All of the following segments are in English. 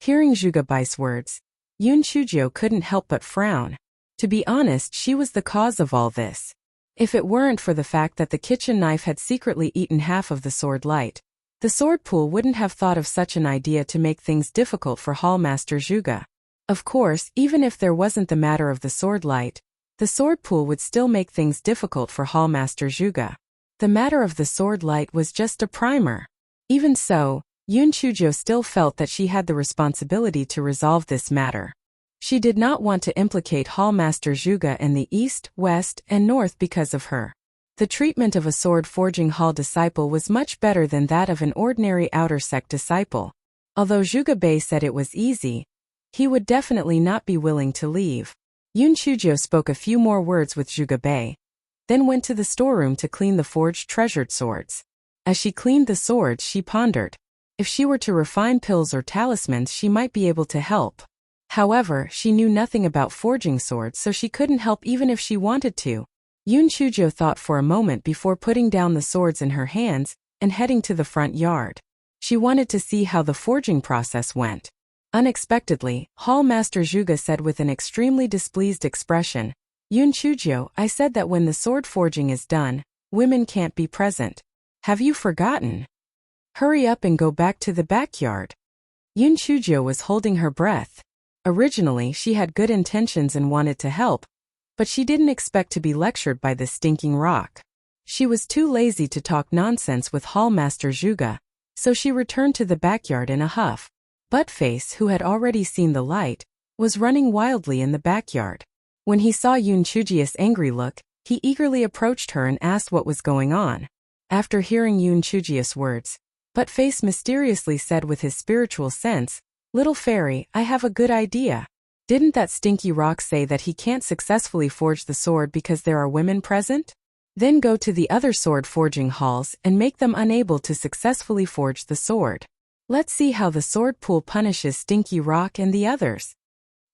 Hearing Zhuge Bai's words, Yun Chuzhou couldn't help but frown. To be honest, she was the cause of all this. If it weren't for the fact that the kitchen knife had secretly eaten half of the sword light, the sword pool wouldn't have thought of such an idea to make things difficult for Hallmaster Zhuge. Of course, even if there wasn't the matter of the sword light, the sword pool would still make things difficult for Hallmaster Zhuge. The matter of the sword light was just a primer. Even so, Yun Chuzhou still felt that she had the responsibility to resolve this matter. She did not want to implicate Hallmaster Zhuge in the east, west, and north because of her. The treatment of a sword forging hall disciple was much better than that of an ordinary outer sect disciple. Although Zhuge Bai said it was easy, he would definitely not be willing to leave. Yun Chuzhou spoke a few more words with Zhuge Bai, then went to the storeroom to clean the forged treasured swords. As she cleaned the swords, she pondered. If she were to refine pills or talismans, she might be able to help. However, she knew nothing about forging swords, so she couldn't help even if she wanted to. Yun Chuzhou thought for a moment before putting down the swords in her hands and heading to the front yard. She wanted to see how the forging process went. Unexpectedly, Hallmaster Zhuge said with an extremely displeased expression, "Yun Chuzhou, I said that when the sword forging is done, women can't be present. Have you forgotten? Hurry up and go back to the backyard." Yun Chuzhou was holding her breath. Originally, she had good intentions and wanted to help, but she didn't expect to be lectured by this stinking rock. She was too lazy to talk nonsense with Hallmaster Zhuge, so she returned to the backyard in a huff. Buttface, who had already seen the light, was running wildly in the backyard. When he saw Yun Chuzhou's angry look, he eagerly approached her and asked what was going on. After hearing Yun Chuzhou's words, Buttface mysteriously said with his spiritual sense, "Little fairy, I have a good idea. Didn't that stinky rock say that he can't successfully forge the sword because there are women present? Then go to the other sword forging halls and make them unable to successfully forge the sword. Let's see how the sword pool punishes Stinky Rock and the others."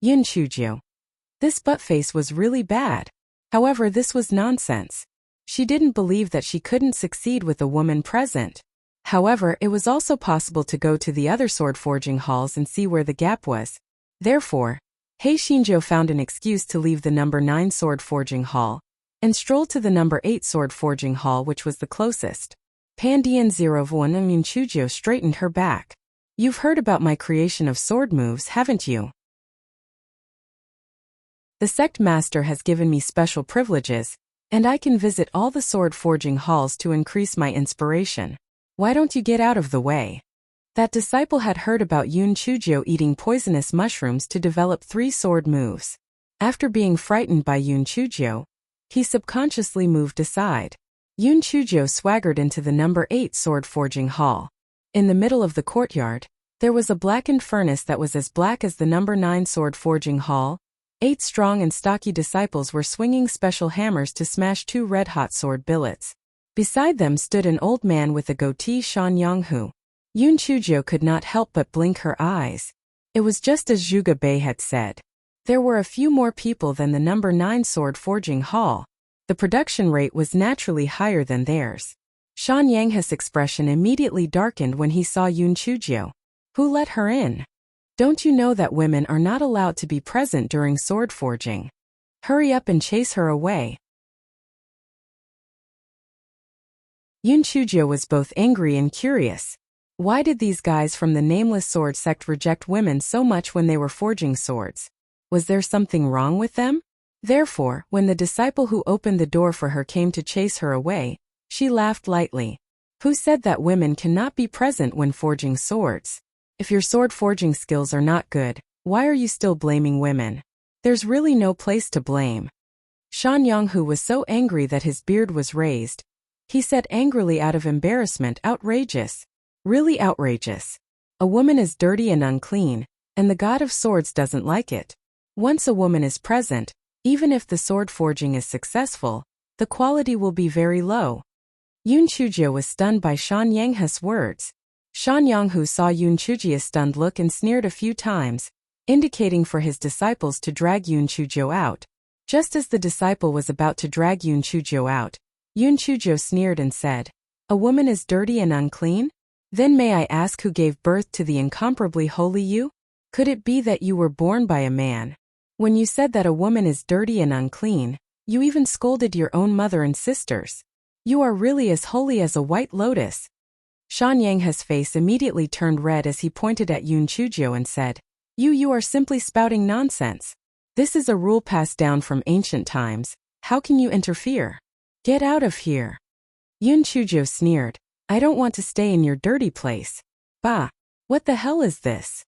Yun Chuzhou. This Buttface was really bad. However, this was nonsense. She didn't believe that she couldn't succeed with a woman present. However, it was also possible to go to the other sword forging halls and see where the gap was. Therefore, Hei Xinzhou found an excuse to leave the number 9 sword forging hall and strolled to the number 8 sword forging hall, which was the closest. Pandian 01 and Yun Chuzhou straightened her back. "You've heard about my creation of sword moves, haven't you? The sect master has given me special privileges, and I can visit all the sword forging halls to increase my inspiration. Why don't you get out of the way?" That disciple had heard about Yun Chuzhou eating poisonous mushrooms to develop 3 sword moves. After being frightened by Yun Chuzhou, he subconsciously moved aside. Yun Chuzhou swaggered into the number 8 sword forging hall. In the middle of the courtyard, there was a blackened furnace that was as black as the number 9 sword forging hall. 8 strong and stocky disciples were swinging special hammers to smash 2 red-hot sword billets. Beside them stood an old man with a goatee, Shan Yonghu. Yun Chuzhou could not help but blink her eyes. It was just as Zhuge Bai had said. There were a few more people than the number 9 sword forging hall. The production rate was naturally higher than theirs. Shan Yanghu's expression immediately darkened when he saw Yun Chuzhou. "Who let her in? Don't you know that women are not allowed to be present during sword forging? Hurry up and chase her away." Yun Chuzhou was both angry and curious. Why did these guys from the nameless sword sect reject women so much when they were forging swords? Was there something wrong with them? Therefore, when the disciple who opened the door for her came to chase her away, she laughed lightly. "Who said that women cannot be present when forging swords? If your sword forging skills are not good, why are you still blaming women? There's really no place to blame." Shan Yonghu was so angry that his beard was raised. He said angrily out of embarrassment, "Outrageous. Really outrageous. A woman is dirty and unclean, and the god of swords doesn't like it. Once a woman is present, even if the sword forging is successful, the quality will be very low." Yun Chuzhou was stunned by Shan Yanghu's words. Shan Yonghu saw Yun Chuzhou's stunned look and sneered a few times, indicating for his disciples to drag Yun Chuzhou out. Just as the disciple was about to drag Yun Chuzhou out, Yun Chuzhou sneered and said, "A woman is dirty and unclean? Then may I ask who gave birth to the incomparably holy you? Could it be that you were born by a man? When you said that a woman is dirty and unclean, you even scolded your own mother and sisters. You are really as holy as a white lotus. Shan Yanghe's face immediately turned red as he pointed at Yun Chujio and said, You are simply spouting nonsense. This is a rule passed down from ancient times. How can you interfere? Get out of here. Yun Chujio sneered, I don't want to stay in your dirty place. Bah, what the hell is this?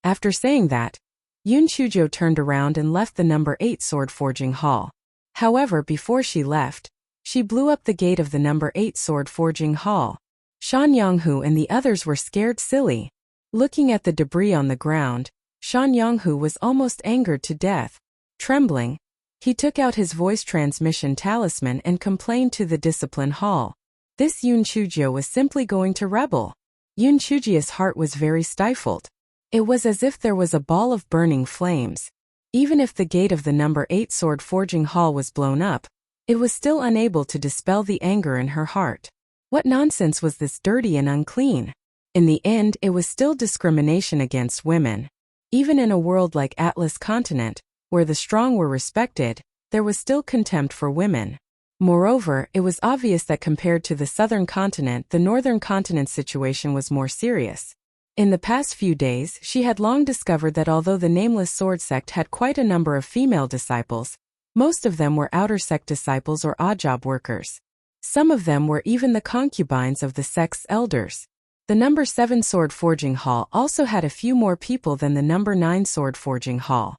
After saying that, Yun Chujio turned around and left the number 8 sword forging hall. However, before she left, she blew up the gate of the number 8 sword forging hall. Shan Yonghu and the others were scared silly. Looking at the debris on the ground, Shan Yonghu was almost angered to death. Trembling, he took out his voice transmission talisman and complained to the discipline hall. This Yun Chujio was simply going to rebel. Yun Chujio's heart was very stifled. It was as if there was a ball of burning flames. Even if the gate of the number 8 sword forging hall was blown up, it was still unable to dispel the anger in her heart. What nonsense was this dirty and unclean? In the end, it was still discrimination against women. Even in a world like Atlas Continent, where the strong were respected, there was still contempt for women. Moreover, it was obvious that compared to the southern continent, the northern continent's situation was more serious. In the past few days, she had long discovered that although the nameless sword sect had quite a number of female disciples, most of them were outer sect disciples or odd job workers. Some of them were even the concubines of the sect's elders. The number 7 sword forging hall also had a few more people than the number 9 sword forging hall.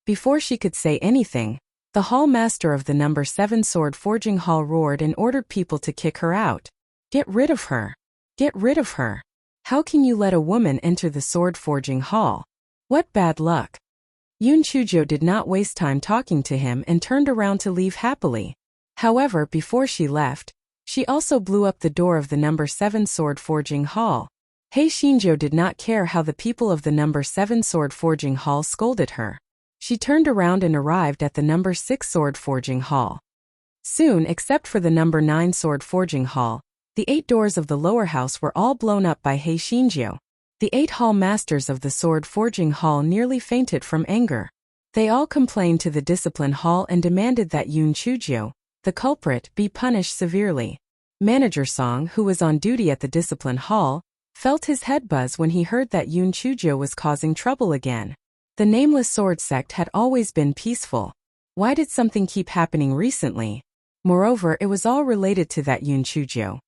Before she could say anything, the hall master of the number 7 sword forging hall roared and ordered people to kick her out. Get rid of her. Get rid of her. How can you let a woman enter the sword forging hall? What bad luck. Yun Chujio did not waste time talking to him and turned around to leave happily. However, before she left, she also blew up the door of the number 7 sword forging hall. Hei Shinjo did not care how the people of the number 7 sword forging hall scolded her. She turned around and arrived at the number 6 sword forging hall. Soon, except for the number 9 sword forging hall, the 8 doors of the lower house were all blown up by Hei Shinjo. The 8 hall masters of the sword forging hall nearly fainted from anger. They all complained to the discipline hall and demanded that Yun Chujio, the culprit, be punished severely. Manager Song, who was on duty at the discipline hall, felt his head buzz when he heard that Yun Chujio was causing trouble again. The nameless sword sect had always been peaceful. Why did something keep happening recently? Moreover, it was all related to that Yun Chujio.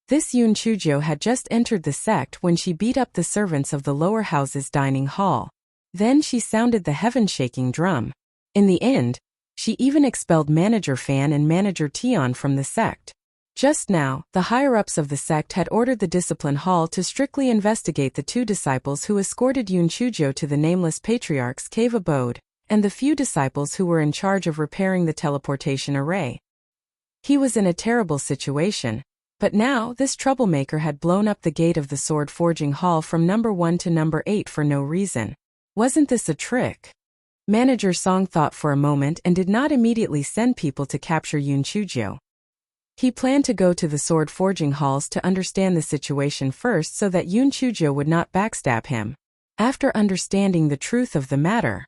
This Yun Chujio had just entered the sect when she beat up the servants of the lower house's dining hall. Then she sounded the heaven-shaking drum. In the end, she even expelled Manager Fan and Manager Tion from the sect. Just now, the higher-ups of the sect had ordered the discipline hall to strictly investigate the 2 disciples who escorted Yun Chujio to the nameless patriarch's cave abode, and the few disciples who were in charge of repairing the teleportation array. He was in a terrible situation. But now, this troublemaker had blown up the gate of the sword forging hall from number 1 to number 8 for no reason. Wasn't this a trick? Manager Song thought for a moment and did not immediately send people to capture Yun Chujio. He planned to go to the sword forging halls to understand the situation first so that Yun Chujio would not backstab him. After understanding the truth of the matter,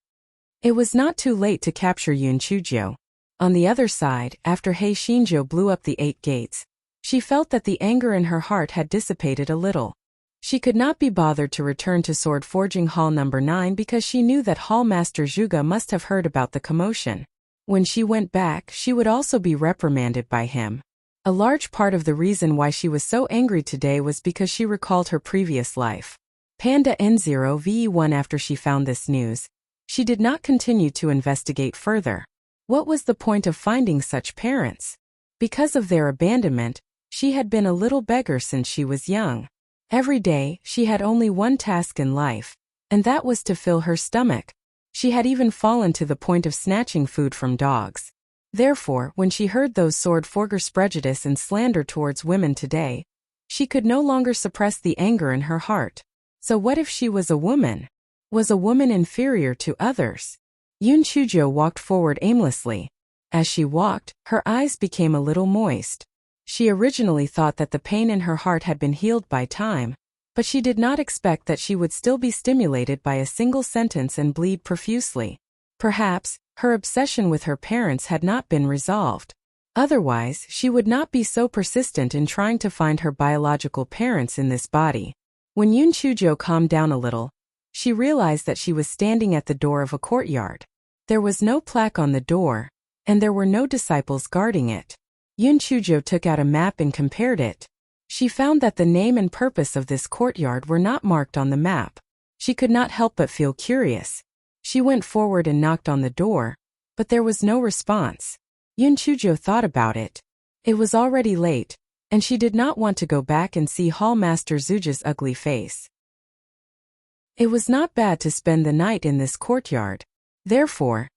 it was not too late to capture Yun Chujio. On the other side, after Hei Shinjo blew up the 8 gates, she felt that the anger in her heart had dissipated a little. She could not be bothered to return to sword forging hall number 9 because she knew that Hall Master Zhuge must have heard about the commotion. When she went back, she would also be reprimanded by him. A large part of the reason why she was so angry today was because she recalled her previous life. Panda N0VE1. After she found this news, she did not continue to investigate further. What was the point of finding such parents? Because of their abandonment, she had been a little beggar since she was young. Every day, she had only one task in life, and that was to fill her stomach. She had even fallen to the point of snatching food from dogs. Therefore, when she heard those sword forgers' prejudice and slander towards women today, she could no longer suppress the anger in her heart. So what if she was a woman? Was a woman inferior to others? Yun Chujio walked forward aimlessly. As she walked, her eyes became a little moist. She originally thought that the pain in her heart had been healed by time, but she did not expect that she would still be stimulated by a single sentence and bleed profusely. Perhaps, her obsession with her parents had not been resolved. Otherwise, she would not be so persistent in trying to find her biological parents in this body. When Yoon Chujo calmed down a little, she realized that she was standing at the door of a courtyard. There was no plaque on the door, and there were no disciples guarding it. Yoon Chujo took out a map and compared it. She found that the name and purpose of this courtyard were not marked on the map. She could not help but feel curious. She went forward and knocked on the door, but there was no response. Yoon Chujo thought about it. It was already late, and she did not want to go back and see Hall Master Zuja's ugly face. It was not bad to spend the night in this courtyard. Therefore,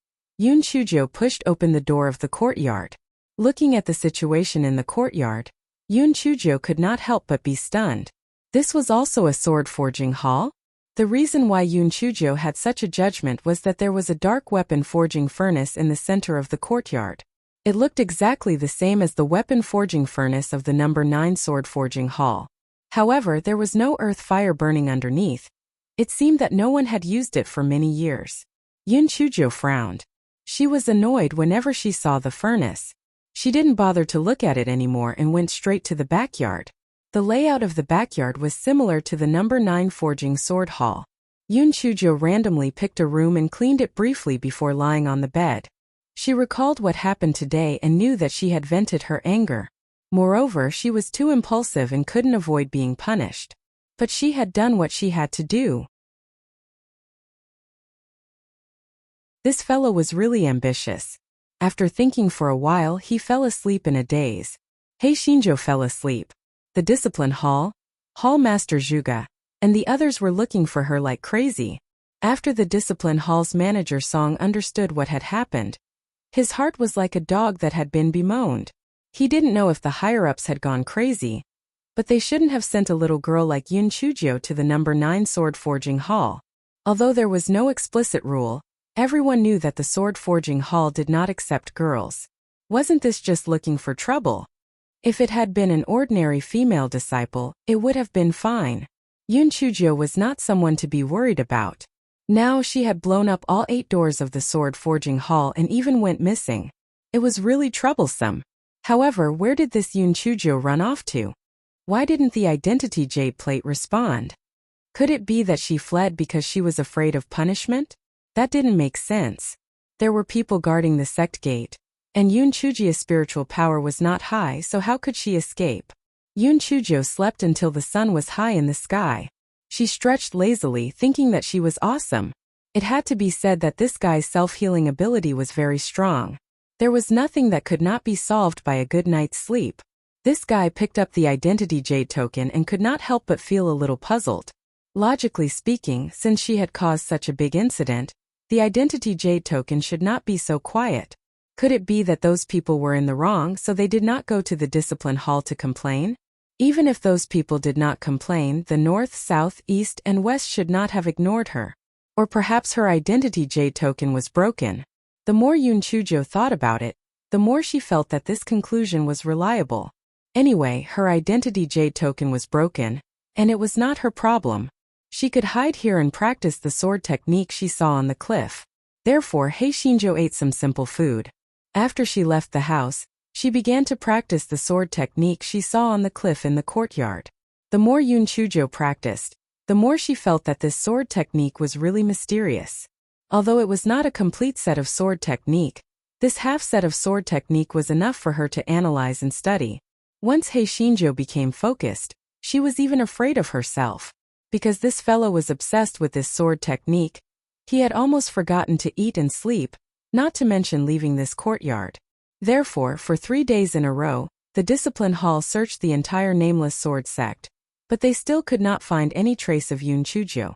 Yoon Chujo pushed open the door of the courtyard. Looking at the situation in the courtyard, Yoon Chujo could not help but be stunned. This was also a sword forging hall? The reason why Yoon Chujo had such a judgment was that there was a dark weapon forging furnace in the center of the courtyard. It looked exactly the same as the weapon forging furnace of the number 9 sword forging hall. However, there was no earth fire burning underneath. It seemed that no one had used it for many years. Yoon Chujo frowned. She was annoyed whenever she saw the furnace. She didn't bother to look at it anymore and went straight to the backyard. The layout of the backyard was similar to the number 9 forging sword hall. Yoon Chujo randomly picked a room and cleaned it briefly before lying on the bed. She recalled what happened today and knew that she had vented her anger. Moreover, she was too impulsive and couldn't avoid being punished. But she had done what she had to do. This fellow was really ambitious. After thinking for a while, he fell asleep in a daze. Hei Shinjo fell asleep. The discipline hall, Hall Master Zhuge, and the others were looking for her like crazy. After the discipline hall's manager Song understood what had happened, his heart was like a dog that had been bemoaned. He didn't know if the higher-ups had gone crazy, but they shouldn't have sent a little girl like Yoon Chujo to the number 9 sword forging hall. Although there was no explicit rule, everyone knew that the sword forging hall did not accept girls. Wasn't this just looking for trouble? If it had been an ordinary female disciple, it would have been fine. Yoon Chujo was not someone to be worried about. Now she had blown up all 8 doors of the sword forging hall and even went missing. It was really troublesome. However, where did this Yoon Chujo run off to? Why didn't the identity jade plate respond? Could it be that she fled because she was afraid of punishment? That didn't make sense. There were people guarding the sect gate, and Yoon Chujo's spiritual power was not high, so how could she escape? Yoon Chujo slept until the sun was high in the sky. She stretched lazily, thinking that she was awesome. It had to be said that this guy's self-healing ability was very strong. There was nothing that could not be solved by a good night's sleep. This guy picked up the identity jade token and could not help but feel a little puzzled. Logically speaking, since she had caused such a big incident, the identity jade token should not be so quiet. Could it be that those people were in the wrong so they did not go to the discipline hall to complain? Even if those people did not complain, the north, south, east, and west should not have ignored her. Or perhaps her identity jade token was broken. The more Yoon Chujo thought about it, the more she felt that this conclusion was reliable. Anyway, her identity jade token was broken, and it was not her problem. She could hide here and practice the sword technique she saw on the cliff. Therefore, Hei Shinjo ate some simple food. After she left the house, she began to practice the sword technique she saw on the cliff in the courtyard. The more Yoon Chujo practiced, the more she felt that this sword technique was really mysterious. Although it was not a complete set of sword technique, this half set of sword technique was enough for her to analyze and study. Once Hei Shinjo became focused, she was even afraid of herself. Because this fellow was obsessed with this sword technique, he had almost forgotten to eat and sleep, not to mention leaving this courtyard. Therefore, for 3 days in a row, the discipline hall searched the entire nameless sword sect, but they still could not find any trace of Yoon Chujo.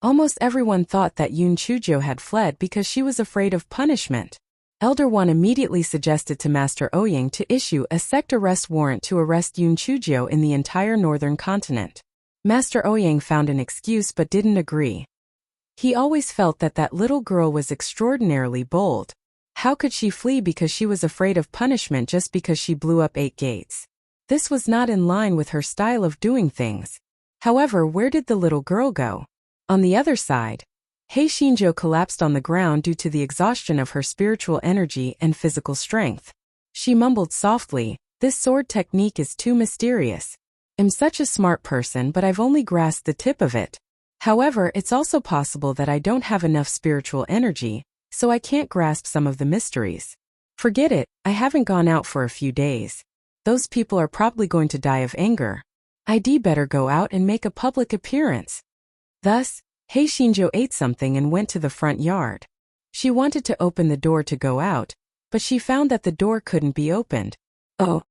Almost everyone thought that Yoon Chujo had fled because she was afraid of punishment. Elder One immediately suggested to Master Ouyang to issue a sect arrest warrant to arrest Yoon Chujo in the entire northern continent. Master Ouyang found an excuse but didn't agree. He always felt that that little girl was extraordinarily bold. How could she flee because she was afraid of punishment just because she blew up 8 gates? This was not in line with her style of doing things. However, where did the little girl go? On the other side, Hei Shinjo collapsed on the ground due to the exhaustion of her spiritual energy and physical strength. She mumbled softly, "This sword technique is too mysterious. I'm such a smart person, but I've only grasped the tip of it. However, it's also possible that I don't have enough spiritual energy, so I can't grasp some of the mysteries. Forget it, I haven't gone out for a few days. Those people are probably going to die of anger. I'd better go out and make a public appearance." Thus, Hei Shinjo ate something and went to the front yard. She wanted to open the door to go out, but she found that the door couldn't be opened. Oh.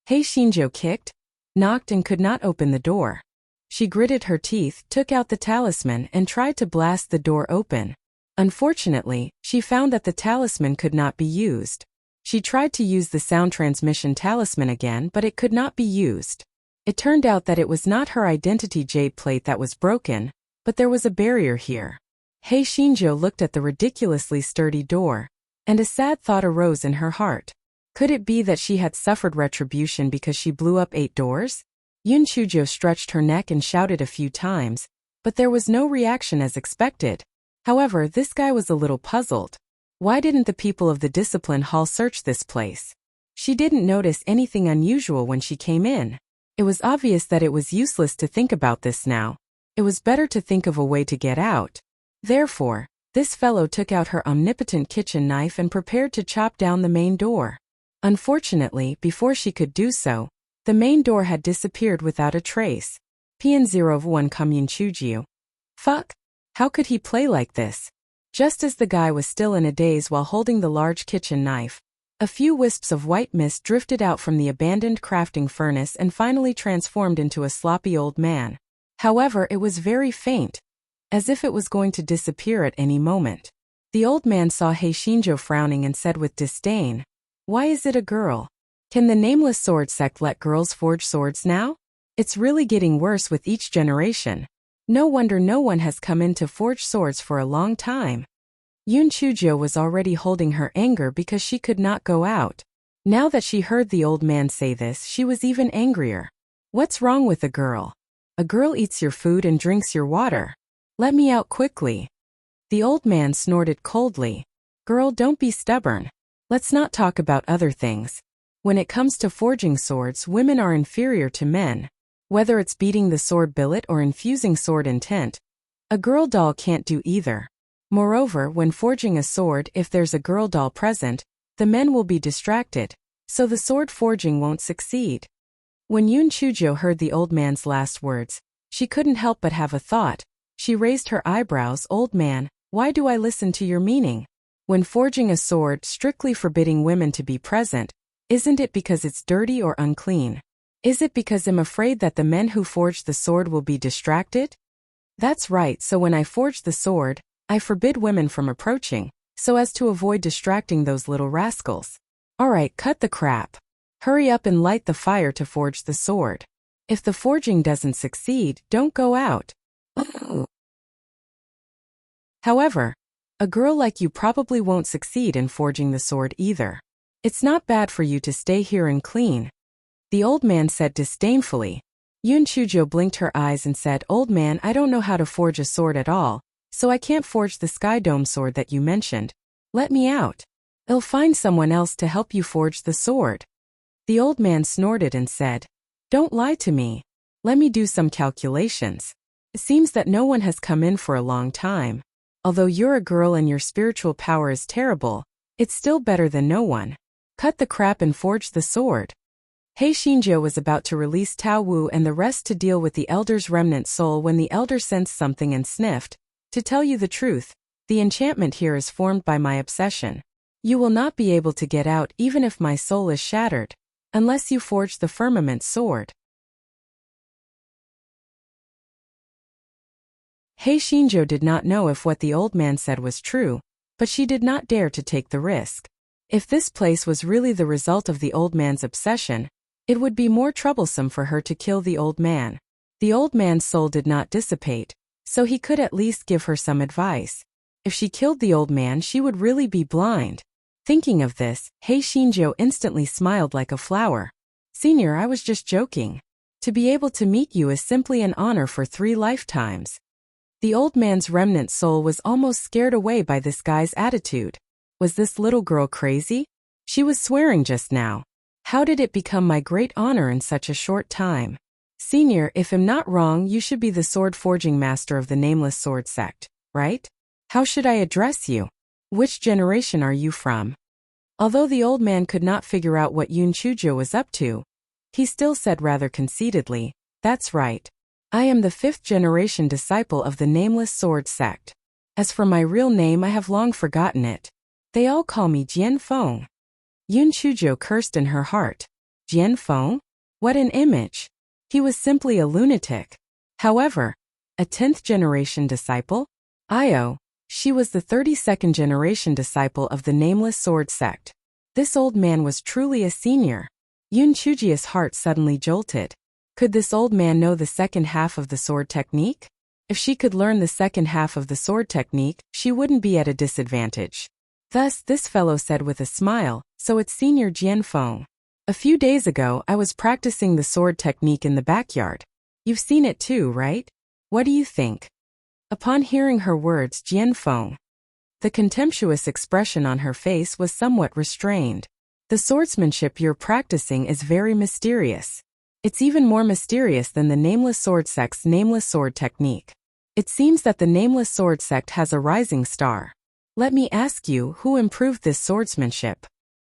Hei Shinjo kicked, knocked and could not open the door. She gritted her teeth, took out the talisman and tried to blast the door open. Unfortunately, she found that the talisman could not be used. She tried to use the sound transmission talisman again, but it could not be used. It turned out that it was not her identity jade plate that was broken, but there was a barrier here. Hei Shinjo looked at the ridiculously sturdy door, and a sad thought arose in her heart. Could it be that she had suffered retribution because she blew up 8 doors? Yun Chujo stretched her neck and shouted a few times, but there was no reaction as expected. However, this guy was a little puzzled. Why didn't the people of the discipline hall search this place? She didn't notice anything unusual when she came in. It was obvious that it was useless to think about this now. It was better to think of a way to get out. Therefore, this fellow took out her omnipotent kitchen knife and prepared to chop down the main door. Unfortunately, before she could do so, the main door had disappeared without a trace. PN01 Commun Chujyu. Fuck! How could he play like this? Just as the guy was still in a daze while holding the large kitchen knife, a few wisps of white mist drifted out from the abandoned crafting furnace and finally transformed into a sloppy old man. However, it was very faint, as if it was going to disappear at any moment. The old man saw Hei Shinjo frowning and said with disdain, "Why is it a girl? Can the nameless sword sect let girls forge swords now? It's really getting worse with each generation. No wonder no one has come in to forge swords for a long time." Yun Chujo was already holding her anger because she could not go out. Now that she heard the old man say this, she was even angrier. What's wrong with a girl? A girl eats your food and drinks your water. Let me out quickly. The old man snorted coldly. Girl, don't be stubborn. Let's not talk about other things. When it comes to forging swords, women are inferior to men. Whether it's beating the sword billet or infusing sword intent, a girl doll can't do either. Moreover, when forging a sword, if there's a girl doll present, the men will be distracted, so the sword forging won't succeed. When Yun Chujo heard the old man's last words, she couldn't help but have a thought. She raised her eyebrows. Old man, why do I listen to your meaning? When forging a sword, strictly forbidding women to be present, isn't it because it's dirty or unclean? Is it because I'm afraid that the men who forge the sword will be distracted? That's right, so when I forge the sword, I forbid women from approaching, so as to avoid distracting those little rascals. Alright, cut the crap. Hurry up and light the fire to forge the sword. If the forging doesn't succeed, don't go out. However, a girl like you probably won't succeed in forging the sword either. It's not bad for you to stay here and clean. The old man said disdainfully. Yun Chujo blinked her eyes and said, Old man, I don't know how to forge a sword at all, so I can't forge the sky dome sword that you mentioned. Let me out. I'll find someone else to help you forge the sword. The old man snorted and said, Don't lie to me. Let me do some calculations. It seems that no one has come in for a long time. Although you're a girl and your spiritual power is terrible, it's still better than no one. Cut the crap and forge the sword. Hei Shinjo was about to release Tao Wu and the rest to deal with the elder's remnant soul when the elder sensed something and sniffed. To tell you the truth, the enchantment here is formed by my obsession. You will not be able to get out even if my soul is shattered, unless you forge the firmament sword. Hei Shinjo did not know if what the old man said was true, but she did not dare to take the risk. If this place was really the result of the old man's obsession, it would be more troublesome for her to kill the old man. The old man's soul did not dissipate, so he could at least give her some advice. If If she killed the old man, she would really be blind. Thinking of this, Hei Shinjo instantly smiled like a flower. Senior, I was just joking. To be able to meet you is simply an honor for 3 lifetimes. The old man's remnant soul was almost scared away by this guy's attitude. Was this little girl crazy? She was swearing just now. How did it become my great honor in such a short time? Senior, if I'm not wrong, you should be the sword forging master of the Nameless Sword sect, right? How should I address you? Which generation are you from? Although the old man could not figure out what Yun Chujo was up to, he still said rather conceitedly, that's right. I am the 5th generation disciple of the Nameless Sword sect. As for my real name, I have long forgotten it. They all call me Jian Feng. Yun Chujo cursed in her heart. Jian Feng? What an image. He was simply a lunatic. However, a 10th generation disciple? Io. She was the 32nd generation disciple of the Nameless Sword sect. This old man was truly a senior. Yun Chujia's heart suddenly jolted. Could this old man know the second half of the sword technique? If she could learn the second half of the sword technique, she wouldn't be at a disadvantage. Thus, this fellow said with a smile, so it's Senior Jian Feng. A few days ago, I was practicing the sword technique in the backyard. You've seen it too, right? What do you think? Upon hearing her words, Jian Feng, the contemptuous expression on her face was somewhat restrained. The swordsmanship you're practicing is very mysterious. It's even more mysterious than the Nameless Sword sect's Nameless Sword technique. It seems that the Nameless Sword sect has a rising star. Let me ask you, who improved this swordsmanship?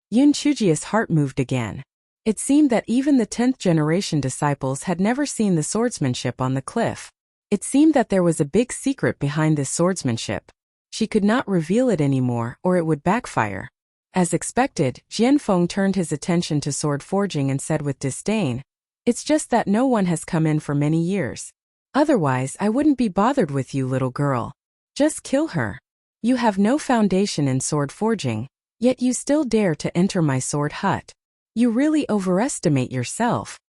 Yun Chujia's heart moved again. It seemed that even the 10th generation disciples had never seen the swordsmanship on the cliff. It seemed that there was a big secret behind this swordsmanship. She could not reveal it anymore, or it would backfire. As expected, Jian Feng turned his attention to sword forging and said with disdain, it's just that no one has come in for many years. Otherwise, I wouldn't be bothered with you, little girl. Just kill her. You have no foundation in sword forging, yet you still dare to enter my sword hut. You really overestimate yourself.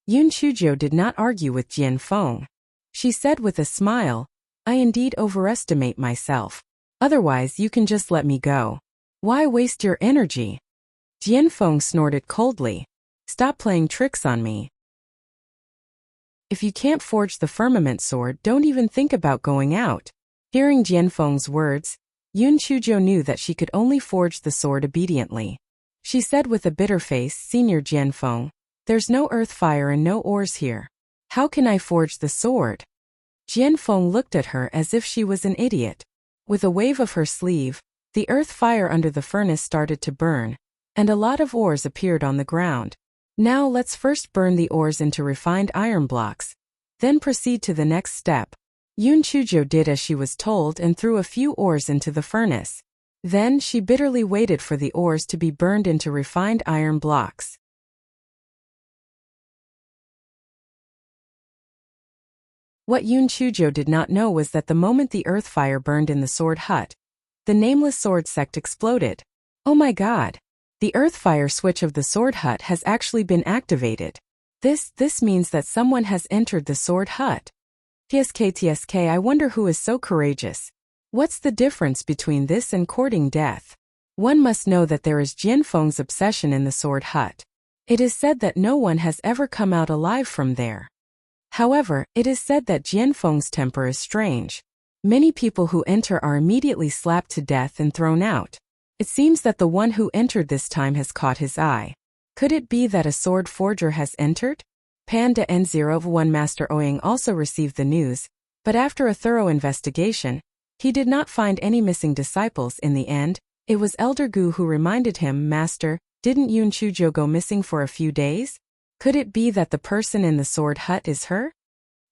Yun Chujo did not argue with Jian Feng. She said with a smile, I indeed overestimate myself. Otherwise, you can just let me go. Why waste your energy? Jian Feng snorted coldly. Stop playing tricks on me. If you can't forge the firmament sword, don't even think about going out. Hearing Jian Feng's words, Yun Chujo knew that she could only forge the sword obediently. She said with a bitter face, Senior Jian Feng, there's no earth fire and no ores here. How can I forge the sword? Jian Feng looked at her as if she was an idiot. With a wave of her sleeve, the earth fire under the furnace started to burn, and a lot of ores appeared on the ground. Now let's first burn the ores into refined iron blocks, then proceed to the next step. Yun Chujo did as she was told and threw a few ores into the furnace. Then she bitterly waited for the ores to be burned into refined iron blocks. What Yun Chujo did not know was that the moment the earth fire burned in the sword hut, the Nameless Sword sect exploded. Oh my god! The earth fire switch of the sword hut has actually been activated. This means that someone has entered the sword hut. TSK, I wonder who is so courageous. What's the difference between this and courting death? One must know that there is Jian Feng's obsession in the sword hut. It is said that no one has ever come out alive from there. However, it is said that Jian Feng's temper is strange. Many people who enter are immediately slapped to death and thrown out. It seems that the one who entered this time has caught his eye. Could it be that a sword forger has entered? Panda N01 Master Ouyang also received the news, but after a thorough investigation, he did not find any missing disciples in the end. It was Elder Gu who reminded him, Master, didn't Yun Chujo go missing for a few days? Could it be that the person in the sword hut is her?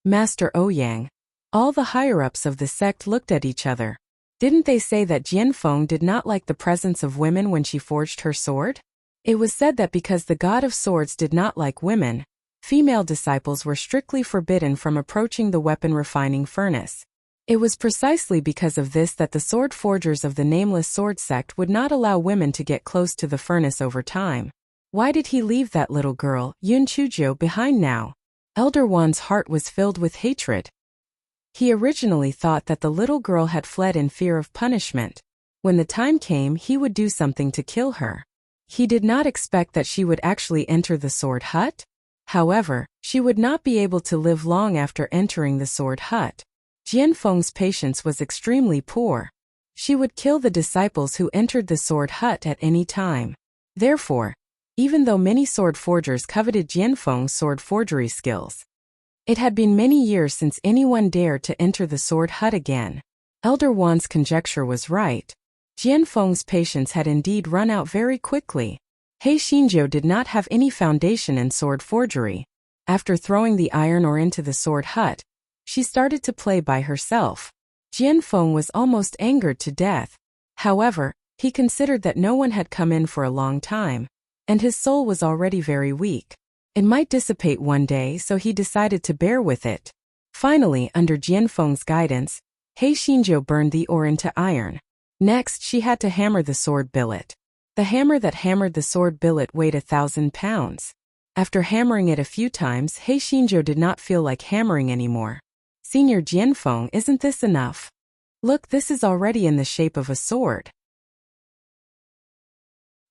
Master Ouyang. All the higher-ups of the sect looked at each other. Didn't they say that Jian Feng did not like the presence of women when she forged her sword? It was said that because the god of swords did not like women, female disciples were strictly forbidden from approaching the weapon refining furnace. It was precisely because of this that the sword forgers of the Nameless Sword sect would not allow women to get close to the furnace over time. Why did he leave that little girl, Yun Chujo, behind now? Elder Wan's heart was filled with hatred. He originally thought that the little girl had fled in fear of punishment. When the time came, he would do something to kill her. He did not expect that she would actually enter the sword hut. However, she would not be able to live long after entering the sword hut. Jianfeng's patience was extremely poor. She would kill the disciples who entered the sword hut at any time. Therefore, even though many sword forgers coveted Jianfeng's sword forgery skills, it had been many years since anyone dared to enter the sword hut again. Elder Wan's conjecture was right. Jianfeng's patience had indeed run out very quickly. He Xinzhou did not have any foundation in sword forgery. After throwing the iron ore into the sword hut, she started to play by herself. Jianfeng was almost angered to death. However, he considered that no one had come in for a long time, and his soul was already very weak. It might dissipate one day, so he decided to bear with it. Finally, under Jianfeng's guidance, He Xinzhou burned the ore into iron. Next, she had to hammer the sword billet. The hammer that hammered the sword billet weighed 1,000 pounds. After hammering it a few times, He Xinzhou did not feel like hammering anymore. Senior Jianfeng, isn't this enough? Look, this is already in the shape of a sword.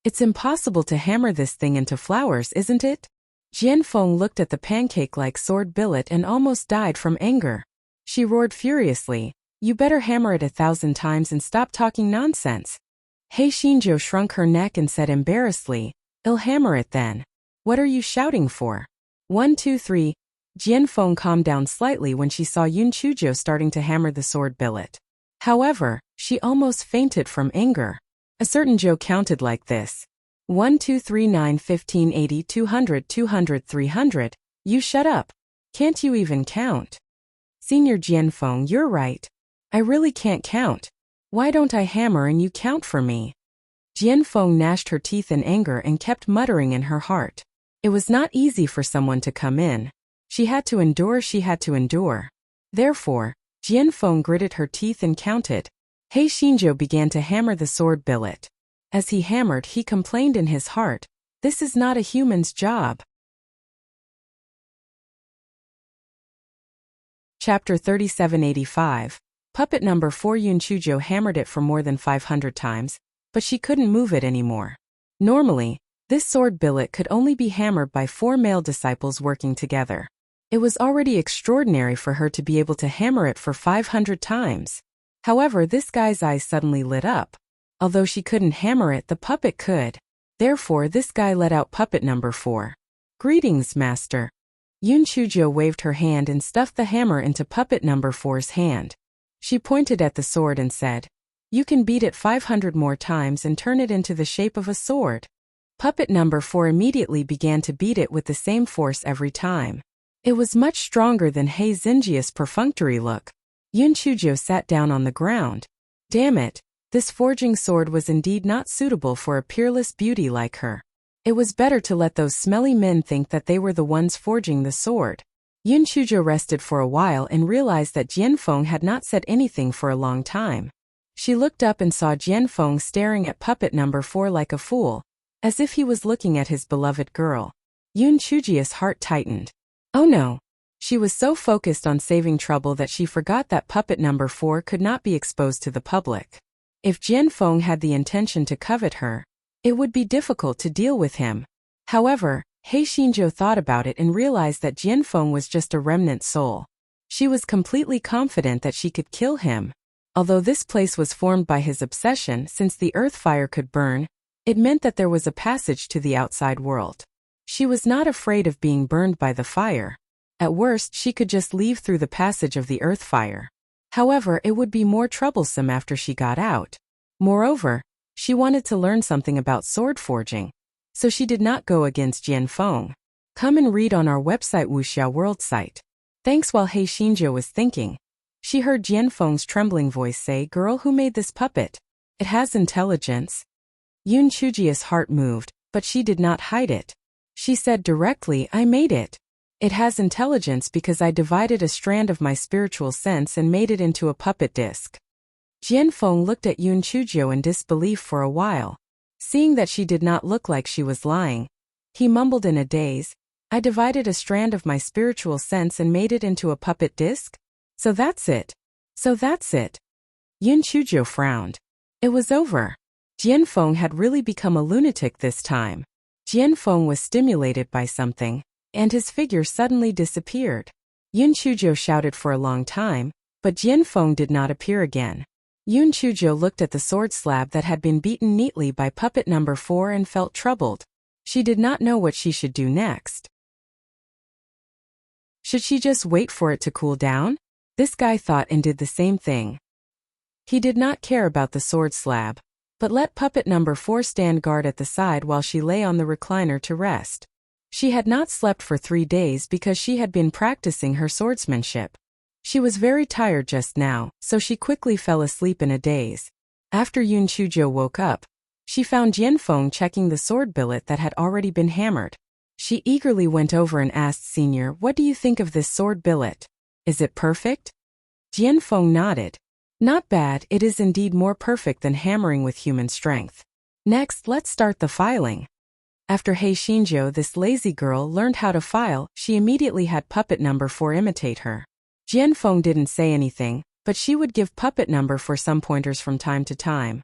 It's impossible to hammer this thing into flowers, isn't it? Jianfeng looked at the pancake-like sword billet and almost died from anger. She roared furiously, "You better hammer it 1,000 times and stop talking nonsense." He Xinzhou shrunk her neck and said embarrassedly, "I'll hammer it then. What are you shouting for?" 1, 2, 3. Jianfeng calmed down slightly when she saw Yun Chuzhou starting to hammer the sword billet. However, she almost fainted from anger. A certain Zhou counted like this: 1, 2, 3, 9, 15, 80, 200, 200, 300. You shut up. Can't you even count? Senior Jianfeng, you're right. I really can't count. Why don't I hammer and you count for me? Jianfeng gnashed her teeth in anger and kept muttering in her heart. It was not easy for someone to come in. She had to endure. Therefore, Jianfeng gritted her teeth and counted. He Xinzhou began to hammer the sword billet. As he hammered, he complained in his heart, "This is not a human's job." Chapter 3785. Puppet number 4. Yun Chuzhou hammered it for more than 500 times, but she couldn't move it anymore. Normally, this sword billet could only be hammered by 4 male disciples working together. It was already extraordinary for her to be able to hammer it for 500 times. However, this guy's eyes suddenly lit up. Although she couldn't hammer it, the puppet could. Therefore, this guy let out puppet number 4. "Greetings, master." Yun Chuzhou waved her hand and stuffed the hammer into puppet number 4's hand. She pointed at the sword and said, "You can beat it 500 more times and turn it into the shape of a sword." Puppet number 4 immediately began to beat it with the same force every time. It was much stronger than He Xinzhiu's perfunctory look. Yun Chuzhou sat down on the ground. Damn it, this forging sword was indeed not suitable for a peerless beauty like her. It was better to let those smelly men think that they were the ones forging the sword. Yun Chuzhou rested for a while and realized that Jianfeng had not said anything for a long time. She looked up and saw Jianfeng staring at puppet number 4 like a fool, as if he was looking at his beloved girl. Yun Chuzhou's heart tightened. Oh no! She was so focused on saving trouble that she forgot that puppet number 4 could not be exposed to the public. If Jianfeng had the intention to covet her, it would be difficult to deal with him. However, He Xinzhou thought about it and realized that Jianfeng was just a remnant soul. She was completely confident that she could kill him. Although this place was formed by his obsession, since the earth fire could burn, it meant that there was a passage to the outside world. She was not afraid of being burned by the fire. At worst, she could just leave through the passage of the earth fire. However, it would be more troublesome after she got out. Moreover, she wanted to learn something about sword forging. So she did not go against Jianfeng. Come and read on our website Wuxia World site. Thanks. While He Xinzhou was thinking, she heard Jianfeng's trembling voice say, "Girl, who made this puppet? It has intelligence." Yun Chuzhou's heart moved, but she did not hide it. She said directly, "I made it. It has intelligence because I divided a strand of my spiritual sense and made it into a puppet disc." Jianfeng looked at Yun Chuzhou in disbelief for a while. Seeing that she did not look like she was lying, he mumbled in a daze, "I divided a strand of my spiritual sense and made it into a puppet disc? So that's it. So that's it. Yun Chujo frowned. It was over. Jianfeng had really become a lunatic this time. Jianfeng was stimulated by something, and his figure suddenly disappeared. Yun Chujo shouted for a long time, but Jianfeng did not appear again. Yun Chujo looked at the sword slab that had been beaten neatly by puppet number 4 and felt troubled. She did not know what she should do next. Should she just wait for it to cool down? This guy thought and did the same thing. He did not care about the sword slab, but let puppet number 4 stand guard at the side while she lay on the recliner to rest. She had not slept for 3 days because she had been practicing her swordsmanship. She was very tired just now, so she quickly fell asleep in a daze. After Yun Chujo woke up, she found Jianfeng checking the sword billet that had already been hammered. She eagerly went over and asked Senior, "What do you think of this sword billet? Is it perfect?" Jianfeng nodded. "Not bad, it is indeed more perfect than hammering with human strength. Next, let's start the filing." After Hei Xinzhou, this lazy girl, learned how to file, she immediately had puppet number 4 imitate her. Jianfeng didn't say anything, but she would give puppet number 4 some pointers from time to time.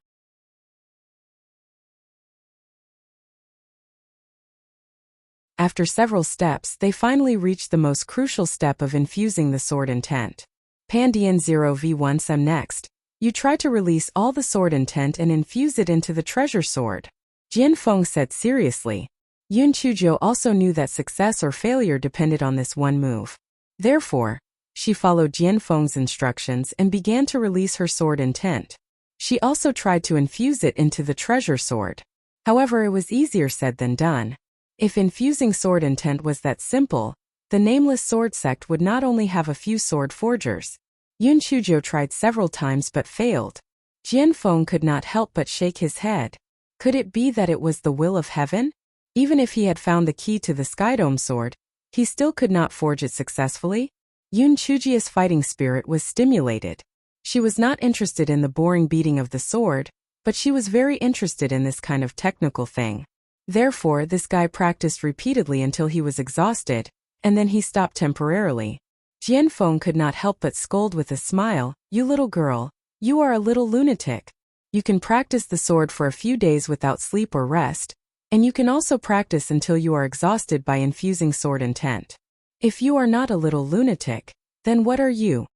After several steps, they finally reached the most crucial step of infusing the sword intent. Pandian 0v1 Sem next. You try to release all the sword intent and infuse it into the treasure sword. Jianfeng said seriously. Yun Chujo also knew that success or failure depended on this one move. Therefore, she followed Jianfeng's instructions and began to release her sword intent. She also tried to infuse it into the treasure sword. However, it was easier said than done. If infusing sword intent was that simple, the nameless sword sect would not only have a few sword forgers. Yun Chujo tried several times but failed. Jianfeng could not help but shake his head. Could it be that it was the will of heaven? Even if he had found the key to the Skydome sword, he still could not forge it successfully? Yun Chujia's fighting spirit was stimulated. She was not interested in the boring beating of the sword, but she was very interested in this kind of technical thing. Therefore, this guy practiced repeatedly until he was exhausted, and then he stopped temporarily. Jianfeng could not help but scold with a smile, "You little girl, you are a little lunatic. You can practice the sword for a few days without sleep or rest, and you can also practice until you are exhausted by infusing sword intent. If you are not a little lunatic, then what are you?"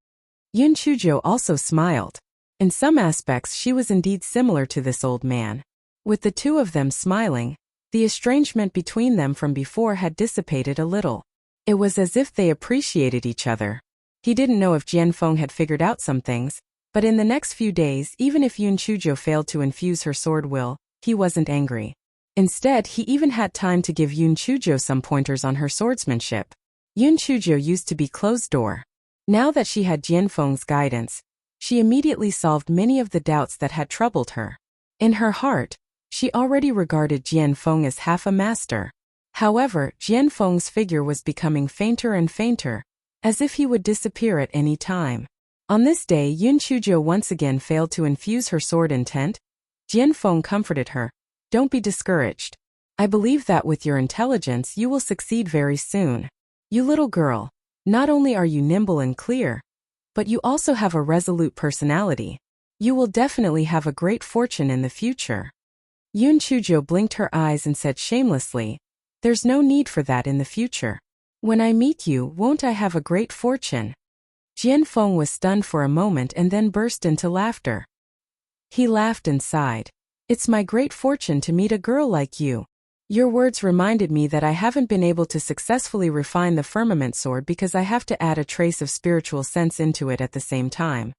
Yun Chujo also smiled. In some aspects she was indeed similar to this old man. With the two of them smiling, the estrangement between them from before had dissipated a little. It was as if they appreciated each other. He didn't know if Jianfeng had figured out some things, but in the next few days, even if Yun Chujo failed to infuse her sword will, he wasn't angry. Instead, he even had time to give Yun Chujo some pointers on her swordsmanship. Yun Chujo used to be closed door. Now that she had Jianfeng's guidance, she immediately solved many of the doubts that had troubled her. In her heart, she already regarded Jianfeng as half a master. However, Jianfeng's figure was becoming fainter and fainter, as if he would disappear at any time. On this day, Yun Chujo once again failed to infuse her sword intent. Jianfeng comforted her. "Don't be discouraged. I believe that with your intelligence you will succeed very soon. You little girl, not only are you nimble and clear, but you also have a resolute personality. You will definitely have a great fortune in the future." Yun Chujo blinked her eyes and said shamelessly, "There's no need for that in the future. When I meet you, won't I have a great fortune?" Jianfeng was stunned for a moment and then burst into laughter. He laughed and sighed. "It's my great fortune to meet a girl like you. Your words reminded me that I haven't been able to successfully refine the firmament sword because I have to add a trace of spiritual sense into it at the same time.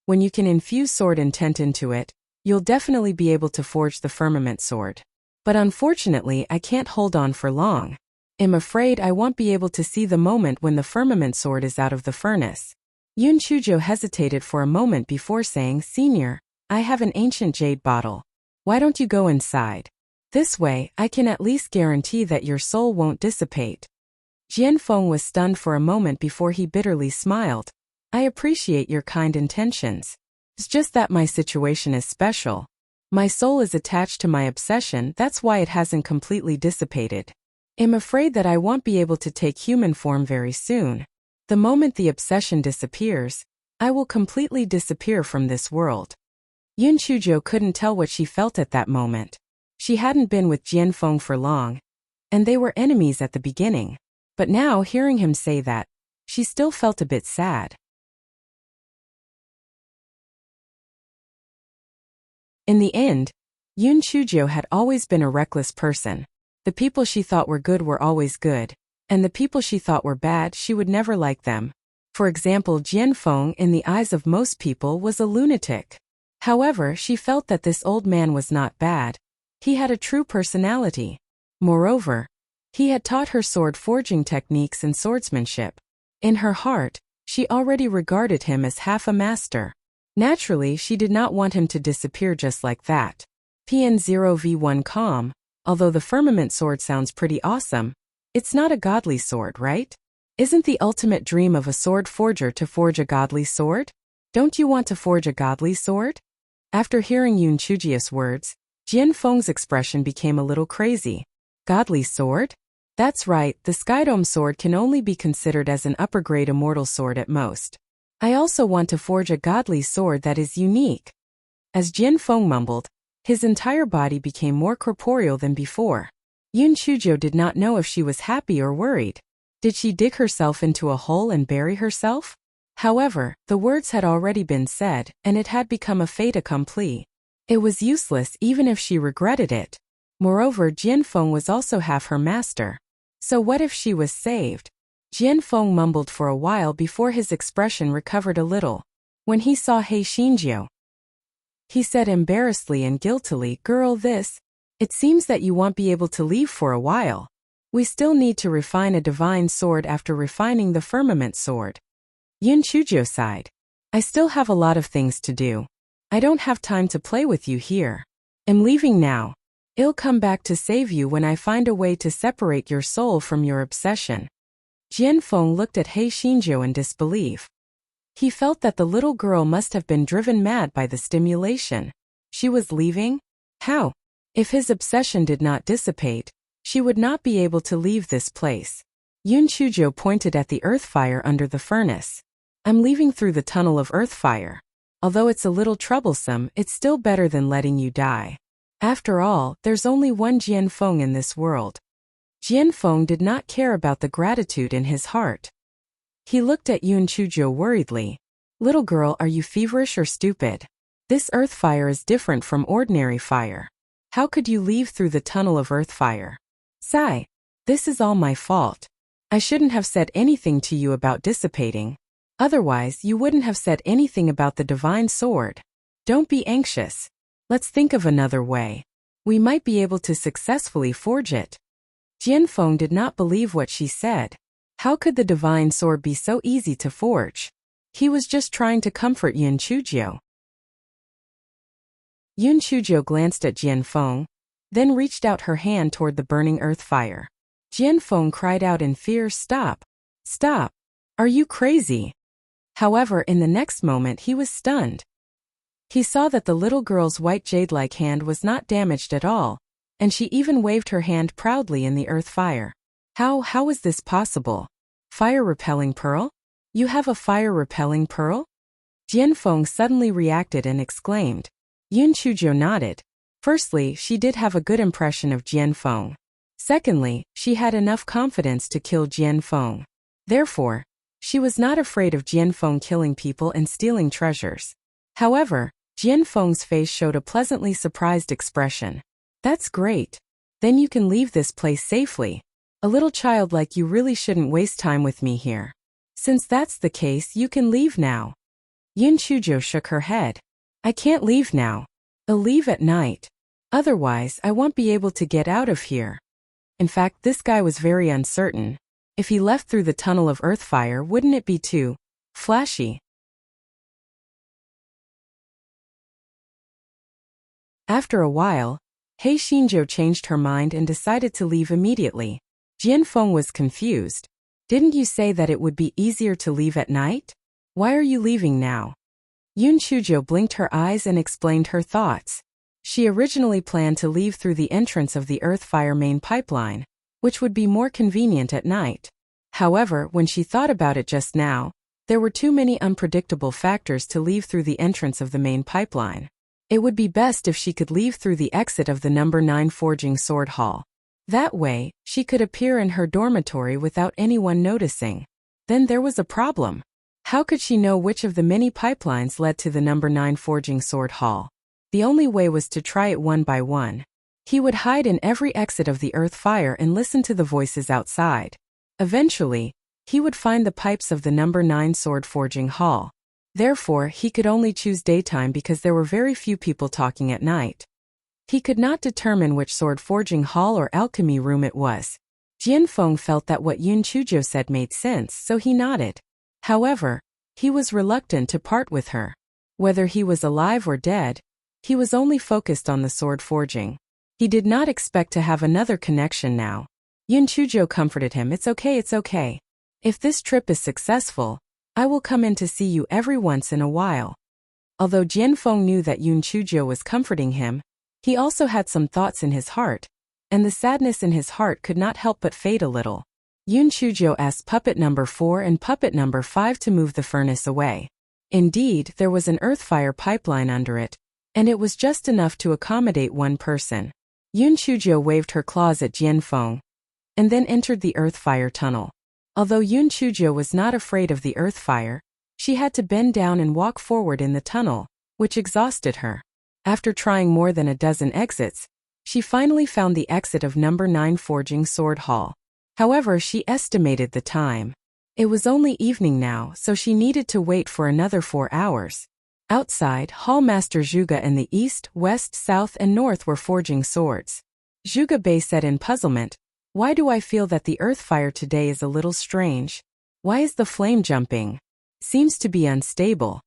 When you can infuse sword intent into it, you'll definitely be able to forge the firmament sword. But unfortunately, I can't hold on for long. I'm afraid I won't be able to see the moment when the firmament sword is out of the furnace." Yun Chujo hesitated for a moment before saying, "Senior, I have an ancient jade bottle. Why don't you go inside? This way, I can at least guarantee that your soul won't dissipate." Jianfeng was stunned for a moment before he bitterly smiled. "I appreciate your kind intentions. It's just that my situation is special. My soul is attached to my obsession, that's why it hasn't completely dissipated. I'm afraid that I won't be able to take human form very soon. The moment the obsession disappears, I will completely disappear from this world. Yun Chujo couldn't tell what she felt at that moment. She hadn't been with Jianfeng for long, and they were enemies at the beginning. But now, hearing him say that, she still felt a bit sad. In the end, Yun Chujo had always been a reckless person. The people she thought were good were always good, and the people she thought were bad, she would never like them. For example, Jianfeng in the eyes of most people was a lunatic. However, she felt that this old man was not bad. He had a true personality. Moreover, he had taught her sword forging techniques and swordsmanship. In her heart, she already regarded him as half a master. Naturally, she did not want him to disappear just like that. PN0V1 Calm, although the firmament sword sounds pretty awesome, it's not a godly sword, right? Isn't the ultimate dream of a sword forger to forge a godly sword? Don't you want to forge a godly sword? After hearing Yun Chujio's words, Jianfeng's expression became a little crazy. Godly sword? That's right, the Skydome sword can only be considered as an upper-grade immortal sword at most. I also want to forge a godly sword that is unique. As Jianfeng mumbled, his entire body became more corporeal than before. Yun Chujo did not know if she was happy or worried. Did she dig herself into a hole and bury herself? However, the words had already been said, and it had become a fait accompli. It was useless even if she regretted it. Moreover, Jianfeng was also half her master. So what if she was saved? Jianfeng mumbled for a while before his expression recovered a little. When he saw He Xinjiu, he said embarrassedly and guiltily, "Girl, it seems that you won't be able to leave for a while. We still need to refine a divine sword after refining the firmament sword." Yun Chujo sighed. "I still have a lot of things to do. I don't have time to play with you here. I'm leaving now. I'll come back to save you when I find a way to separate your soul from your obsession." Jianfeng looked at He Xinjiu in disbelief. He felt that the little girl must have been driven mad by the stimulation. She was leaving? How? If his obsession did not dissipate, she would not be able to leave this place. Yun Chujo pointed at the earth fire under the furnace. "I'm leaving through the tunnel of earth fire. Although it's a little troublesome, it's still better than letting you die. After all, there's only one Jianfeng in this world." Jianfeng did not care about the gratitude in his heart. He looked at Yun Chujo worriedly. "Little girl, are you feverish or stupid? This earth fire is different from ordinary fire. How could you leave through the tunnel of earth fire?" "Sigh. This is all my fault. I shouldn't have said anything to you about dissipating. Otherwise, you wouldn't have said anything about the divine sword. Don't be anxious. Let's think of another way. We might be able to successfully forge it." Jianfeng did not believe what she said. How could the divine sword be so easy to forge? He was just trying to comfort Yun Chujo. Yun Chujo glanced at Jianfeng, then reached out her hand toward the burning earth fire. Jianfeng cried out in fear, "Stop! Stop! Are you crazy?" However, in the next moment he was stunned. He saw that the little girl's white jade-like hand was not damaged at all, and she even waved her hand proudly in the earth fire. How is this possible? Fire-repelling pearl? You have a fire-repelling pearl? Jianfeng suddenly reacted and exclaimed. Yun Chujo nodded. Firstly, she did have a good impression of Jianfeng. Secondly, she had enough confidence to kill Jianfeng. Therefore, she was not afraid of Jianfeng killing people and stealing treasures. However, Jianfeng's face showed a pleasantly surprised expression. "That's great. Then you can leave this place safely. A little child like you really shouldn't waste time with me here. Since that's the case, you can leave now." Yun Chujo shook her head. "I can't leave now. I'll leave at night. Otherwise, I won't be able to get out of here." In fact, this guy was very uncertain. If he left through the tunnel of earth fire, wouldn't it be too flashy? After a while, He Xinjiu changed her mind and decided to leave immediately. Jianfeng was confused. "Didn't you say that it would be easier to leave at night? Why are you leaving now?" Yun Chujo blinked her eyes and explained her thoughts. She originally planned to leave through the entrance of the earth fire main pipeline, which would be more convenient at night. However, when she thought about it just now, there were too many unpredictable factors to leave through the entrance of the main pipeline. It would be best if she could leave through the exit of the number 9 forging sword hall. That way, she could appear in her dormitory without anyone noticing. Then there was a problem. How could she know which of the many pipelines led to the number 9 forging sword hall? The only way was to try it one by one. He would hide in every exit of the earth fire and listen to the voices outside. Eventually, he would find the pipes of the number 9 sword forging hall. Therefore, he could only choose daytime because there were very few people talking at night. He could not determine which sword forging hall or alchemy room it was. Jianfeng felt that what Yun Chujiu said made sense, so he nodded. However, he was reluctant to part with her. Whether he was alive or dead, he was only focused on the sword forging. He did not expect to have another connection now. Yun Chujiu comforted him. It's okay, it's okay. If this trip is successful, I will come in to see you every once in a while. Although Jianfeng knew that Yun Chujiu was comforting him, he also had some thoughts in his heart, and the sadness in his heart could not help but fade a little. Yun Chujiu asked puppet number 4 and puppet number 5 to move the furnace away. Indeed, there was an earth fire pipeline under it, and it was just enough to accommodate one person. Yun Chujiu waved her claws at Jianfeng, and then entered the earth fire tunnel. Although Yun Chujiu was not afraid of the earth fire, she had to bend down and walk forward in the tunnel, which exhausted her. After trying more than a dozen exits, she finally found the exit of number 9 forging sword hall. However, she estimated the time. It was only evening now, so she needed to wait for another 4 hours. Outside, Hallmaster Zhuge in the east, west, south, and north were forging swords. Zhuge Bei said in puzzlement, "Why do I feel that the earth fire today is a little strange? Why is the flame jumping? Seems to be unstable."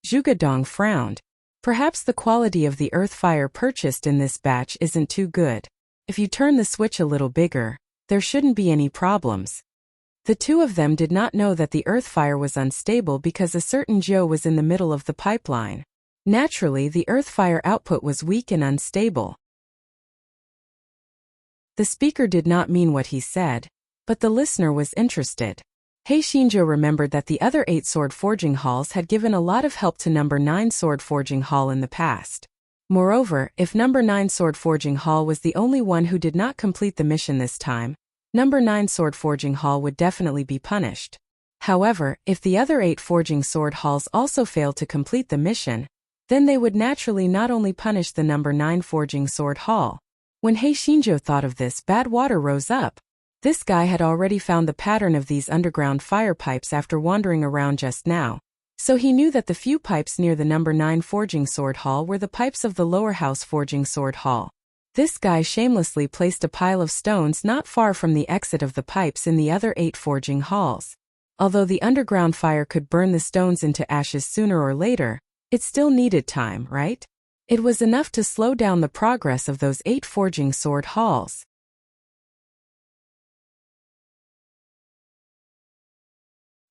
Zhuge Dong frowned. Perhaps the quality of the earth fire purchased in this batch isn't too good. If you turn the switch a little bigger, there shouldn't be any problems. The two of them did not know that the earth fire was unstable because a certain Zhou was in the middle of the pipeline. Naturally, the earth fire output was weak and unstable. The speaker did not mean what he said, but the listener was interested. He Xinzhou remembered that the other 8 sword forging halls had given a lot of help to number 9 sword forging hall in the past. Moreover, if number 9 sword forging hall was the only one who did not complete the mission this time, number 9 sword forging hall would definitely be punished. However, if the other 8 forging sword halls also failed to complete the mission, then they would naturally not only punish the number 9 forging sword hall. When He Xinzhou thought of this, bad water rose up. This guy had already found the pattern of these underground fire pipes after wandering around just now, so he knew that the few pipes near the number 9 forging sword hall were the pipes of the lower house forging sword hall. This guy shamelessly placed a pile of stones not far from the exit of the pipes in the other 8 forging halls. Although the underground fire could burn the stones into ashes sooner or later, it still needed time, right? It was enough to slow down the progress of those 8 forging sword halls.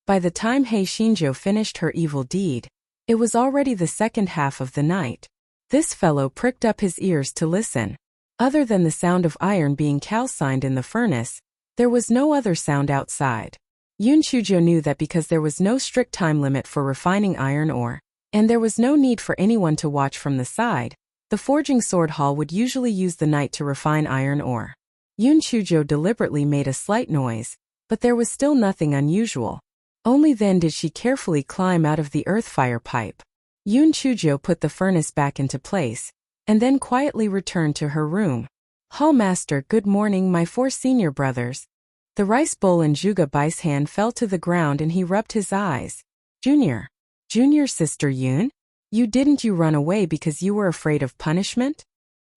By the time He Xinzhou finished her evil deed, it was already the second half of the night. This fellow pricked up his ears to listen. Other than the sound of iron being calcined in the furnace, there was no other sound outside. Yun Chujiu knew that because there was no strict time limit for refining iron ore, and there was no need for anyone to watch from the side, the forging sword hall would usually use the night to refine iron ore. Yun Chujiu deliberately made a slight noise, but there was still nothing unusual. Only then did she carefully climb out of the earth fire pipe. Yun Chujiu put the furnace back into place, and then quietly returned to her room. "Hallmaster, good morning, my 4 senior brothers." The rice bowl in Zhuge Bai's hand fell to the ground and he rubbed his eyes. Junior sister Yun? Didn't you run away because you were afraid of punishment?"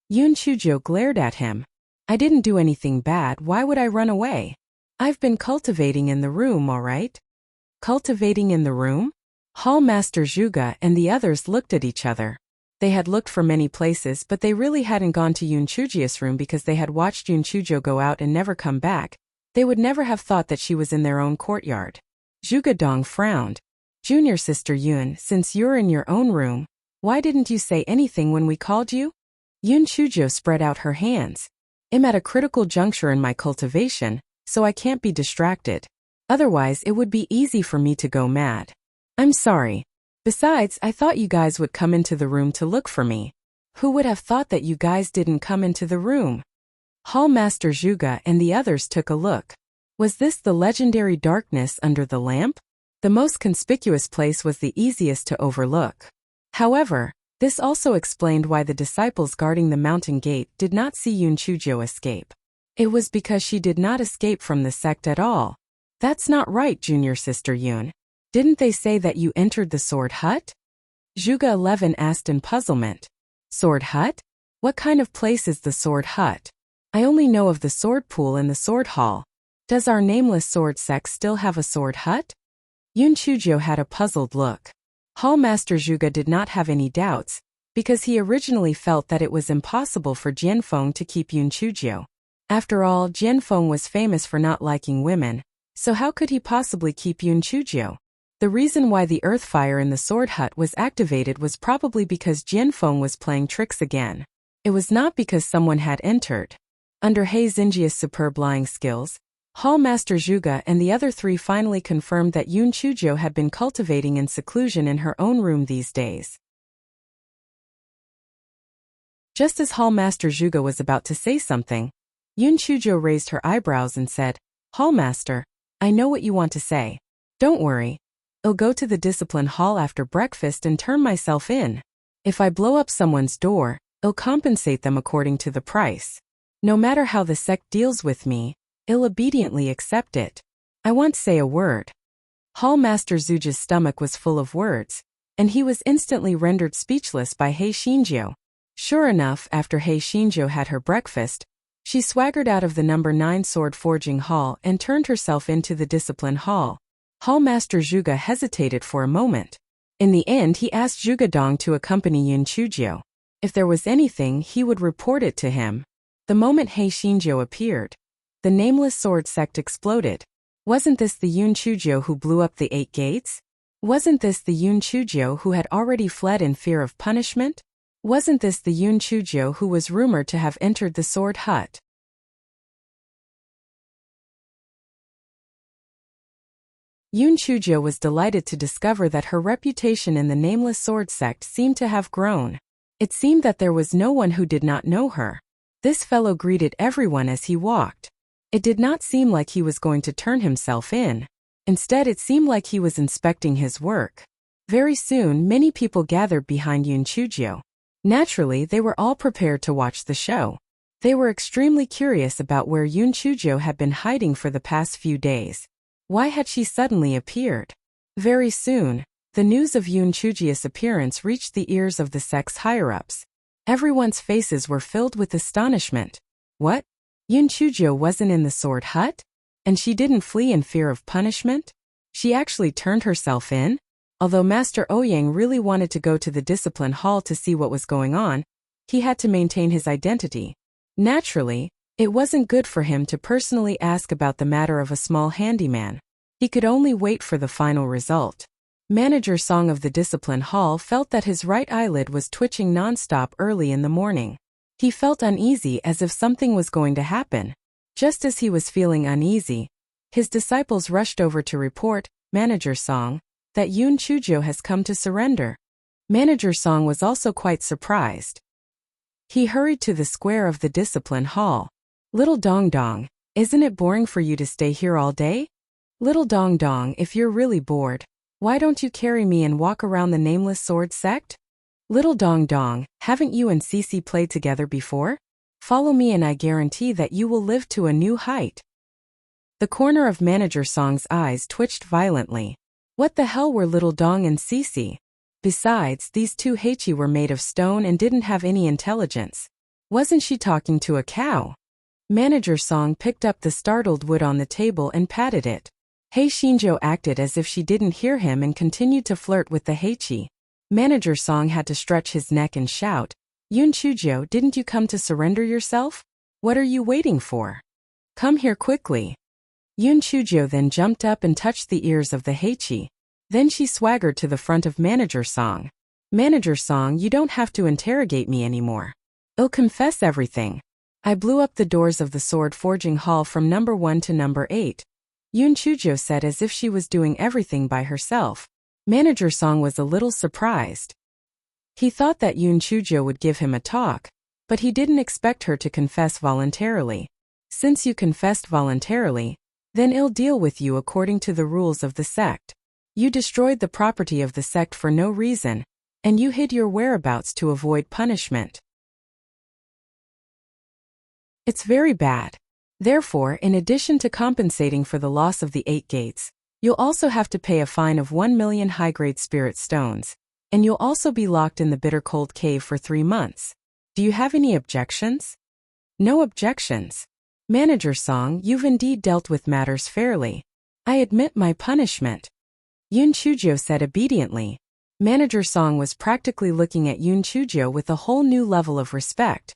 Yun Chujiu glared at him. "I didn't do anything bad, why would I run away? I've been cultivating in the room, all right?" Cultivating in the room? Hallmaster Zhuge and the others looked at each other. They had looked for many places, but they really hadn't gone to Yun Chujiu's room because they had watched Yun Chujiu go out and never come back. They would never have thought that she was in their own courtyard. Zhuge Dong frowned. "Junior sister Yun, since you're in your own room, why didn't you say anything when we called you?" Yun Chujiu spread out her hands. "I'm at a critical juncture in my cultivation, so I can't be distracted. Otherwise it would be easy for me to go mad. I'm sorry. Besides, I thought you guys would come into the room to look for me. Who would have thought that you guys didn't come into the room? Hall Master Zhuge and the others took a look. Was this the legendary darkness under the lamp? The most conspicuous place was the easiest to overlook. However, this also explained why the disciples guarding the mountain gate did not see Yun Chuzhou escape. It was because she did not escape from the sect at all. That's not right, junior sister Yun. Didn't they say that you entered the sword hut? Zhuge 11 asked in puzzlement. Sword hut? What kind of place is the sword hut? I only know of the sword pool and the sword hall. Does our nameless sword sect still have a sword hut? Yun Chuzhou had a puzzled look. Hall Master Zhuge did not have any doubts, because he originally felt that it was impossible for Jianfeng to keep Yun Chuzhou. After all, Jianfeng was famous for not liking women, so how could he possibly keep Yun Chuzhou? The reason why the earth fire in the sword hut was activated was probably because Jianfeng was playing tricks again. It was not because someone had entered. Under He Xingjia's superb lying skills, Hall Master Zhuge and the other three finally confirmed that Yun Chuzhou had been cultivating in seclusion in her own room these days. Just as Hall Master Zhuge was about to say something, Yun Chuzhou raised her eyebrows and said, Hall Master, I know what you want to say. Don't worry. I'll go to the discipline hall after breakfast and turn myself in. If I blow up someone's door, I'll compensate them according to the price. No matter how the sect deals with me, I'll obediently accept it. I won't say a word. Hall Master Zhuge's stomach was full of words, and he was instantly rendered speechless by He Xingjiu. Sure enough, after He Xingjiu had her breakfast, she swaggered out of the number 9 sword forging hall and turned herself into the discipline hall. Hall Master Zhuge hesitated for a moment. In the end, he asked Zhuge Dong to accompany Yun Chuzhou. If there was anything, he would report it to him. The moment He Xingjiu appeared, the nameless sword sect exploded. Wasn't this the Yun Chuzhou who blew up the 8 gates? Wasn't this the Yun Chuzhou who had already fled in fear of punishment? Wasn't this the Yun Chuzhou who was rumored to have entered the sword hut? Yun Chuzhou was delighted to discover that her reputation in the nameless sword sect seemed to have grown. It seemed that there was no one who did not know her. This fellow greeted everyone as he walked. It did not seem like he was going to turn himself in. Instead, it seemed like he was inspecting his work. Very soon, many people gathered behind Yun Chuzhou. Naturally, they were all prepared to watch the show. They were extremely curious about where Yun Chuzhou had been hiding for the past few days. Why had she suddenly appeared? Very soon, the news of Yun Chuzhou's appearance reached the ears of the sect's higher-ups. Everyone's faces were filled with astonishment. What? Yun Chuzhou wasn't in the sword hut? And she didn't flee in fear of punishment? She actually turned herself in? Although Master Ouyang really wanted to go to the discipline hall to see what was going on, he had to maintain his identity. Naturally, it wasn't good for him to personally ask about the matter of a small handyman. He could only wait for the final result. Manager Song of the discipline hall felt that his right eyelid was twitching non-stop early in the morning. He felt uneasy as if something was going to happen. Just as he was feeling uneasy, his disciples rushed over to report, Manager Song, that Yun Chuzhou has come to surrender. Manager Song was also quite surprised. He hurried to the square of the discipline hall. Little Dong Dong, isn't it boring for you to stay here all day? Little Dong Dong, if you're really bored, why don't you carry me and walk around the nameless sword sect? Little Dong Dong, haven't you and Cece played together before? Follow me and I guarantee that you will live to a new height. The corner of Manager Song's eyes twitched violently. What the hell were Little Dong and Cece? Besides, these two Heichi were made of stone and didn't have any intelligence. Wasn't she talking to a cow? Manager Song picked up the startled wood on the table and patted it. He Xingjiu acted as if she didn't hear him and continued to flirt with the Heichi. Manager Song had to stretch his neck and shout, Yun Chuzhou, didn't you come to surrender yourself? What are you waiting for? Come here quickly. Yun Chuzhou then jumped up and touched the ears of the Heichi. Then she swaggered to the front of Manager Song. Manager Song, you don't have to interrogate me anymore. I'll confess everything. I blew up the doors of the sword forging hall from number 1 to number 8. Yoon Chujo said as if she was doing everything by herself. Manager Song was a little surprised. He thought that Yoon Chujo would give him a talk, but he didn't expect her to confess voluntarily. Since you confessed voluntarily, then I'll deal with you according to the rules of the sect. You destroyed the property of the sect for no reason, and you hid your whereabouts to avoid punishment. It's very bad. Therefore, in addition to compensating for the loss of the 8 gates, you'll also have to pay a fine of 1 million high-grade spirit stones, and you'll also be locked in the bitter cold cave for 3 months. Do you have any objections? No objections. Manager Song, you've indeed dealt with matters fairly. I admit my punishment. Yoon Chujo said obediently. Manager Song was practically looking at Yoon Chujo with a whole new level of respect.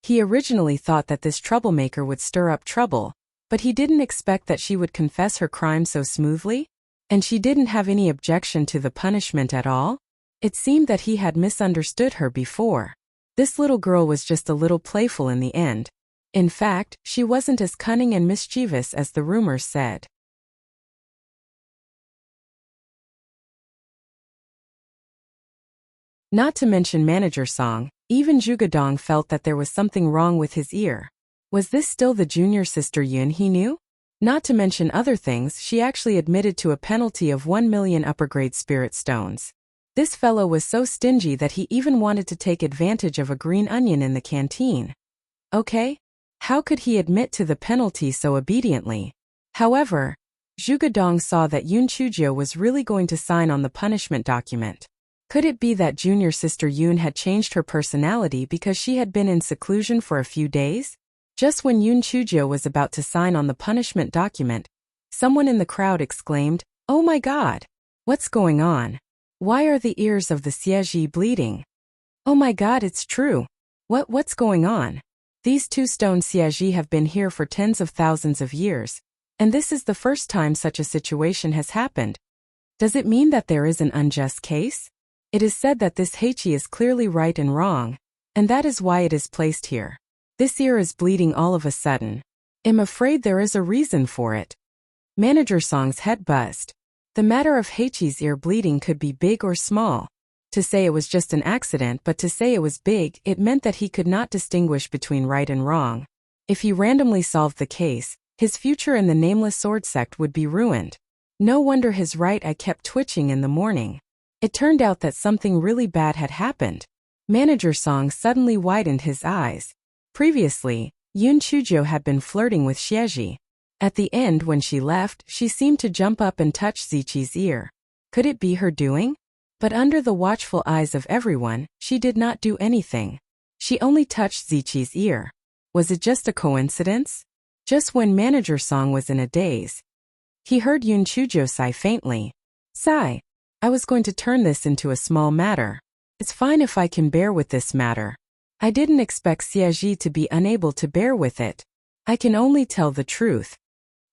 He originally thought that this troublemaker would stir up trouble, but he didn't expect that she would confess her crime so smoothly, and she didn't have any objection to the punishment at all. It seemed that he had misunderstood her before. This little girl was just a little playful in the end. In fact, she wasn't as cunning and mischievous as the rumors said. Not to mention Manager Song, even Jugadong felt that there was something wrong with his ear. Was this still the junior sister Yun he knew? Not to mention other things, she actually admitted to a penalty of 1 million upper-grade spirit stones. This fellow was so stingy that he even wanted to take advantage of a green onion in the canteen. Okay? How could he admit to the penalty so obediently? However, Jugadong saw that Yoon Chujo was really going to sign on the punishment document. Could it be that junior sister Yoon had changed her personality because she had been in seclusion for a few days? Just when Yoon Chujo was about to sign on the punishment document, someone in the crowd exclaimed, "Oh my God! What's going on? Why are the ears of the Xieji bleeding? Oh my God, it's true! What's going on? These 2 stone Xieji have been here for tens of thousands of years, and this is the first time such a situation has happened. Does it mean that there is an unjust case? It is said that this Heichi is clearly right and wrong, and that is why it is placed here. This ear is bleeding all of a sudden. I'm afraid there is a reason for it." Manager Song's head buzzed. The matter of Heichi's ear bleeding could be big or small. To say it was just an accident, but to say it was big, it meant that he could not distinguish between right and wrong. If he randomly solved the case, his future in the Nameless Sword sect would be ruined. No wonder his right eye kept twitching in the morning. It turned out that something really bad had happened. Manager Song suddenly widened his eyes. Previously, Yoon Chujo had been flirting with Xieji. At the end, when she left, she seemed to jump up and touch Zichi's ear. Could it be her doing? But under the watchful eyes of everyone, she did not do anything. She only touched Zichi's ear. Was it just a coincidence? Just when Manager Song was in a daze, he heard Yoon Chujo sigh faintly. "Sigh. I was going to turn this into a small matter. It's fine if I can bear with this matter. I didn't expect Xieji to be unable to bear with it. I can only tell the truth."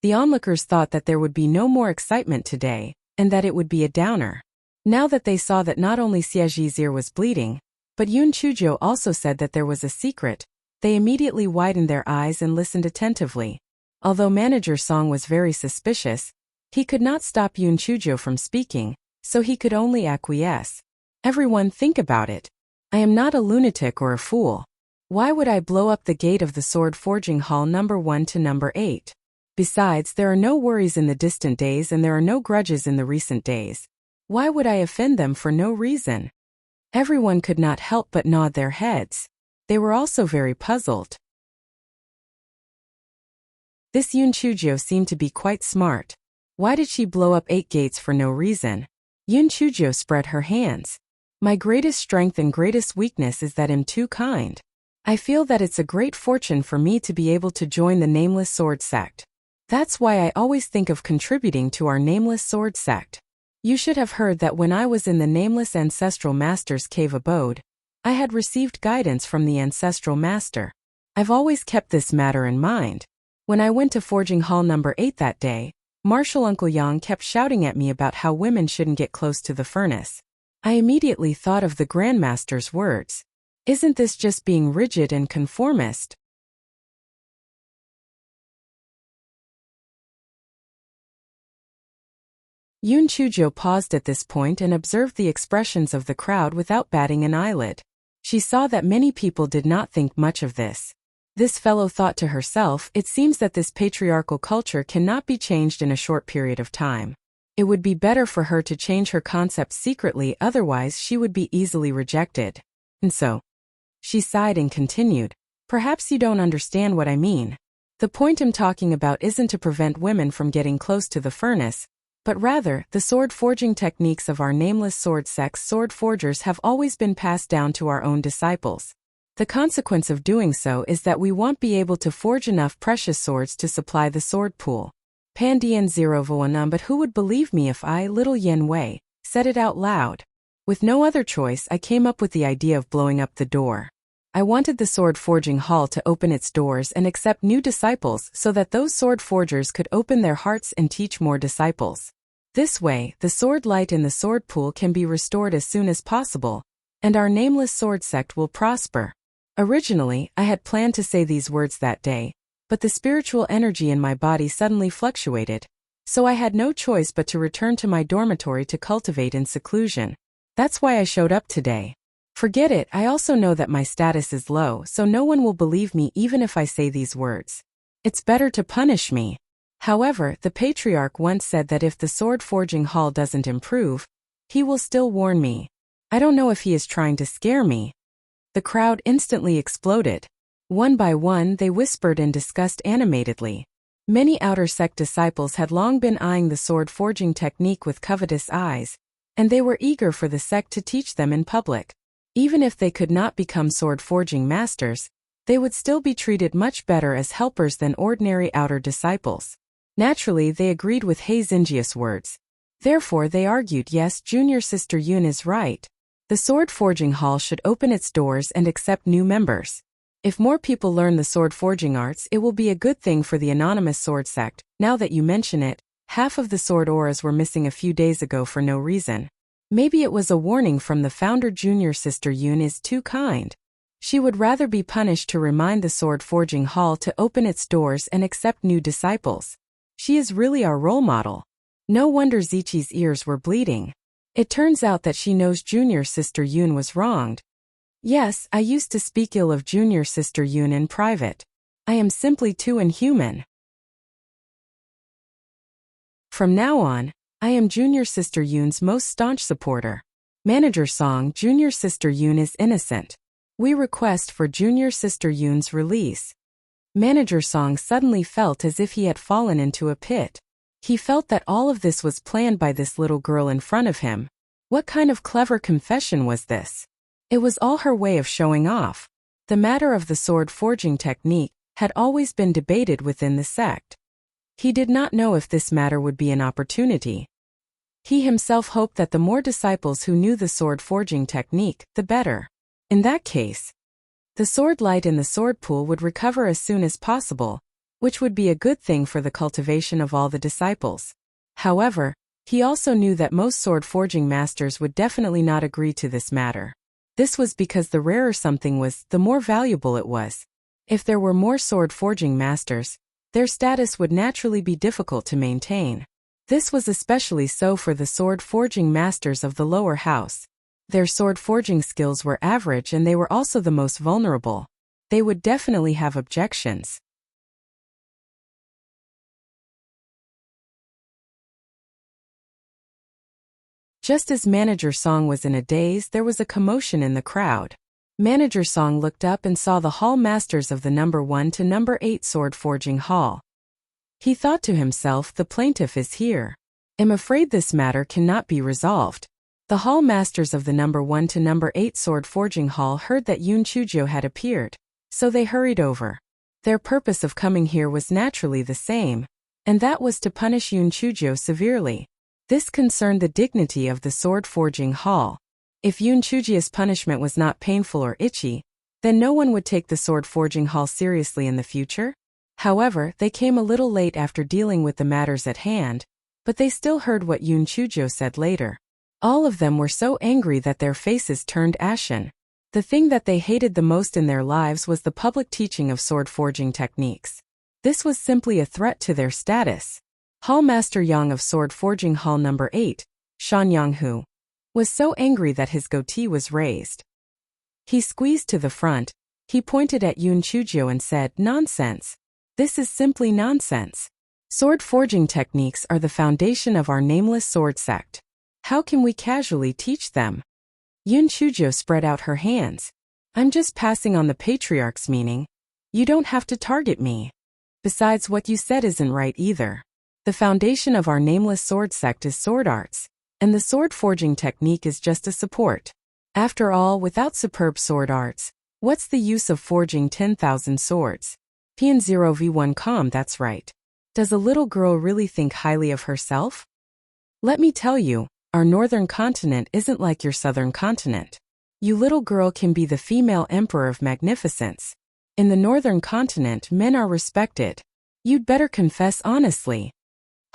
The onlookers thought that there would be no more excitement today, and that it would be a downer. Now that they saw that not only Xieji's ear was bleeding, but Yoon Chujo also said that there was a secret, they immediately widened their eyes and listened attentively. Although Manager Song was very suspicious, he could not stop Yoon Chujo from speaking, so he could only acquiesce. "Everyone think about it. I am not a lunatic or a fool. Why would I blow up the gate of the sword forging hall number 1 to number 8? Besides, there are no worries in the distant days and there are no grudges in the recent days. Why would I offend them for no reason?" Everyone could not help but nod their heads. They were also very puzzled. This Yoon Chujo seemed to be quite smart. Why did she blow up 8 gates for no reason? Yoon Chujo spread her hands. "My greatest strength and greatest weakness is that I'm too kind. I feel that it's a great fortune for me to be able to join the Nameless Sword sect. That's why I always think of contributing to our Nameless Sword sect. You should have heard that when I was in the Nameless Ancestral Master's cave abode, I had received guidance from the Ancestral Master. I've always kept this matter in mind. When I went to Forging Hall number 8 that day, Marshal Uncle Yang kept shouting at me about how women shouldn't get close to the furnace. I immediately thought of the Grandmaster's words. Isn't this just being rigid and conformist? Yoon Chujo paused at this point and observed the expressions of the crowd without batting an eyelid. She saw that many people did not think much of this. This fellow thought to herself, it seems that this patriarchal culture cannot be changed in a short period of time. It would be better for her to change her concepts secretly, otherwise she would be easily rejected. And so, she sighed and continued, perhaps you don't understand what I mean. The point I'm talking about isn't to prevent women from getting close to the furnace, but rather, the sword forging techniques of our nameless sword sect's sword forgers have always been passed down to our own disciples. The consequence of doing so is that we won't be able to forge enough precious swords to supply the sword pool. Pandian 0 but who would believe me if I, little Yen Wei, said it out loud? With no other choice, I came up with the idea of blowing up the door. I wanted the sword forging hall to open its doors and accept new disciples so that those sword forgers could open their hearts and teach more disciples. This way, the sword light in the sword pool can be restored as soon as possible, and our nameless sword sect will prosper. Originally, I had planned to say these words that day, but the spiritual energy in my body suddenly fluctuated, so I had no choice but to return to my dormitory to cultivate in seclusion. That's why I showed up today. Forget it, I also know that my status is low, so no one will believe me even if I say these words. It's better to punish me. However, the patriarch once said that if the sword forging hall doesn't improve, he will still warn me. I don't know if he is trying to scare me. The crowd instantly exploded. One by one, they whispered and discussed animatedly. Many outer sect disciples had long been eyeing the sword forging technique with covetous eyes, and they were eager for the sect to teach them in public. Even if they could not become sword forging masters, they would still be treated much better as helpers than ordinary outer disciples. Naturally, they agreed with He Xinjia's words. Therefore, they argued, yes, junior sister Yoon is right. The sword forging hall should open its doors and accept new members. If more people learn the sword forging arts, it will be a good thing for the anonymous sword sect. Now that you mention it, half of the sword auras were missing a few days ago for no reason. Maybe it was a warning from the founder. Junior sister Yoon is too kind. She would rather be punished to remind the sword forging hall to open its doors and accept new disciples. She is really our role model. No wonder Zichi's ears were bleeding. It turns out that she knows junior sister Yoon was wronged. Yes, I used to speak ill of junior sister Yoon in private. I am simply too inhuman. From now on, I am junior sister Yoon's most staunch supporter. Manager Song, junior sister Yoon is innocent. We request for junior sister Yoon's release. Manager Song suddenly felt as if he had fallen into a pit. He felt that all of this was planned by this little girl in front of him. What kind of clever confession was this? It was all her way of showing off. The matter of the sword forging technique had always been debated within the sect. He did not know if this matter would be an opportunity. He himself hoped that the more disciples who knew the sword forging technique, the better. In that case, the sword light in the sword pool would recover as soon as possible, which would be a good thing for the cultivation of all the disciples. However, he also knew that most sword forging masters would definitely not agree to this matter. This was because the rarer something was, the more valuable it was. If there were more sword forging masters, their status would naturally be difficult to maintain. This was especially so for the sword forging masters of the lower house. Their sword forging skills were average and they were also the most vulnerable. They would definitely have objections. Just as Manager Song was in a daze, there was a commotion in the crowd. Manager Song looked up and saw the hall masters of the number 1 to number 8 sword forging hall. He thought to himself, the plaintiff is here. I'm afraid this matter cannot be resolved. The hall masters of the number 1 to number 8 sword forging hall heard that Yoon Chujo had appeared, so they hurried over. Their purpose of coming here was naturally the same, and that was to punish Yoon Chujo severely. This concerned the dignity of the sword forging hall. If Yoon Chujo's punishment was not painful or itchy, then no one would take the sword forging hall seriously in the future. However, they came a little late after dealing with the matters at hand, but they still heard what Yoon Chujo said later. All of them were so angry that their faces turned ashen. The thing that they hated the most in their lives was the public teaching of sword forging techniques. This was simply a threat to their status. Hall Master Yang of Sword Forging Hall Number 8, Shan Yanghu, was so angry that his goatee was raised. He squeezed to the front, he pointed at Yun Chujio and said, "Nonsense. This is simply nonsense. Sword forging techniques are the foundation of our nameless sword sect. How can we casually teach them?" Yun Chujio spread out her hands. "I'm just passing on the patriarch's meaning. You don't have to target me. Besides, what you said isn't right either. The foundation of our nameless sword sect is sword arts, and the sword forging technique is just a support. After all, without superb sword arts, what's the use of forging 10,000 swords?" PN0V1 that's right. Does a little girl really think highly of herself? Let me tell you, our northern continent isn't like your southern continent. You little girl can be the female emperor of magnificence. In the northern continent, men are respected. You'd better confess honestly.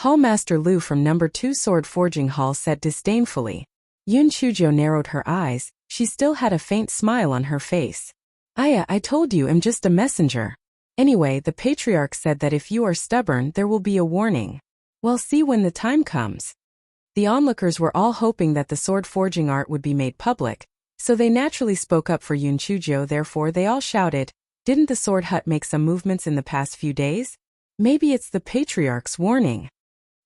Hall Master Lu from number 2 Sword Forging Hall said disdainfully. Yun Chujio narrowed her eyes, she still had a faint smile on her face. "Aya, I told you I'm just a messenger. Anyway, the patriarch said that if you are stubborn there will be a warning. We'll see when the time comes." The onlookers were all hoping that the sword forging art would be made public, so they naturally spoke up for Yun Chujio. Therefore they all shouted, "Didn't the sword hut make some movements in the past few days? Maybe it's the patriarch's warning."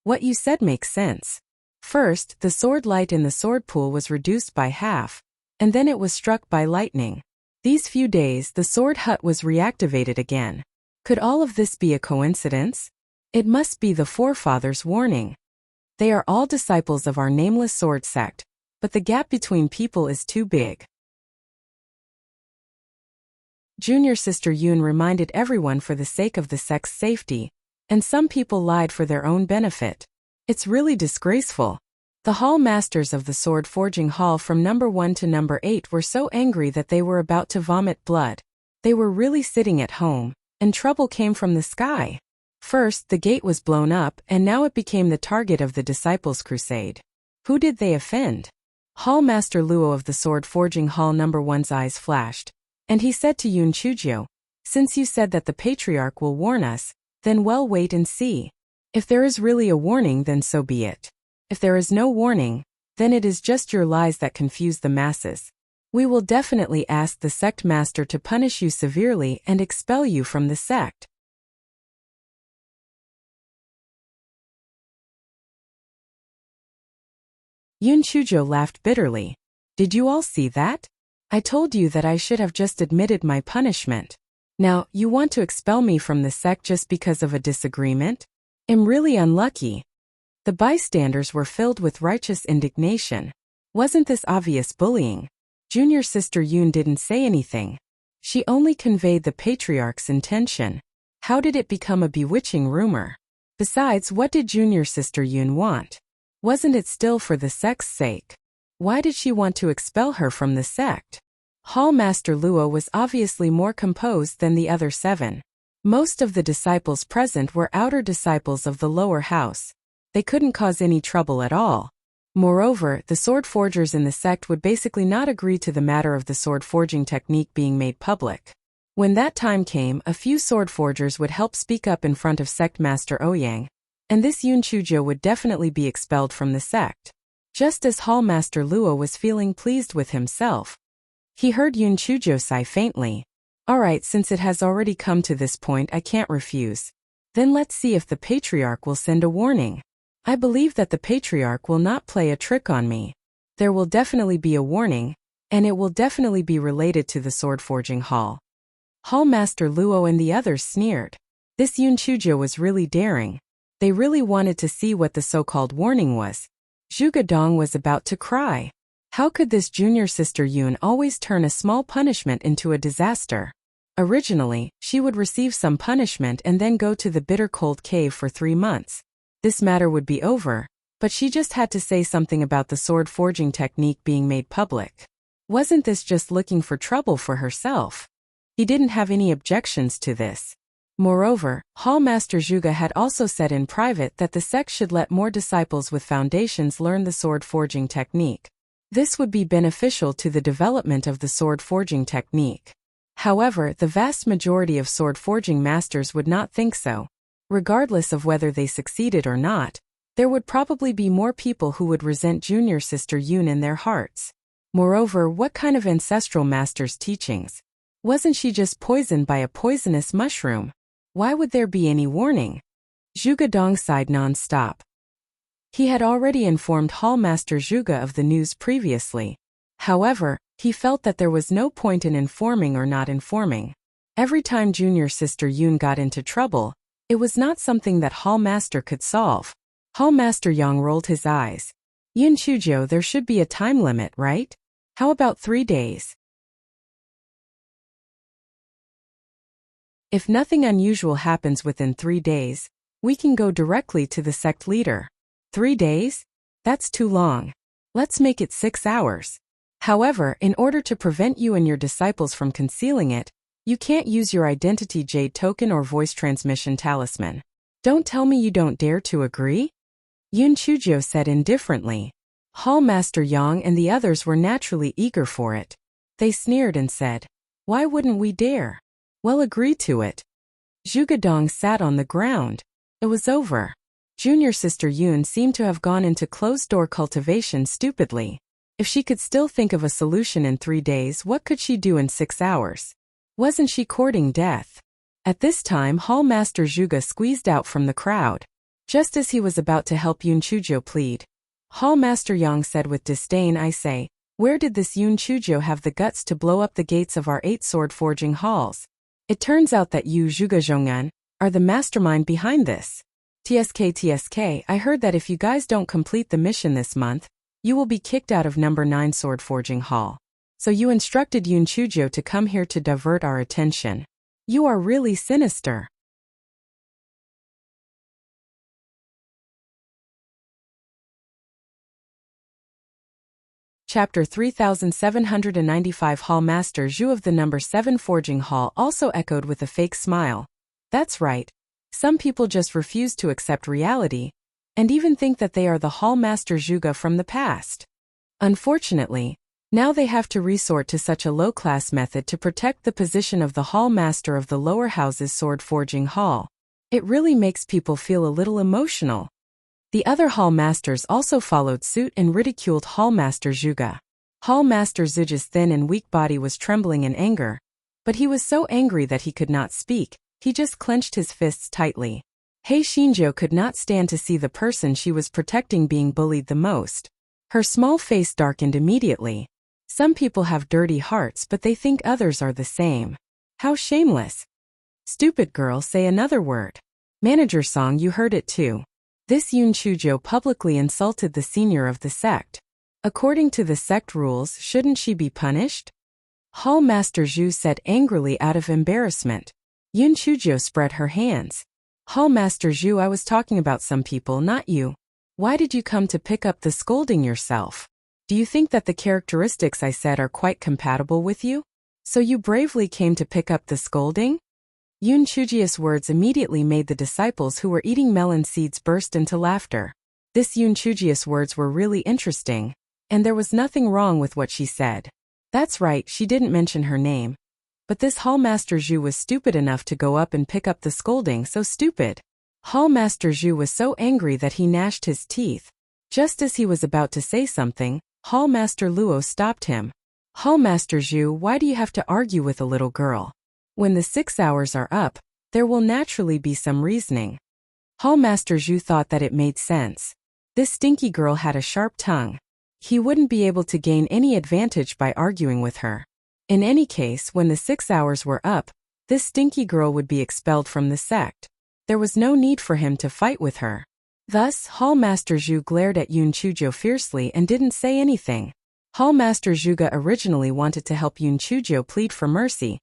"What you said makes sense. First, the sword light in the sword pool was reduced by half, and then it was struck by lightning. These few days the sword hut was reactivated again. Could all of this be a coincidence? It must be the forefathers' warning. They are all disciples of our nameless sword sect, but the gap between people is too big." Junior Sister Yun reminded everyone for the sake of the sect's safety, and some people lied for their own benefit. It's really disgraceful. The hall masters of the sword forging hall from number 1 to number 8 were so angry that they were about to vomit blood. They were really sitting at home, and trouble came from the sky. First, the gate was blown up, and now it became the target of the Disciples' Crusade. Who did they offend? Hall Master Luo of the Sword Forging Hall number 1's eyes flashed, and he said to Yun Chujio, "Since you said that the Patriarch will warn us, then we'll wait and see. If there is really a warning, then so be it. If there is no warning, then it is just your lies that confuse the masses. We will definitely ask the sect master to punish you severely and expel you from the sect." Yun Chujio laughed bitterly. "Did you all see that? I told you that I should have just admitted my punishment. Now, you want to expel me from the sect just because of a disagreement? I'm really unlucky." The bystanders were filled with righteous indignation. Wasn't this obvious bullying? Junior Sister Yun didn't say anything. She only conveyed the patriarch's intention. How did it become a bewitching rumor? Besides, what did Junior Sister Yun want? Wasn't it still for the sect's sake? Why did she want to expel her from the sect? Hall Master Luo was obviously more composed than the other 7. Most of the disciples present were outer disciples of the lower house. They couldn't cause any trouble at all. Moreover, the sword forgers in the sect would basically not agree to the matter of the sword forging technique being made public. When that time came, a few sword forgers would help speak up in front of Sect Master Ouyang, and this Yun Chujio would definitely be expelled from the sect. Just as Hall Master Luo was feeling pleased with himself, he heard Yun Chujio sigh faintly. "Alright, since it has already come to this point, I can't refuse. Then let's see if the Patriarch will send a warning. I believe that the Patriarch will not play a trick on me. There will definitely be a warning, and it will definitely be related to the sword forging hall." Hall Master Luo and the others sneered. This Yun Chujio was really daring. They really wanted to see what the so-called warning was. Zhuge Dong was about to cry. How could this junior sister Yun always turn a small punishment into a disaster? Originally, she would receive some punishment and then go to the bitter cold cave for 3 months. This matter would be over, but she just had to say something about the sword forging technique being made public. Wasn't this just looking for trouble for herself? He didn't have any objections to this. Moreover, Hall Master Zhuge had also said in private that the sect should let more disciples with foundations learn the sword forging technique. This would be beneficial to the development of the sword forging technique. However, the vast majority of sword forging masters would not think so. Regardless of whether they succeeded or not, there would probably be more people who would resent junior sister Yoon in their hearts. Moreover, what kind of ancestral master's teachings? Wasn't she just poisoned by a poisonous mushroom? Why would there be any warning? Zhuge Dong sighed non-stop. He had already informed Hall Master Zhuge of the news previously. However, he felt that there was no point in informing or not informing. Every time junior sister Yoon got into trouble, it was not something that Hall Master could solve. Hall Master Yang rolled his eyes. Yoon Chujio, there should be a time limit, right? How about 3 days? If nothing unusual happens within 3 days, we can go directly to the sect leader. 3 days? That's too long. Let's make it 6 hours. However, in order to prevent you and your disciples from concealing it, you can't use your identity jade token or voice transmission talisman. Don't tell me you don't dare to agree? Yoon Chujio said indifferently. Hall Master Yang and the others were naturally eager for it. They sneered and said, "Why wouldn't we dare? Well, agree to it." Zhuge Dong sat on the ground. It was over. Junior sister Yoon seemed to have gone into closed-door cultivation stupidly. If she could still think of a solution in 3 days, what could she do in 6 hours? Wasn't she courting death? At this time, Hall Master Zhuge squeezed out from the crowd. Just as he was about to help Yoon Chujio plead, Hall Master Yang said with disdain, "I say, where did this Yoon Chujio have the guts to blow up the gates of our 8 sword forging halls? It turns out that you, Zhuge Zhong'an, are the mastermind behind this. TSK, I heard that if you guys don't complete the mission this month, you will be kicked out of number 9 sword forging hall. So you instructed Yoon Chujio to come here to divert our attention. You are really sinister." Chapter 3795. Hall Master Zhu of the number 7 Forging Hall also echoed with a fake smile. That's right. Some people just refuse to accept reality, and even think that they are the Hall Master Zhuge from the past. Unfortunately, now they have to resort to such a low-class method to protect the position of the Hall Master of the lower house's sword forging hall. It really makes people feel a little emotional. The other Hall Masters also followed suit and ridiculed Hall Master Zhuge. Hall Master Zhuge's thin and weak body was trembling in anger, but he was so angry that he could not speak. He just clenched his fists tightly. Hei Xinzhou could not stand to see the person she was protecting being bullied the most. Her small face darkened immediately. Some people have dirty hearts, but they think others are the same. How shameless. Stupid girl, say another word. Manager Song, you heard it too. This Yoon Chujio publicly insulted the senior of the sect. According to the sect rules, shouldn't she be punished? Hall Master Zhu said angrily out of embarrassment. Yoon Chujio spread her hands. Hall Master Zhu, I was talking about some people, not you. Why did you come to pick up the scolding yourself? Do you think that the characteristics I said are quite compatible with you? So you bravely came to pick up the scolding? Yoon Chujio's words immediately made the disciples who were eating melon seeds burst into laughter. This Yoon Chujio's words were really interesting, and there was nothing wrong with what she said. That's right, she didn't mention her name. But this Hall Master Zhu was stupid enough to go up and pick up the scolding, so stupid. Hall Master Zhu was so angry that he gnashed his teeth. Just as he was about to say something, Hall Master Luo stopped him. Hall Master Zhu, why do you have to argue with a little girl? When the 6 hours are up, there will naturally be some reasoning. Hall Master Zhu thought that it made sense. This stinky girl had a sharp tongue. He wouldn't be able to gain any advantage by arguing with her. In any case, when the 6 hours were up, this stinky girl would be expelled from the sect. There was no need for him to fight with her. Thus, Hall Master Zhu glared at Yoon Chujio fiercely and didn't say anything. Hall Master Zhuge originally wanted to help Yoon Chujio plead for mercy,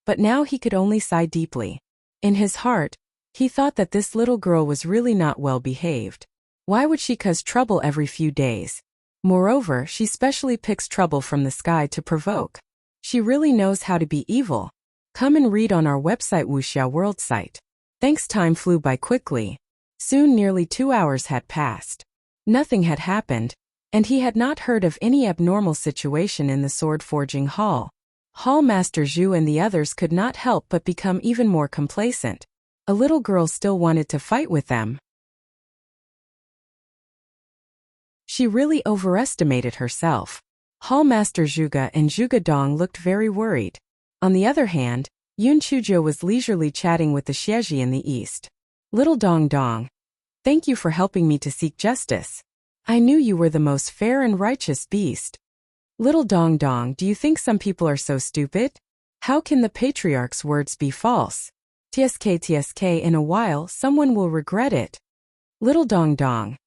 but now he could only sigh deeply. In his heart, he thought that this little girl was really not well behaved. Why would she cause trouble every few days? Moreover, she specially picks trouble from the sky to provoke. She really knows how to be evil. Come and read on our website Wuxia World site. Thanks. Time flew by quickly. Soon nearly 2 hours had passed. Nothing had happened, and he had not heard of any abnormal situation in the sword forging hall. Hall Master Zhu and the others could not help but become even more complacent. A little girl still wanted to fight with them. She really overestimated herself. Hallmaster Zhuge and Zhuge Dong looked very worried. On the other hand, Yun Chujo was leisurely chatting with the Xieji in the east. Little Dong Dong, thank you for helping me to seek justice. I knew you were the most fair and righteous beast. Little Dong Dong, do you think some people are so stupid? How can the patriarch's words be false? TSK, in a while someone will regret it. Little Dong Dong,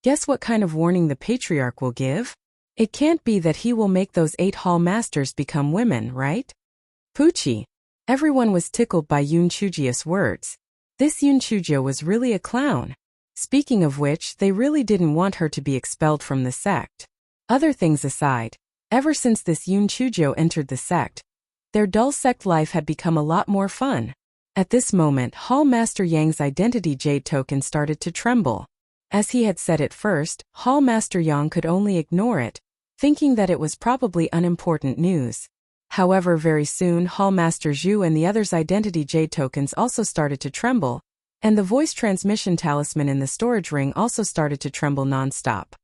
guess what kind of warning the patriarch will give? It can't be that he will make those 8 hall masters become women, right? Poochie. Everyone was tickled by Yun Chujia's words. This Yun Chujio was really a clown. Speaking of which, they really didn't want her to be expelled from the sect. Other things aside, ever since this Yun Chujio entered the sect, their dull sect life had become a lot more fun. At this moment, Hall Master Yang's identity jade token started to tremble. As he had said at first, Hall Master Yang could only ignore it, thinking that it was probably unimportant news. However, very soon Hall Master Zhu and the others' identity jade tokens also started to tremble, and the voice transmission talisman in the storage ring also started to tremble non-stop.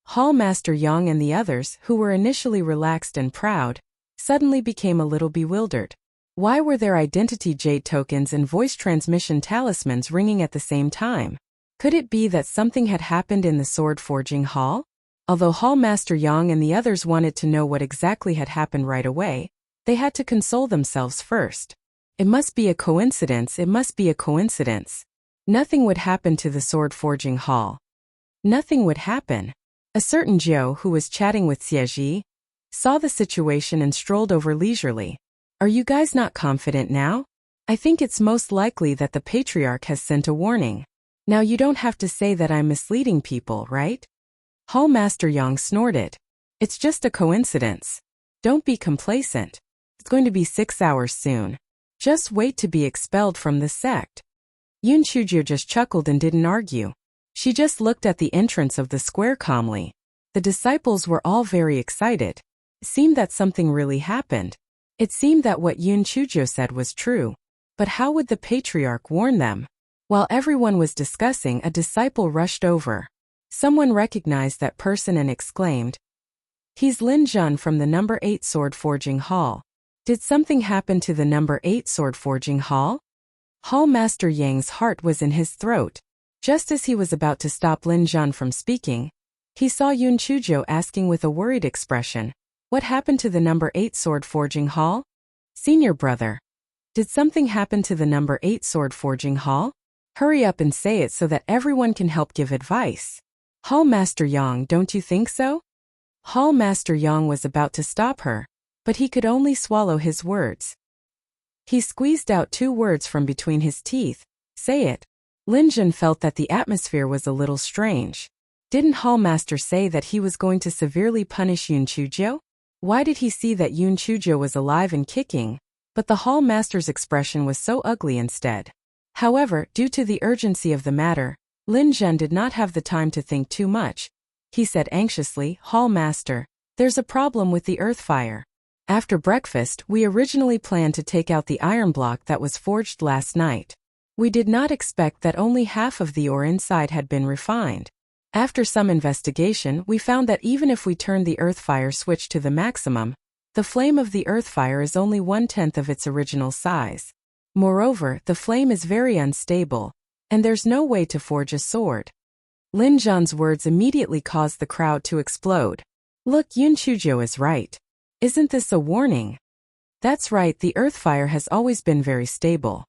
Hall Master Yang and the others, who were initially relaxed and proud, suddenly became a little bewildered. Why were their identity jade tokens and voice transmission talismans ringing at the same time? Could it be that something had happened in the sword forging hall? Although Hall Master Yang and the others wanted to know what exactly had happened right away, they had to console themselves first. It must be a coincidence, it must be a coincidence. Nothing would happen to the sword forging hall. Nothing would happen. A certain Jiao who was chatting with Xieji saw the situation and strolled over leisurely. Are you guys not confident now? I think it's most likely that the patriarch has sent a warning. Now you don't have to say that I'm misleading people, right? Hall Master Yang snorted. It's just a coincidence. Don't be complacent. It's going to be 6 hours soon. Just wait to be expelled from the sect. Yun Chujio just chuckled and didn't argue. She just looked at the entrance of the square calmly. The disciples were all very excited. It seemed that something really happened. It seemed that what Yun Chujio said was true. But how would the patriarch warn them? While everyone was discussing, a disciple rushed over. Someone recognized that person and exclaimed, "He's Lin Jun from the number 8 sword forging hall. Did something happen to the number 8 sword forging hall?" Hall Master Yang's heart was in his throat. Just as he was about to stop Lin Jun from speaking, he saw Yun Chujio asking with a worried expression, "What happened to the number 8 sword forging hall? Senior brother, did something happen to the number 8 sword forging hall? Hurry up and say it so that everyone can help give advice." Hall Master Yang, don't you think so? Hall Master Yang was about to stop her, but he could only swallow his words. He squeezed out 2 words from between his teeth. Say it. Lin Jun felt that the atmosphere was a little strange. Didn't Hall Master say that he was going to severely punish Yun Chujio? Why did he see that Yun Chujio was alive and kicking, but the Hall Master's expression was so ugly instead? However, due to the urgency of the matter, Lin Jun did not have the time to think too much. He said anxiously, "Hall Master, there's a problem with the earth fire. After breakfast, we originally planned to take out the iron block that was forged last night. We did not expect that only half of the ore inside had been refined. After some investigation, we found that even if we turn the earth fire switch to the maximum, the flame of the earth fire is only 1/10 of its original size. Moreover, the flame is very unstable, and there's no way to forge a sword." Lin Jun's words immediately caused the crowd to explode. Look, Yun Chujio is right. Isn't this a warning? That's right, the earth fire has always been very stable.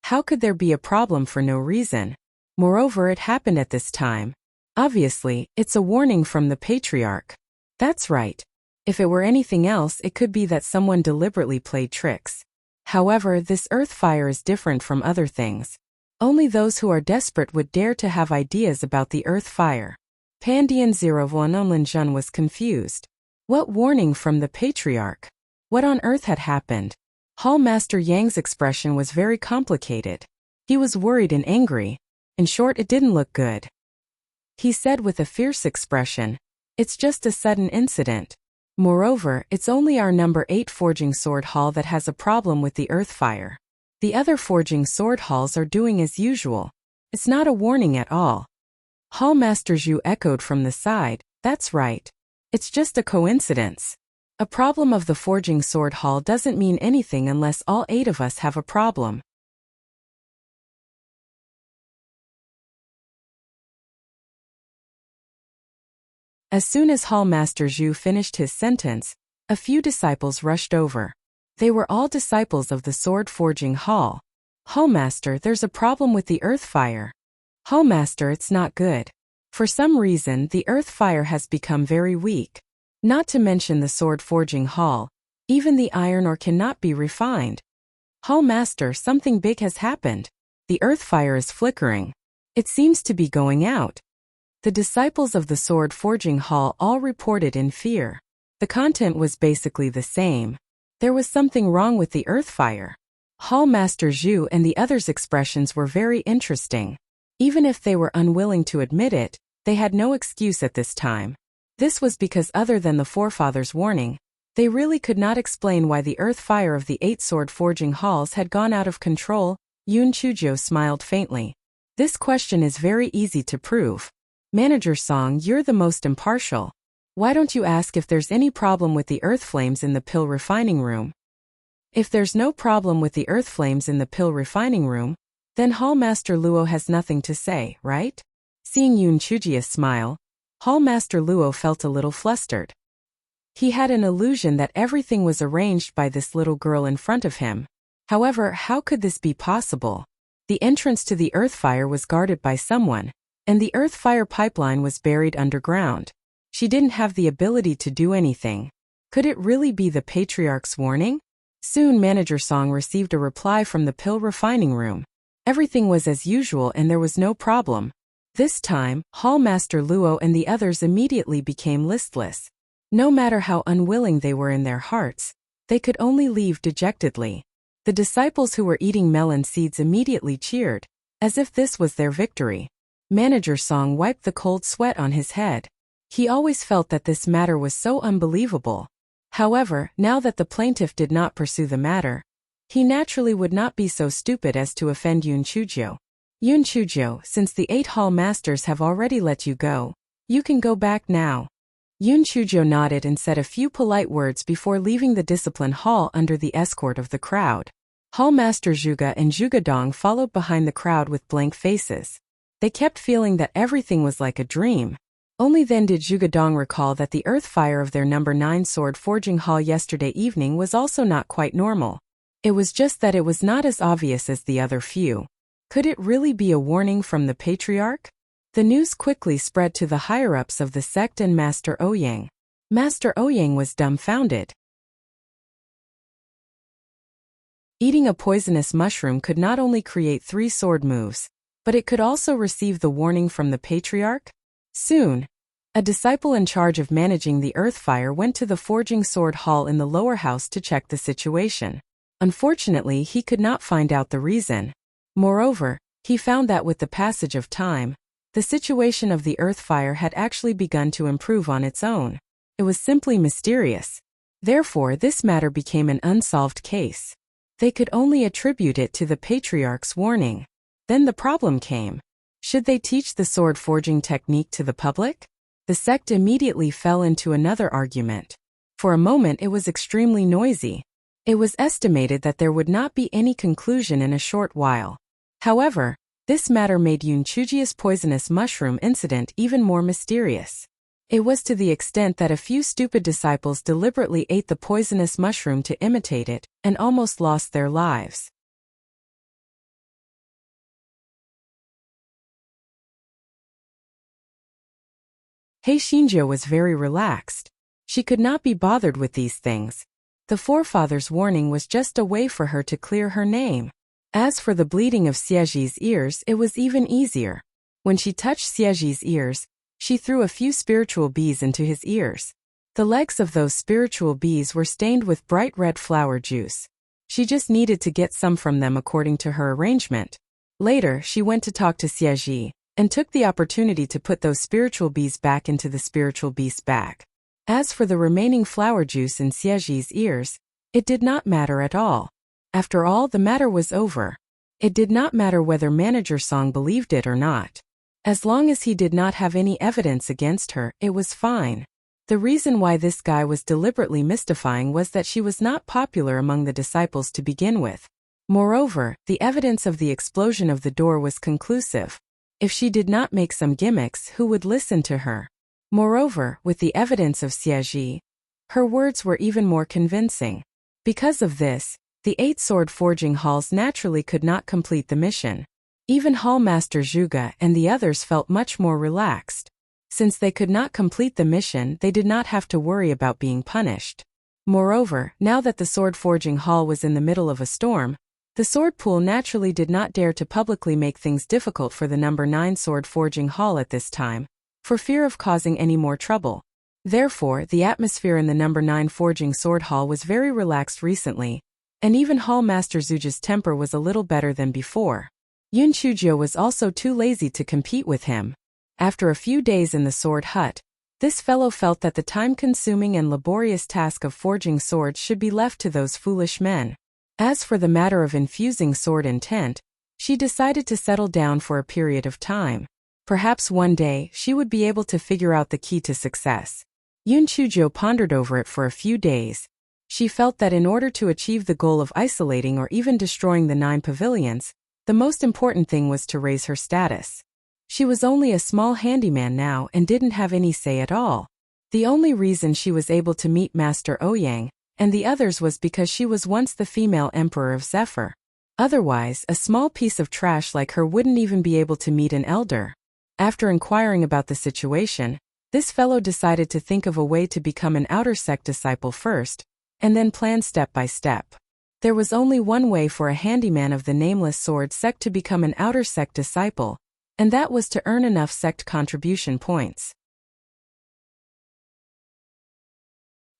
How could there be a problem for no reason? Moreover, it happened at this time. Obviously, it's a warning from the patriarch. That's right. If it were anything else, it could be that someone deliberately played tricks. However, this earth fire is different from other things. Only those who are desperate would dare to have ideas about the earth fire. Pandian 01 Lin Jun was confused. What warning from the patriarch? What on earth had happened? Hall Master Yang's expression was very complicated. He was worried and angry. In short, it didn't look good. he said with a fierce expression. It's just a sudden incident. Moreover, it's only our number 8 forging sword hall that has a problem with the earth fire. The other forging sword halls are doing as usual. It's not a warning at all. Hall Master Zhu echoed from the side. That's right. It's just a coincidence. A problem of the forging sword hall doesn't mean anything unless all 8 of us have a problem. As soon as Hall Master Zhu finished his sentence, a few disciples rushed over. They were all disciples of the sword forging hall. Hall Master, there's a problem with the earth fire. Hall Master, it's not good. For some reason, the earth fire has become very weak. Not to mention the sword forging hall, even the iron ore cannot be refined. Hall Master, something big has happened. The earth fire is flickering. It seems to be going out. The disciples of the sword forging hall all reported in fear. The content was basically the same. There was something wrong with the earth fire. Hall Master Zhu and the others' expressions were very interesting. Even if they were unwilling to admit it, they had no excuse at this time. This was because other than the forefathers' warning, they really could not explain why the earth fire of the 8 sword forging halls had gone out of control. Yun Chuzhou smiled faintly. This question is very easy to prove. Manager Song, you're the most impartial. Why don't you ask if there's any problem with the earth flames in the pill refining room? If there's no problem with the earth flames in the pill refining room, then Hall Master Luo has nothing to say, right? Seeing Yun Chujia smile, Hall Master Luo felt a little flustered. He had an illusion that everything was arranged by this little girl in front of him. However, how could this be possible? The entrance to the earth fire was guarded by someone, and the earth fire pipeline was buried underground. She didn't have the ability to do anything. Could it really be the Patriarch's warning? Soon Manager Song received a reply from the pill refining room. Everything was as usual and there was no problem. This time, Hall Master Luo and the others immediately became listless. No matter how unwilling they were in their hearts, they could only leave dejectedly. The disciples who were eating melon seeds immediately cheered, as if this was their victory. Manager Song wiped the cold sweat on his head. He always felt that this matter was so unbelievable. However, now that the plaintiff did not pursue the matter, he naturally would not be so stupid as to offend Yun Chuzhou. Yun Chuzhou, since the 8 hall masters have already let you go, you can go back now. Yun Chuzhou nodded and said a few polite words before leaving the discipline hall under the escort of the crowd. Hall Master Zhuge and Zhuge Dong followed behind the crowd with blank faces. They kept feeling that everything was like a dream. Only then did Zhuge Dong recall that the earth fire of their number 9 sword forging hall yesterday evening was also not quite normal. It was just that it was not as obvious as the other few. Could it really be a warning from the Patriarch? The news quickly spread to the higher-ups of the sect and Master Ouyang. Master Ouyang was dumbfounded. Eating a poisonous mushroom could not only create 3 sword moves, but it could also receive the warning from the Patriarch? Soon, a disciple in charge of managing the earth fire went to the forging sword hall in the lower house to check the situation. Unfortunately, he could not find out the reason. Moreover, he found that with the passage of time, the situation of the earth fire had actually begun to improve on its own. It was simply mysterious. Therefore, this matter became an unsolved case. They could only attribute it to the Patriarch's warning. Then the problem came. Should they teach the sword forging technique to the public? The sect immediately fell into another argument. For a moment it was extremely noisy. It was estimated that there would not be any conclusion in a short while. However, this matter made Yun Chujia's poisonous mushroom incident even more mysterious. It was to the extent that a few stupid disciples deliberately ate the poisonous mushroom to imitate it, and almost lost their lives. Hei Xinjiu was very relaxed. She could not be bothered with these things. The forefathers' warning was just a way for her to clear her name. As for the bleeding of Xieji's ears, it was even easier. When she touched Xieji's ears, she threw a few spiritual bees into his ears. The legs of those spiritual bees were stained with bright red flower juice. She just needed to get some from them according to her arrangement. Later, she went to talk to Xieji, and took the opportunity to put those spiritual bees back into the spiritual beast's bag. As for the remaining flower juice in Xieji's ears, it did not matter at all. After all, the matter was over. It did not matter whether Manager Song believed it or not. As long as he did not have any evidence against her, it was fine. The reason why this guy was deliberately mystifying was that she was not popular among the disciples to begin with. Moreover, the evidence of the explosion of the door was conclusive. If she did not make some gimmicks, who would listen to her? Moreover, with the evidence of Xieji, her words were even more convincing. Because of this, the 8 sword forging halls naturally could not complete the mission. Even Hall Master Zhuge and the others felt much more relaxed. Since they could not complete the mission, they did not have to worry about being punished. Moreover, now that the sword forging hall was in the middle of a storm, the sword pool naturally did not dare to publicly make things difficult for the number 9 sword forging hall at this time, for fear of causing any more trouble. Therefore, the atmosphere in the number 9 forging sword hall was very relaxed recently, and even Hall Master Zhuge's temper was a little better than before. Yun Chuzhou was also too lazy to compete with him. After a few days in the sword hut, this fellow felt that the time-consuming and laborious task of forging swords should be left to those foolish men. As for the matter of infusing sword intent, she decided to settle down for a period of time. Perhaps one day she would be able to figure out the key to success. Yun Chuzhou pondered over it for a few days. She felt that in order to achieve the goal of isolating or even destroying the 9 pavilions, the most important thing was to raise her status. She was only a small handyman now and didn't have any say at all. The only reason she was able to meet Master Ouyang and the others was because she was once the female emperor of Zephyr. Otherwise, a small piece of trash like her wouldn't even be able to meet an elder. After inquiring about the situation, this fellow decided to think of a way to become an outer sect disciple first, and then plan step by step. There was only one way for a handyman of the Nameless Sword sect to become an outer sect disciple, and that was to earn enough sect contribution points.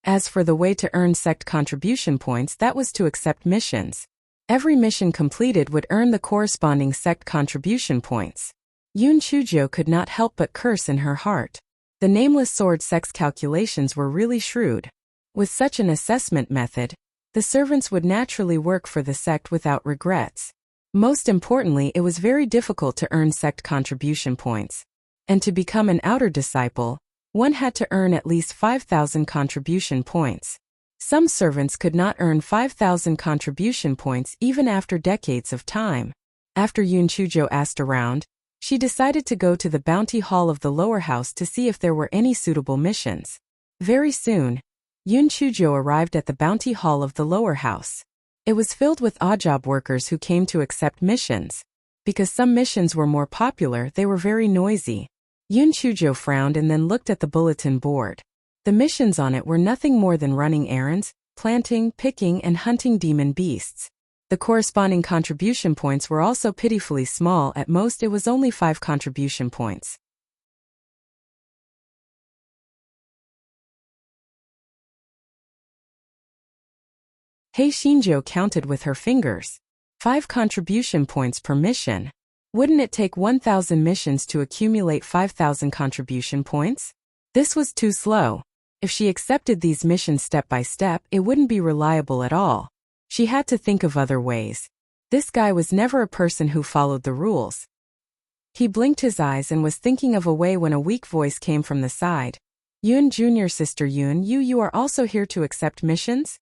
As for the way to earn sect contribution points, that was to accept missions. Every mission completed would earn the corresponding sect contribution points. Yun Chuzhou could not help but curse in her heart. The Nameless Sword sect's calculations were really shrewd. With such an assessment method, the servants would naturally work for the sect without regrets. Most importantly, it was very difficult to earn sect contribution points. And to become an outer disciple, one had to earn at least 5,000 contribution points. Some servants could not earn 5,000 contribution points even after decades of time. After Yun Chuzhou asked around, she decided to go to the bounty hall of the lower house to see if there were any suitable missions. Very soon, Yun Chuzhou arrived at the bounty hall of the lower house. It was filled with odd job workers who came to accept missions. Because some missions were more popular, they were very noisy. Yun Chuzhou frowned and then looked at the bulletin board. The missions on it were nothing more than running errands, planting, picking, and hunting demon beasts. The corresponding contribution points were also pitifully small. At most it was only 5 contribution points. Hei Xinzhou counted with her fingers. 5 contribution points per mission. Wouldn't it take 1,000 missions to accumulate 5,000 contribution points? This was too slow. If she accepted these missions step by step, it wouldn't be reliable at all. She had to think of other ways. This guy was never a person who followed the rules. He blinked his eyes and was thinking of a way when a weak voice came from the side. Yun, junior sister Yun, you are also here to accept missions?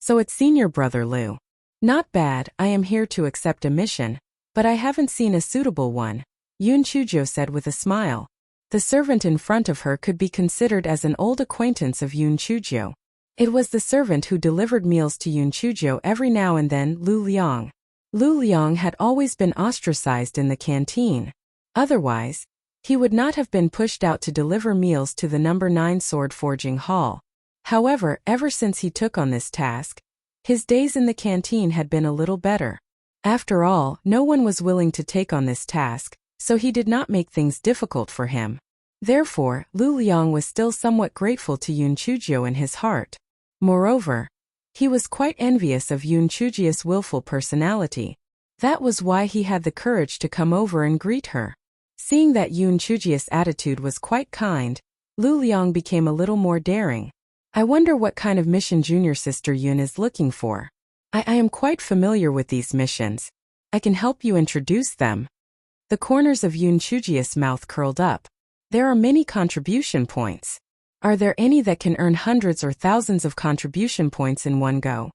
So it's senior brother Liu. Not bad, I am here to accept a mission, but I haven't seen a suitable one, Yun Chuzhou said with a smile. The servant in front of her could be considered as an old acquaintance of Yun Chuzhou. It was the servant who delivered meals to Yun Chuzhou every now and then, Lu Liang. Lu Liang had always been ostracized in the canteen. Otherwise, he would not have been pushed out to deliver meals to the number 9 sword forging hall. However, ever since he took on this task, his days in the canteen had been a little better. After all, no one was willing to take on this task, so he did not make things difficult for him. Therefore, Lu Liang was still somewhat grateful to Yun Chuzhou in his heart. Moreover, he was quite envious of Yun Chuzhou's willful personality. That was why he had the courage to come over and greet her. Seeing that Yun Chujia's attitude was quite kind, Lu Liang became a little more daring. I wonder what kind of mission junior sister Yun is looking for. I am quite familiar with these missions. I can help you introduce them. The corners of Yun Chujia's mouth curled up. There are many contribution points. Are there any that can earn hundreds or thousands of contribution points in one go?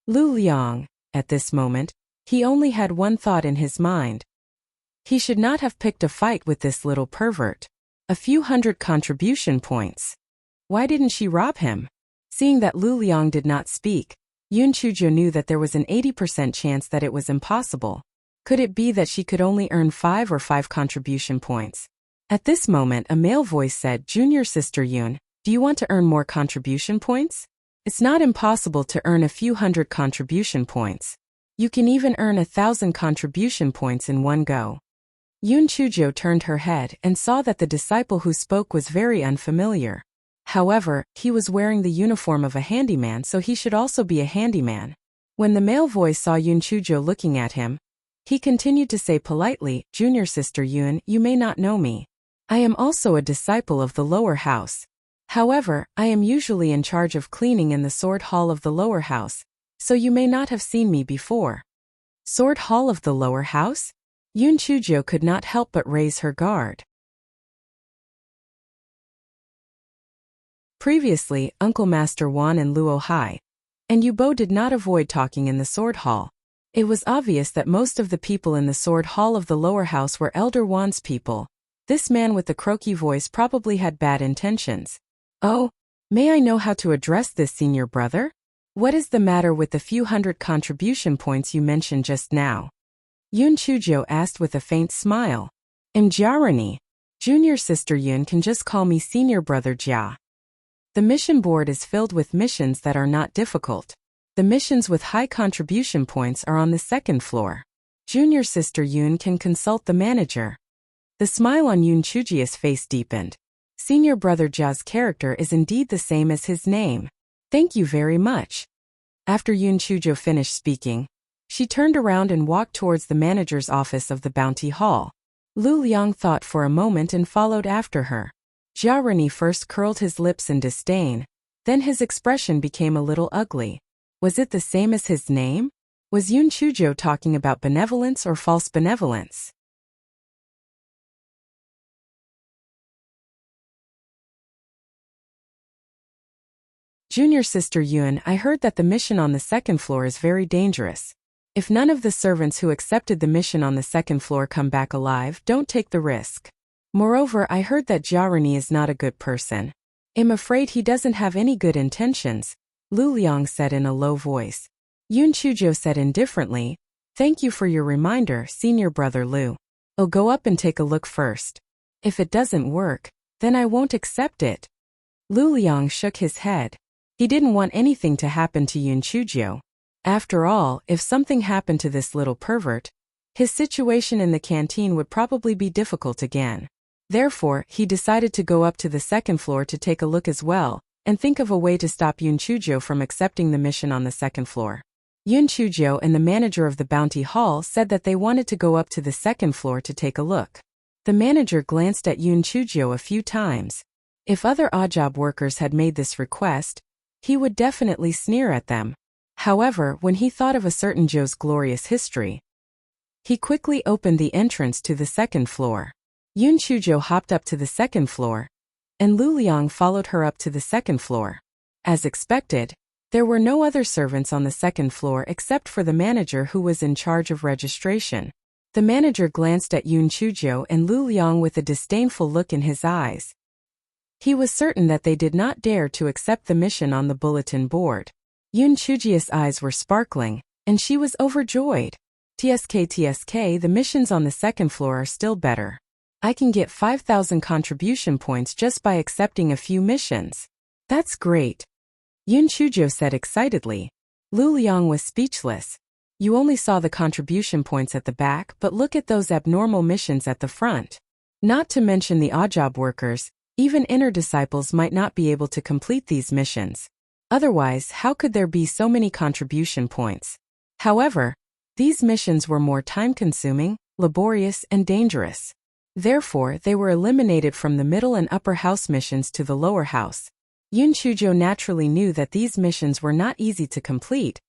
Lu Liang, at this moment, he only had one thought in his mind. He should not have picked a fight with this little pervert. A few hundred contribution points. Why didn't she rob him? Seeing that Lu Liang did not speak, Yun Chuzhou knew that there was an 80% chance that it was impossible. Could it be that she could only earn 5 contribution points? At this moment a male voice said, "Junior sister Yun, do you want to earn more contribution points? It's not impossible to earn a few hundred contribution points. You can even earn 1,000 contribution points in one go." Yun Chuzhou turned her head and saw that the disciple who spoke was very unfamiliar. However, he was wearing the uniform of a handyman, so he should also be a handyman. When the male voice saw Yun Chuzhou looking at him, he continued to say politely, "Junior sister Yun, you may not know me. I am also a disciple of the lower house. However, I am usually in charge of cleaning in the sword hall of the lower house, so you may not have seen me before." Sword hall of the lower house? Yun Chuzhou could not help but raise her guard. Previously, Uncle Master Wan and Luo Hai and Yubo did not avoid talking in the sword hall. It was obvious that most of the people in the sword hall of the lower house were Elder Wan's people. This man with the croaky voice probably had bad intentions. "Oh, may I know how to address this senior brother? What is the matter with the few hundred contribution points you mentioned just now?" Yun Chuzhou asked with a faint smile. "Jiarani. Junior sister Yun can just call me senior brother Jia. The mission board is filled with missions that are not difficult. The missions with high contribution points are on the second floor. Junior sister Yun can consult the manager." The smile on Yun Chujia's face deepened. Senior brother Jia's character is indeed the same as his name. "Thank you very much." After Yun Chuzhou finished speaking, she turned around and walked towards the manager's office of the Bounty Hall. Lu Liang thought for a moment and followed after her. Jiarani first curled his lips in disdain, then his expression became a little ugly. Was it the same as his name? Was Yun Chuzhou talking about benevolence or false benevolence? "Junior sister Yun, I heard that the mission on the second floor is very dangerous. If none of the servants who accepted the mission on the second floor come back alive, don't take the risk. Moreover, I heard that Jiarani is not a good person. I'm afraid he doesn't have any good intentions," Lu Liang said in a low voice. Yun Chuzhou said indifferently, "Thank you for your reminder, senior brother Lu. I'll go up and take a look first. If it doesn't work, then I won't accept it." Lu Liang shook his head. He didn't want anything to happen to Yun Chuzhou. After all, if something happened to this little pervert, his situation in the canteen would probably be difficult again. Therefore, he decided to go up to the second floor to take a look as well, and think of a way to stop Yun Chuzhou from accepting the mission on the second floor. Yun Chuzhou and the manager of the Bounty Hall said that they wanted to go up to the second floor to take a look. The manager glanced at Yun Chuzhou a few times. If other odd-job workers had made this request, he would definitely sneer at them. However, when he thought of a certain Zhou's glorious history, he quickly opened the entrance to the second floor. Yun Chuzhou hopped up to the second floor, and Lu Liang followed her up to the second floor. As expected, there were no other servants on the second floor except for the manager who was in charge of registration. The manager glanced at Yun Chuzhou and Lu Liang with a disdainful look in his eyes. He was certain that they did not dare to accept the mission on the bulletin board. Yun Chujia's eyes were sparkling, and she was overjoyed. TSK, the missions on the second floor are still better. I can get 5,000 contribution points just by accepting a few missions. That's great. Yun Chuzhou said excitedly. Lu Liang was speechless. You only saw the contribution points at the back, but look at those abnormal missions at the front. Not to mention the odd-job workers, even inner disciples might not be able to complete these missions. Otherwise, how could there be so many contribution points? However, these missions were more time-consuming, laborious, and dangerous. Therefore, they were eliminated from the middle and upper house missions to the lower house. Yun Chujo naturally knew that these missions were not easy to complete,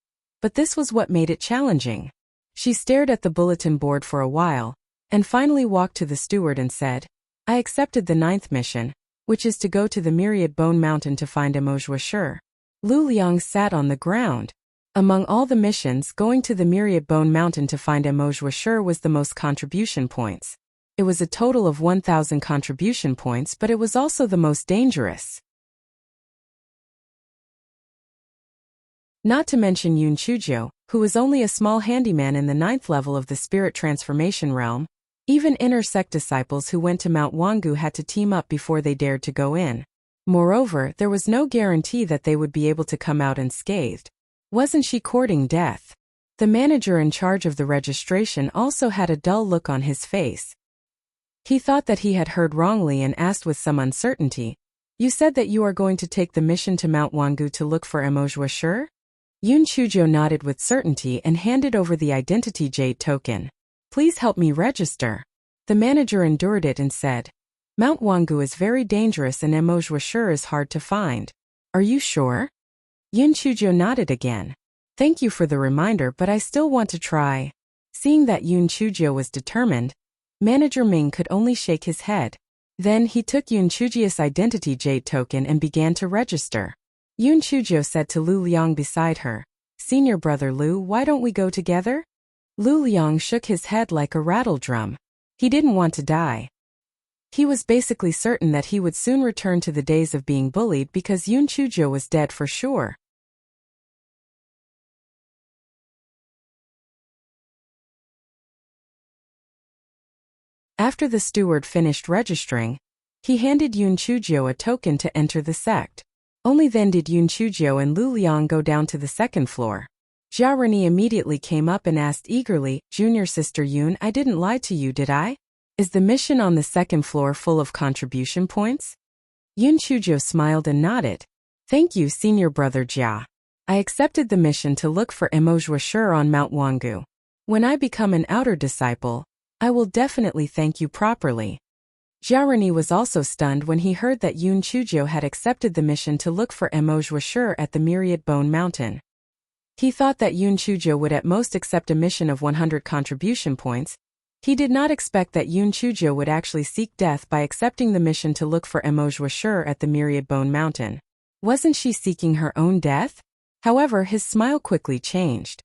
but this was what made it challenging. She stared at the bulletin board for a while, and finally walked to the steward and said, I accepted the 9th mission, which is to go to the Myriad Bone Mountain to find Emojwashur. Lu Liang sat on the ground. Among all the missions, going to the Myriad Bone Mountain to find Emojwashur was the most contribution points. It was a total of 1,000 contribution points, but it was also the most dangerous. Not to mention Yun Chujo, who was only a small handyman in the 9th level of the spirit transformation realm. Even inner sect disciples who went to Mount Wangu had to team up before they dared to go in. Moreover, there was no guarantee that they would be able to come out unscathed. Wasn't she courting death? The manager in charge of the registration also had a dull look on his face. He thought that he had heard wrongly and asked with some uncertainty, You said that you are going to take the mission to Mount Wangu to look for Emojwashur? Yun Chujo nodded with certainty and handed over the identity jade token. Please help me register. The manager endured it and said, Mount Wangu is very dangerous and Emojwashur is hard to find. Are you sure? Yun Chujo nodded again. Thank you for the reminder, but I still want to try. Seeing that Yun Chujo was determined, Manager Ming could only shake his head. Then he took Yun Chujo's identity jade token and began to register. Yun Chujo said to Lu Liang beside her, Senior brother Lu, why don't we go together? Lu Liang shook his head like a rattle drum. He didn't want to die. He was basically certain that he would soon return to the days of being bullied because Yun Chujo was dead for sure. After the steward finished registering, he handed Yun Chujo a token to enter the sect. Only then did Yun Chujo and Lu Liang go down to the 2nd floor. Jia Reni immediately came up and asked eagerly, Junior Sister Yun, I didn't lie to you, did I? Is the mission on the 2nd floor full of contribution points? Yun Chujo smiled and nodded. Thank you, Senior Brother Jia. I accepted the mission to look for Emojwashur on Mount Wangu. When I become an outer disciple, I will definitely thank you properly. Jia Reni was also stunned when he heard that Yun Chujo had accepted the mission to look for Emojwashur at the Myriad Bone Mountain. He thought that Yun Chujo would at most accept a mission of 100 contribution points. He did not expect that Yun Chujo would actually seek death by accepting the mission to look for Emojwashur at the Myriad Bone Mountain. Wasn't she seeking her own death? However, his smile quickly changed.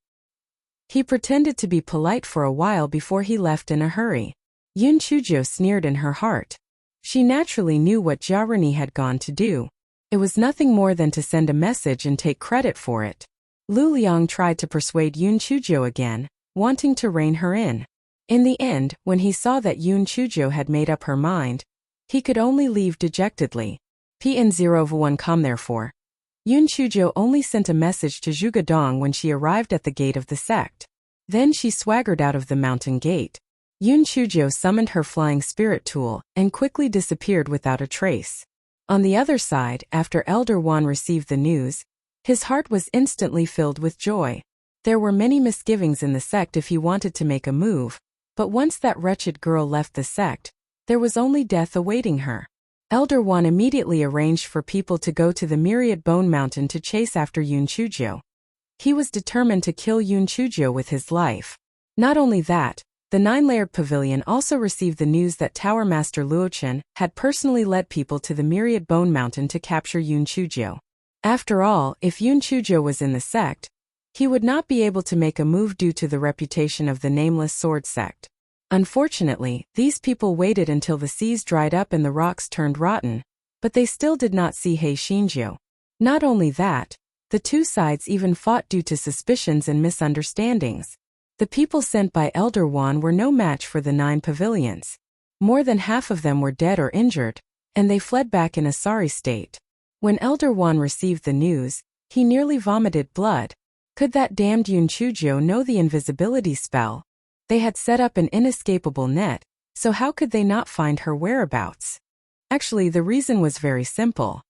He pretended to be polite for a while before he left in a hurry. Yun Chujo sneered in her heart. She naturally knew what Jia Reni had gone to do. It was nothing more than to send a message and take credit for it. Lu Liang tried to persuade Yun Chujo again, wanting to rein her in. In the end, when he saw that Yun Chujo had made up her mind, he could only leave dejectedly. PN01 com therefore. Yun Chujo only sent a message to Zhuge Dong when she arrived at the gate of the sect. Then she swaggered out of the mountain gate. Yun Chujo summoned her flying spirit tool and quickly disappeared without a trace. On the other side, after Elder Wan received the news, his heart was instantly filled with joy. There were many misgivings in the sect if he wanted to make a move, but once that wretched girl left the sect, there was only death awaiting her. Elder Wan immediately arranged for people to go to the Myriad Bone Mountain to chase after Yun Chujo. He was determined to kill Yun Chujo with his life. Not only that, the 9-layered pavilion also received the news that Tower Master Luochen had personally led people to the Myriad Bone Mountain to capture Yun Chujo. After all, if Yun Chujo was in the sect, he would not be able to make a move due to the reputation of the Nameless Sword sect. Unfortunately, these people waited until the seas dried up and the rocks turned rotten, but they still did not see He Xinjiu. Not only that, the two sides even fought due to suspicions and misunderstandings. The people sent by Elder Wan were no match for the 9 pavilions. More than half of them were dead or injured, and they fled back in a sorry state. When Elder Wan received the news, he nearly vomited blood. Could that damned Yun Chujo know the invisibility spell? They had set up an inescapable net, so how could they not find her whereabouts? Actually, the reason was very simple.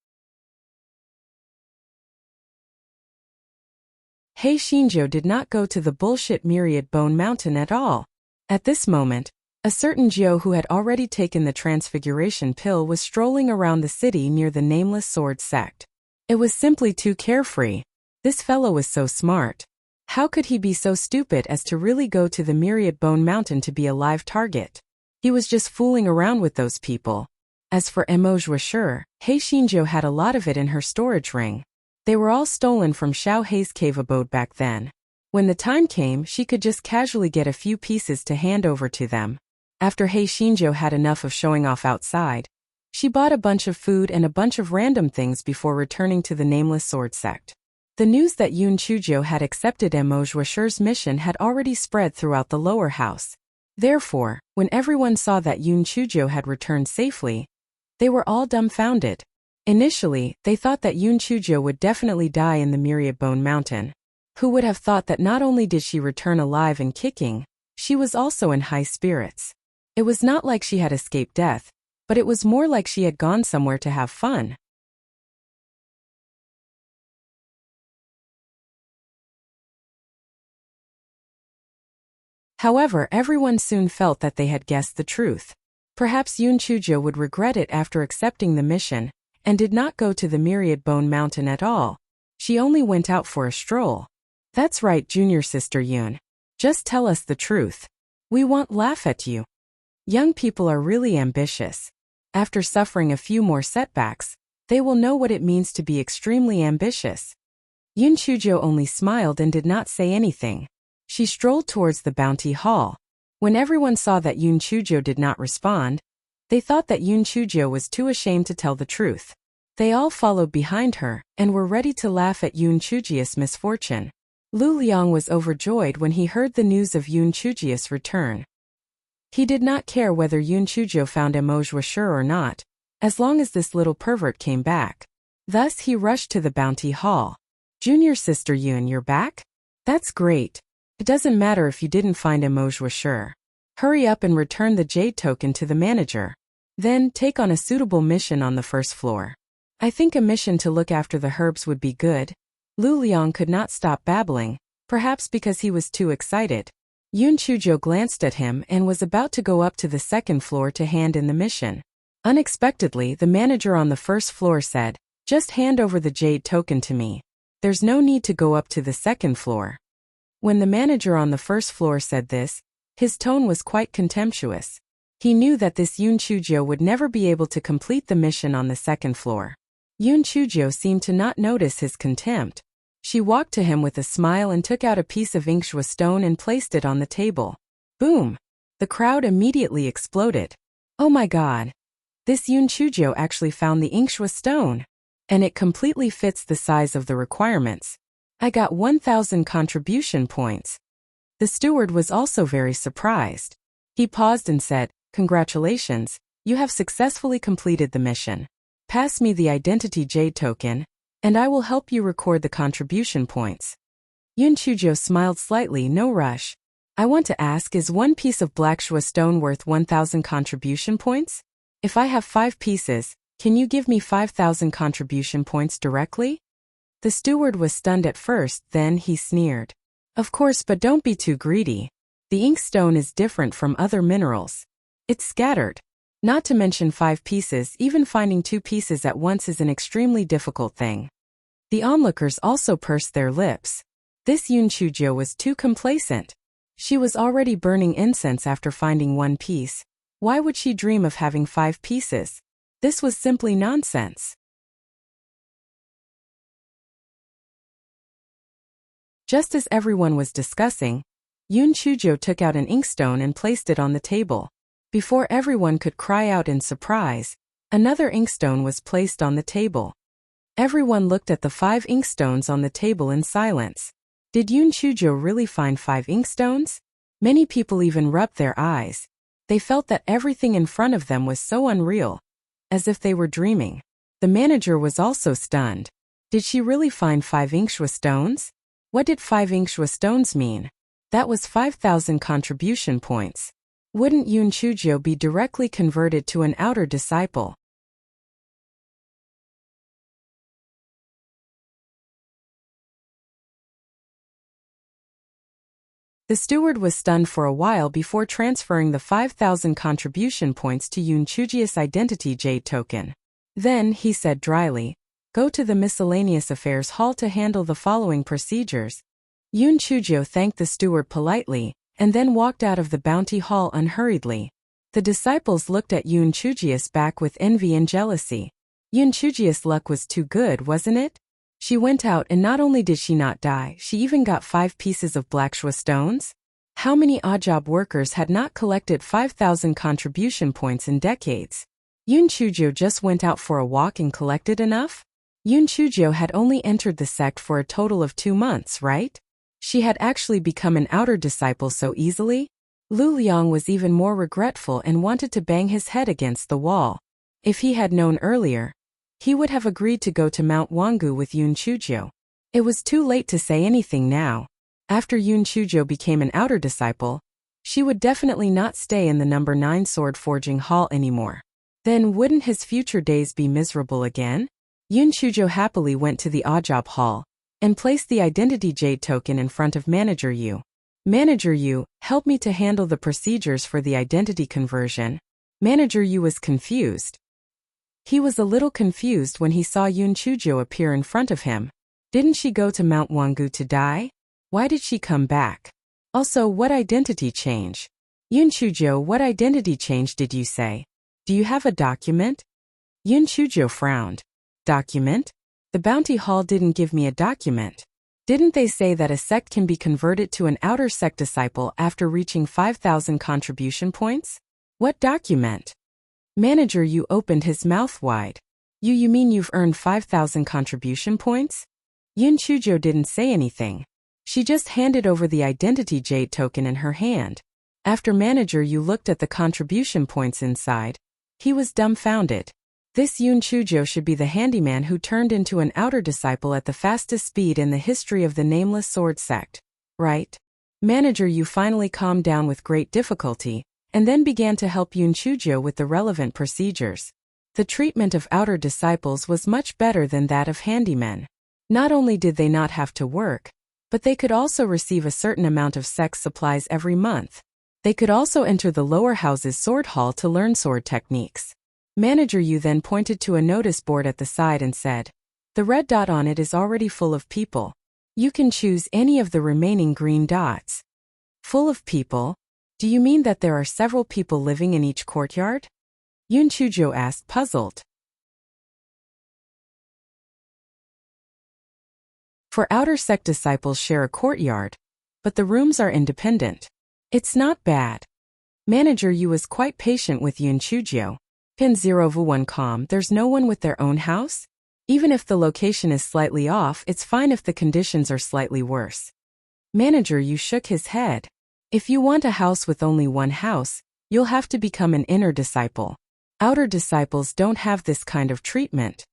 He Xinjiu did not go to the bullshit Myriad Bone Mountain at all. At this moment, A certain Jiu who had already taken the transfiguration pill was strolling around the city near the nameless sword sect. It was simply too carefree. This fellow was so smart. How could he be so stupid as to really go to the Myriad Bone Mountain to be a live target? He was just fooling around with those people. As for Emoge was sure, He Xinjiu had a lot of it in her storage ring. They were all stolen from Xiao Hei's cave abode back then. When the time came, she could just casually get a few pieces to hand over to them. After He Xinjiu had enough of showing off outside, she bought a bunch of food and a bunch of random things before returning to the nameless sword sect. The news that Yun Chujiu had accepted Emoge Washer's mission had already spread throughout the lower house. Therefore, when everyone saw that Yun Chujiu had returned safely, they were all dumbfounded. Initially, they thought that Yun Chujiu would definitely die in the Myriad Bone Mountain. Who would have thought that not only did she return alive and kicking, she was also in high spirits. It was not like she had escaped death, but it was more like she had gone somewhere to have fun. However, everyone soon felt that they had guessed the truth. Perhaps Yun Chujiu would regret it after accepting the mission, and did not go to the Myriad Bone Mountain at all. She only went out for a stroll. That's right, junior sister Yun. Just tell us the truth. We won't laugh at you. Young people are really ambitious. After suffering a few more setbacks, they will know what it means to be extremely ambitious. Yun Chujiu only smiled and did not say anything. She strolled towards the bounty hall. When everyone saw that Yun Chujiu did not respond, they thought that Yun Chujiu was too ashamed to tell the truth. They all followed behind her, and were ready to laugh at Yun Chujiu's misfortune. Lu Liang was overjoyed when he heard the news of Yun Chujiu's return. He did not care whether Yun Chujiu found Emoge Washer or not, as long as this little pervert came back. Thus he rushed to the bounty hall. Junior sister Yun, you're back? That's great. It doesn't matter if you didn't find Emoge Washer. Hurry up and return the jade token to the manager. Then, take on a suitable mission on the first floor. I think a mission to look after the herbs would be good. Lu Liang could not stop babbling, perhaps because he was too excited. Yun Chujiu glanced at him and was about to go up to the second floor to hand in the mission. Unexpectedly, the manager on the first floor said, "Just hand over the jade token to me. There's no need to go up to the second floor." When the manager on the first floor said this, his tone was quite contemptuous. He knew that this Yun Chujiu would never be able to complete the mission on the second floor. Yun Chujiu seemed to not notice his contempt. She walked to him with a smile and took out a piece of inkshua stone and placed it on the table. Boom! The crowd immediately exploded. Oh my god! This Yun Chujiu actually found the inkshua stone! And it completely fits the size of the requirements. I got 1,000 contribution points. The steward was also very surprised. He paused and said, "Congratulations, you have successfully completed the mission. Pass me the identity jade token, and I will help you record the contribution points." Yun Chujiu smiled slightly. No rush. I want to ask, is one piece of black shua stone worth 1,000 contribution points? If I have 5 pieces, can you give me 5,000 contribution points directly? The steward was stunned at first, then he sneered. Of course, but don't be too greedy. The inkstone is different from other minerals. It's scattered. Not to mention 5 pieces, even finding 2 pieces at once is an extremely difficult thing. The onlookers also pursed their lips. This Yun Chujiu was too complacent. She was already burning incense after finding 1 piece. Why would she dream of having 5 pieces? This was simply nonsense. Just as everyone was discussing, Yun Chujiu took out an inkstone and placed it on the table. Before everyone could cry out in surprise, another inkstone was placed on the table. Everyone looked at the 5 inkstones on the table in silence. Did Yun Chujiu really find 5 inkstones? Many people even rubbed their eyes. They felt that everything in front of them was so unreal, as if they were dreaming. The manager was also stunned. Did she really find 5 inkshua stones? What did 5 inkshua stones mean? That was 5,000 contribution points. Wouldn't Yun Chujiu be directly converted to an outer disciple? The steward was stunned for a while before transferring the 5,000 contribution points to Yoon Chuji's identity jade token. Then, he said dryly, "Go to the miscellaneous affairs hall to handle the following procedures." Yoon Chujio thanked the steward politely, and then walked out of the bounty hall unhurriedly. The disciples looked at Yoon Chuji's back with envy and jealousy. Yoon Chuji's luck was too good, wasn't it? She went out and not only did she not die, she even got 5 pieces of black shwa stones? How many odd-job workers had not collected 5,000 contribution points in decades? Yoon Chujio just went out for a walk and collected enough? Yoon Chujio had only entered the sect for a total of 2 months, right? She had actually become an outer disciple so easily? Lu Liang was even more regretful and wanted to bang his head against the wall. If he had known earlier, he would have agreed to go to Mount Wangu with Yoon Chujio. It was too late to say anything now. After Yoon Chujio became an outer disciple, she would definitely not stay in the number 9 sword forging hall anymore. Then wouldn't his future days be miserable again? Yoon Chujio happily went to the odd-job hall and placed the identity jade token in front of Manager Yu. "Manager Yu, help me to handle the procedures for the identity conversion." Manager Yu was confused. He was a little confused when he saw Yoon Chujio appear in front of him. Didn't she go to Mount Wangu to die? Why did she come back? Also, what identity change? Yoon Chujio, what identity change did you say? Do you have a document? Yoon Chujio frowned. Document? The bounty hall didn't give me a document. Didn't they say that a sect can be converted to an outer sect disciple after reaching 5,000 contribution points? What document? Manager Yu opened his mouth wide. You mean you've earned 5,000 contribution points? Yoon Chujio didn't say anything. She just handed over the identity jade token in her hand. After Manager Yu looked at the contribution points inside, he was dumbfounded. This Yoon Chujio should be the handyman who turned into an outer disciple at the fastest speed in the history of the Nameless Sword sect, right? Manager Yu finally calmed down with great difficulty, and then began to help Yoon Chujio with the relevant procedures. The treatment of outer disciples was much better than that of handymen. Not only did they not have to work, but they could also receive a certain amount of sex supplies every month. They could also enter the lower house's sword hall to learn sword techniques. Manager Yu then pointed to a notice board at the side and said, "The red dot on it is already full of people. You can choose any of the remaining green dots." Full of people? Do you mean that there are several people living in each courtyard? Yoon Chujio asked, puzzled. For outer sect disciples share a courtyard, but the rooms are independent. It's not bad. Manager Yu was quite patient with Yoon Chujio. Pin 0v1 there's no one with their own house? Even if the location is slightly off, it's fine if the conditions are slightly worse. Manager Yu shook his head. If you want a house with only one house, you'll have to become an inner disciple. Outer disciples don't have this kind of treatment.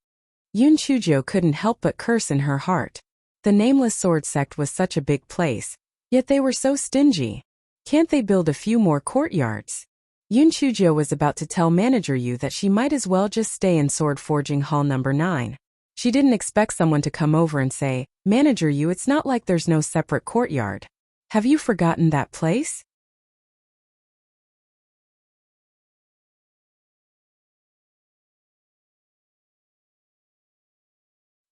Yoon Chujio couldn't help but curse in her heart. The Nameless Sword sect was such a big place, yet they were so stingy. Can't they build a few more courtyards? Yoon Chujio was about to tell Manager Yu that she might as well just stay in Sword Forging Hall number 9. She didn't expect someone to come over and say, "Manager Yu, it's not like there's no separate courtyard. Have you forgotten that place?"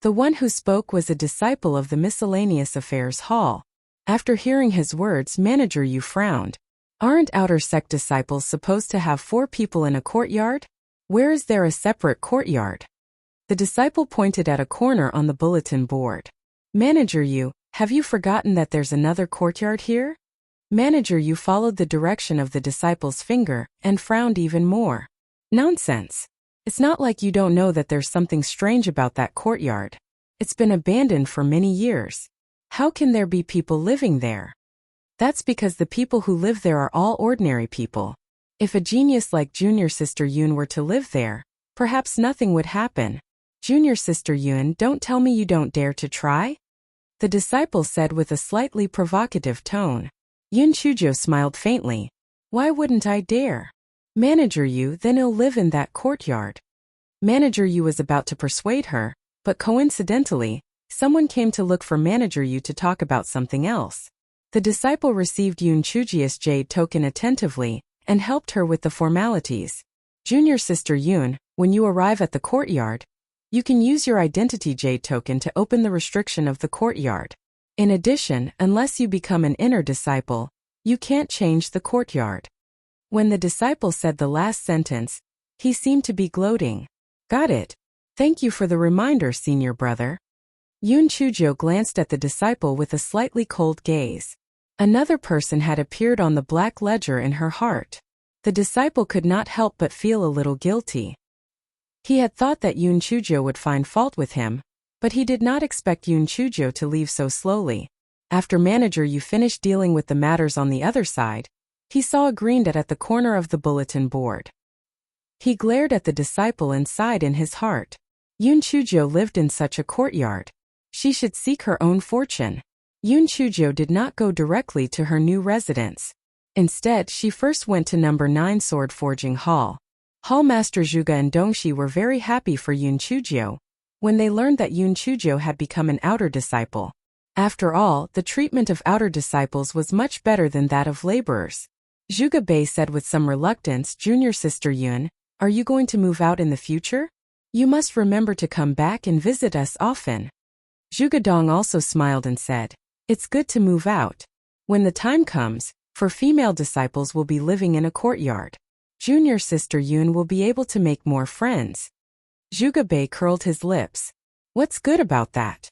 The one who spoke was a disciple of the Miscellaneous Affairs Hall. After hearing his words, Manager Yu frowned. Aren't outer sect disciples supposed to have 4 people in a courtyard? Where is there a separate courtyard? The disciple pointed at a corner on the bulletin board. Manager Yu, have you forgotten that there's another courtyard here? Manager Yu followed the direction of the disciple's finger and frowned even more. Nonsense. It's not like you don't know that there's something strange about that courtyard. It's been abandoned for many years. How can there be people living there? That's because the people who live there are all ordinary people. If a genius like Junior Sister Yoon were to live there, perhaps nothing would happen. Junior Sister Yoon, don't tell me you don't dare to try? The disciple said with a slightly provocative tone. Yoon Chujio smiled faintly. Why wouldn't I dare? Manager Yu, then he'll live in that courtyard. Manager Yu was about to persuade her, but coincidentally, someone came to look for Manager Yu to talk about something else. The disciple received Yoon Chujie's jade token attentively and helped her with the formalities. Junior sister Yoon, when you arrive at the courtyard, you can use your identity jade token to open the restriction of the courtyard. In addition, unless you become an inner disciple, you can't change the courtyard. When the disciple said the last sentence, he seemed to be gloating. Got it. Thank you for the reminder, senior brother. Yoon Chujio glanced at the disciple with a slightly cold gaze. Another person had appeared on the black ledger in her heart. The disciple could not help but feel a little guilty. He had thought that Yoon Chujio would find fault with him, but he did not expect Yoon Chujio to leave so slowly. After manager Yu finished dealing with the matters on the other side, he saw a green dot at the corner of the bulletin board. He glared at the disciple and sighed in his heart. Yoon Chujio lived in such a courtyard. She should seek her own fortune. Yoon Chujio did not go directly to her new residence. Instead, she first went to number 9 Sword Forging Hall. Hallmaster Zhuge and Dongxi were very happy for Yoon Chujio when they learned that Yoon Chujio had become an outer disciple. After all, the treatment of outer disciples was much better than that of laborers. Zhuge Bei said with some reluctance, Junior sister Yoon, are you going to move out in the future? You must remember to come back and visit us often. Zhuge Dong also smiled and said, it's good to move out. When the time comes, for female disciples will be living in a courtyard. Junior sister Yoon will be able to make more friends. Zhuge Bei curled his lips. What's good about that?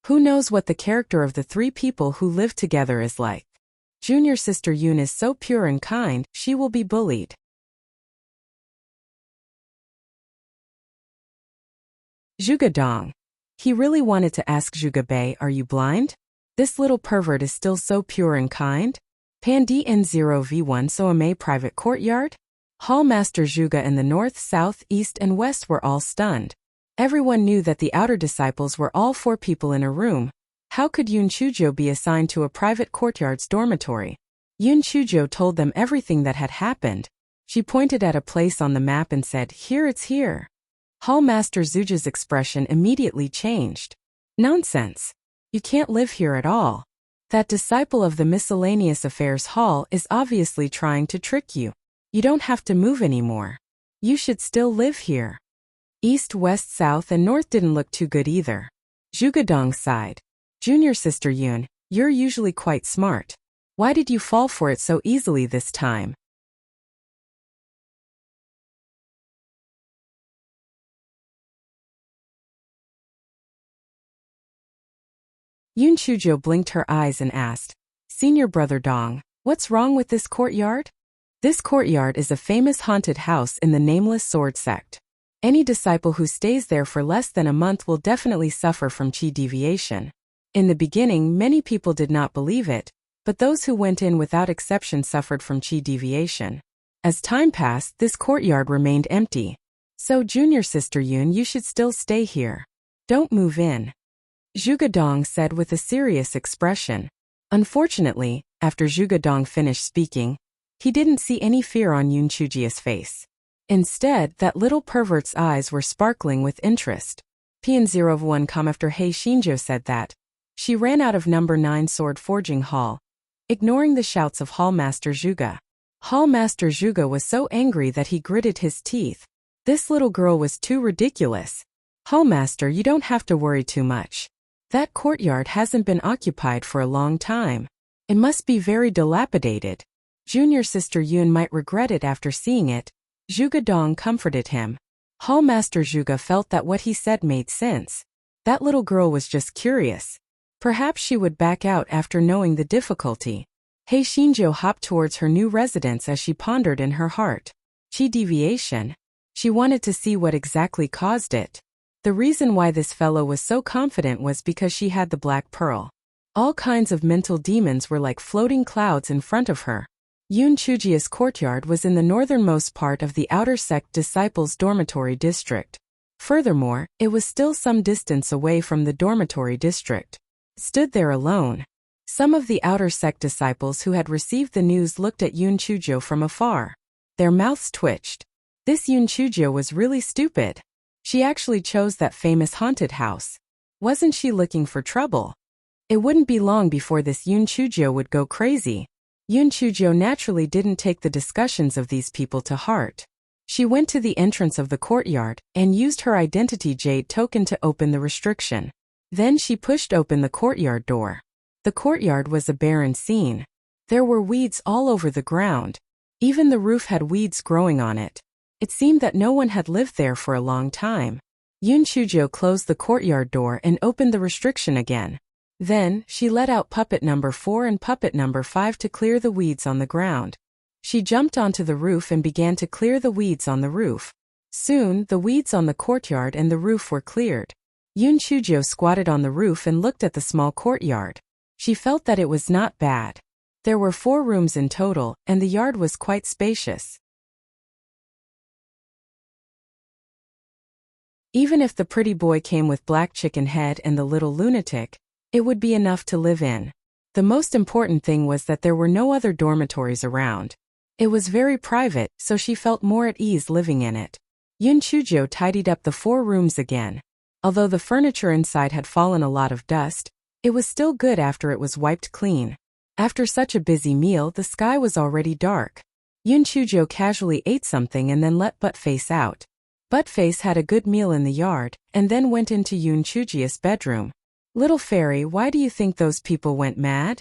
Who knows what the character of the 3 people who live together is like? Junior sister Yoon is so pure and kind, she will be bullied. Zhuge Dong. He really wanted to ask Zhuge Bei, are you blind? This little pervert is still so pure and kind? Pandi N0V1 Soame private courtyard? Hallmaster Zhuge in the north, south, east and west were all stunned. Everyone knew that the outer disciples were all 4 people in a room. How could Yoon Chujio be assigned to a private courtyard's dormitory? Yoon Chujio told them everything that had happened. She pointed at a place on the map and said, here it's here. Hallmaster Zhuge's expression immediately changed. Nonsense. You can't live here at all. That disciple of the miscellaneous affairs hall is obviously trying to trick you. You don't have to move anymore. You should still live here. East, west, south and north didn't look too good either. Zhuge Dong sighed. Junior sister Yoon, you're usually quite smart. Why did you fall for it so easily this time? Yoon Chujio blinked her eyes and asked, Senior brother Dong, what's wrong with this courtyard? This courtyard is a famous haunted house in the nameless sword sect. Any disciple who stays there for less than a month will definitely suffer from chi deviation. In the beginning, many people did not believe it, but those who went in without exception suffered from chi deviation. As time passed, this courtyard remained empty. So junior sister Yoon, you should still stay here. Don't move in. Zhuge Dong said with a serious expression. Unfortunately, after Zhuge Dong finished speaking, he didn't see any fear on Yoon Chujie's face. Instead, that little pervert's eyes were sparkling with interest. PN01 come after Hei Shinjo said that. She ran out of number 9 Sword Forging Hall, ignoring the shouts of Hallmaster Zhuge. Hallmaster Zhuge was so angry that he gritted his teeth. This little girl was too ridiculous. Hallmaster, you don't have to worry too much. That courtyard hasn't been occupied for a long time. It must be very dilapidated. Junior sister Yoon might regret it after seeing it. Zhuge Dong comforted him. Hallmaster Zhuge felt that what he said made sense. That little girl was just curious. Perhaps she would back out after knowing the difficulty. Hei Shinjo hopped towards her new residence as she pondered in her heart. Chi deviation? She wanted to see what exactly caused it. The reason why this fellow was so confident was because she had the black pearl. All kinds of mental demons were like floating clouds in front of her. Yoon Chujie's courtyard was in the northernmost part of the outer sect disciples' dormitory district. Furthermore, it was still some distance away from the dormitory district. Stood there alone. Some of the outer sect disciples who had received the news looked at Yoon Chujio from afar. Their mouths twitched. This Yoon Chujio was really stupid. She actually chose that famous haunted house. Wasn't she looking for trouble? It wouldn't be long before this Yoon Chujio would go crazy. Yoon Chujio naturally didn't take the discussions of these people to heart. She went to the entrance of the courtyard and used her identity jade token to open the restriction. Then she pushed open the courtyard door. The courtyard was a barren scene. There were weeds all over the ground. Even the roof had weeds growing on it. It seemed that no one had lived there for a long time. Yoon Chujio closed the courtyard door and opened the restriction again. Then, she let out puppet number 4 and puppet number 5 to clear the weeds on the ground. She jumped onto the roof and began to clear the weeds on the roof. Soon, the weeds on the courtyard and the roof were cleared. Yoon Chujio squatted on the roof and looked at the small courtyard. She felt that it was not bad. There were 4 rooms in total, and the yard was quite spacious. Even if the pretty boy came with black chicken head and the little lunatic, it would be enough to live in. The most important thing was that there were no other dormitories around. It was very private, so she felt more at ease living in it. Yoon Chujio tidied up the 4 rooms again. Although the furniture inside had fallen a lot of dust, it was still good after it was wiped clean. After such a busy meal, the sky was already dark. Yoon Chujio casually ate something and then let Buttface out. Buttface had a good meal in the yard, and then went into Yoon Chujio's bedroom. "Little fairy, why do you think those people went mad?"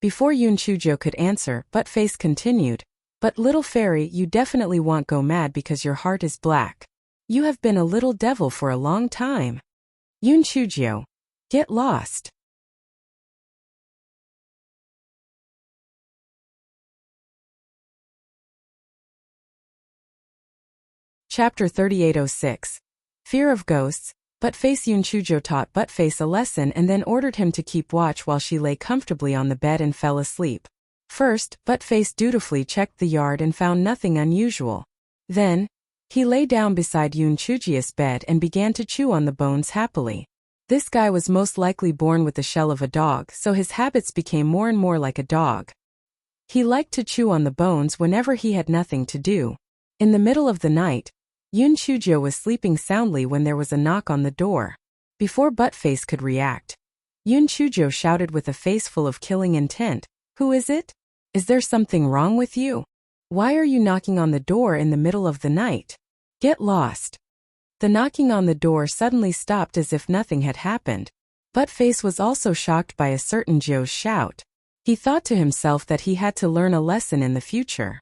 Before Yoon Chujio could answer, Buttface continued, "But little fairy, you definitely won't go mad because your heart is black. You have been a little devil for a long time. Yoon Chujio, get lost." Chapter 3806. Fear of Ghosts. Buttface. Yoon Chujio taught Buttface a lesson and then ordered him to keep watch while she lay comfortably on the bed and fell asleep. First, Buttface dutifully checked the yard and found nothing unusual. Then, he lay down beside Yoon Chujio's bed and began to chew on the bones happily. This guy was most likely born with the shell of a dog, so his habits became more and more like a dog. He liked to chew on the bones whenever he had nothing to do. In the middle of the night, Yoon Chujio was sleeping soundly when there was a knock on the door. Before Buttface could react, Yoon Chujio shouted with a face full of killing intent, "Who is it? Is there something wrong with you? Why are you knocking on the door in the middle of the night? Get lost." The knocking on the door suddenly stopped as if nothing had happened. Buttface was also shocked by a certain Joe's shout. He thought to himself that he had to learn a lesson in the future.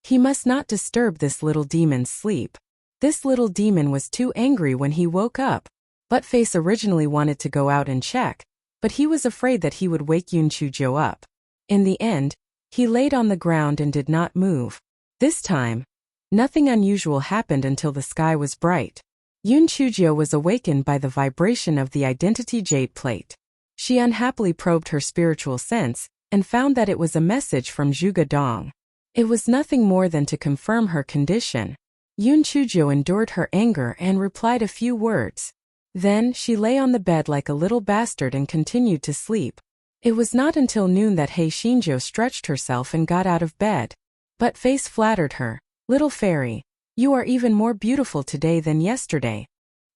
He must not disturb this little demon's sleep. This little demon was too angry when he woke up. Buttface originally wanted to go out and check, but he was afraid that he would wake Yoon Chujio up. In the end, he laid on the ground and did not move. This time, nothing unusual happened until the sky was bright. Yoon Chujio was awakened by the vibration of the identity jade plate. She unhappily probed her spiritual sense, and found that it was a message from Zhuge Dong. It was nothing more than to confirm her condition. Yoon Chujio endured her anger and replied a few words. Then, she lay on the bed like a little bastard and continued to sleep. It was not until noon that Hei Shinjo stretched herself and got out of bed. Buttface flattered her, "Little fairy, you are even more beautiful today than yesterday.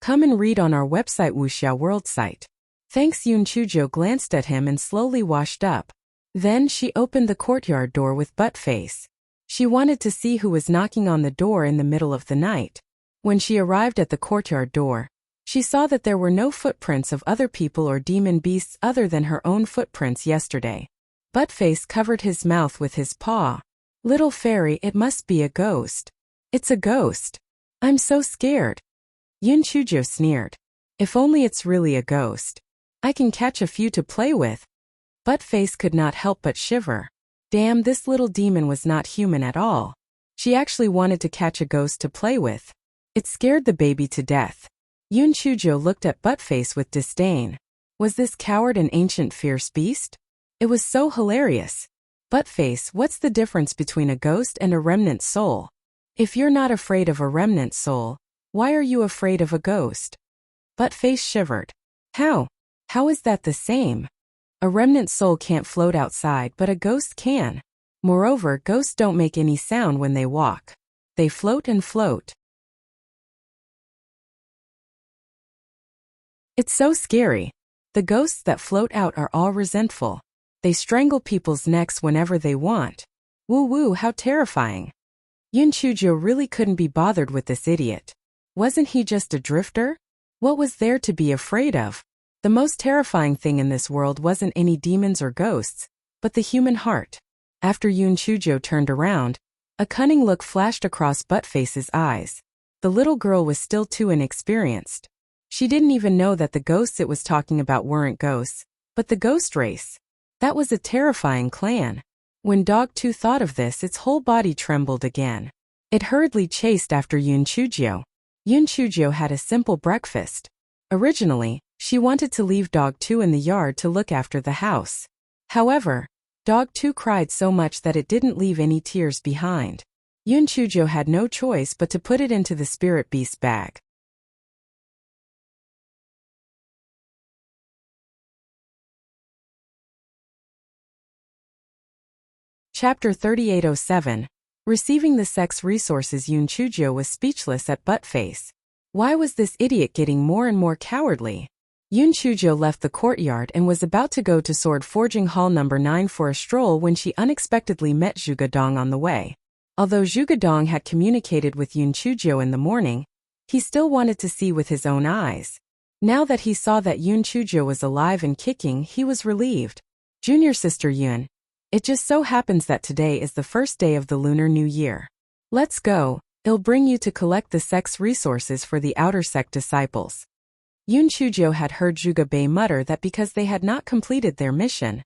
Come and read on our website Wuxia World site." Thanks. Yoon Chujio glanced at him and slowly washed up. Then she opened the courtyard door with Buttface. She wanted to see who was knocking on the door in the middle of the night. When she arrived at the courtyard door, she saw that there were no footprints of other people or demon beasts other than her own footprints yesterday. Buttface covered his mouth with his paw. "Little fairy, it must be a ghost." "It's a ghost. I'm so scared." Yoon Chujio sneered. "If only it's really a ghost. I can catch a few to play with." Buttface could not help but shiver. Damn, this little demon was not human at all. She actually wanted to catch a ghost to play with. It scared the baby to death. Yoon Chujio looked at Buttface with disdain. Was this coward an ancient fierce beast? It was so hilarious. "Buttface, what's the difference between a ghost and a remnant soul? If you're not afraid of a remnant soul, why are you afraid of a ghost?" Buttface shivered. How? How is that the same? A remnant soul can't float outside, but a ghost can. Moreover, ghosts don't make any sound when they walk. They float and float. It's so scary. The ghosts that float out are all resentful. They strangle people's necks whenever they want. Woo-woo, how terrifying. Yun Chujo really couldn't be bothered with this idiot. Wasn't he just a drifter? What was there to be afraid of? The most terrifying thing in this world wasn't any demons or ghosts, but the human heart. After Yun Chujo turned around, a cunning look flashed across Buttface's eyes. The little girl was still too inexperienced. She didn't even know that the ghosts it was talking about weren't ghosts, but the ghost race. That was a terrifying clan. When Dog 2 thought of this, its whole body trembled again. It hurriedly chased after Yun Chujo. Yun Chujo had a simple breakfast. Originally, she wanted to leave Dog 2 in the yard to look after the house. However, Dog 2 cried so much that it didn't leave any tears behind. Yun Chujo had no choice but to put it into the spirit beast bag. Chapter 3807. Receiving the sex resources. Yun Chujo was speechless at Buttface. Why was this idiot getting more and more cowardly? Yun Chujo left the courtyard and was about to go to Sword Forging Hall number 9 for a stroll when she unexpectedly met Zhuge Dong on the way. Although Zhuge Dong had communicated with Yun Chujo in the morning, he still wanted to see with his own eyes. Now that he saw that Yun Chujo was alive and kicking, he was relieved. Junior sister Yun. It just so happens that today is the first day of the Lunar New Year. Let's go, it'll bring you to collect the sex resources for the outer sect disciples. Yun Chujo had heard Zhuge Bei mutter that because they had not completed their mission,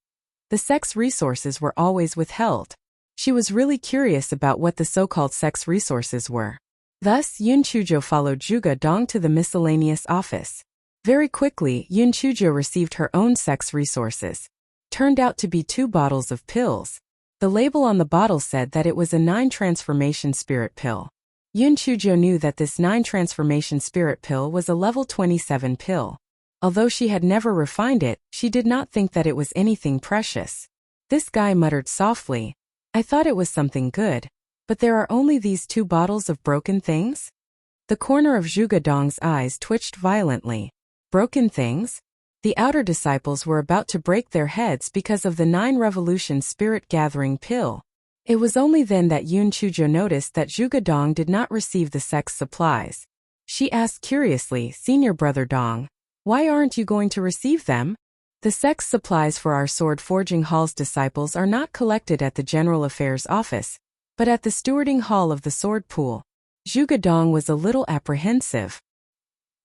the sex resources were always withheld. She was really curious about what the so-called sex resources were. Thus, Yun Chujo followed Zhuge Dong to the miscellaneous office. Very quickly, Yun Chujo received her own sex resources. Turned out to be 2 bottles of pills. The label on the bottle said that it was a 9 transformation spirit pill. Yun Chujo knew that this 9 transformation spirit pill was a level 27 pill. Although she had never refined it, she did not think that it was anything precious. This guy muttered softly, I thought it was something good, but there are only these 2 bottles of broken things? The corner of Zhuge Dong's eyes twitched violently. Broken things? The outer disciples were about to break their heads because of the 9 revolution spirit gathering pill. It was only then that Yun Chujo noticed that Zhuge Dong did not receive the sex supplies. She asked curiously, Senior Brother Dong, why aren't you going to receive them? The sex supplies for our Sword Forging Hall's disciples are not collected at the General Affairs Office, but at the Stewarding Hall of the Sword Pool. Zhuge Dong was a little apprehensive.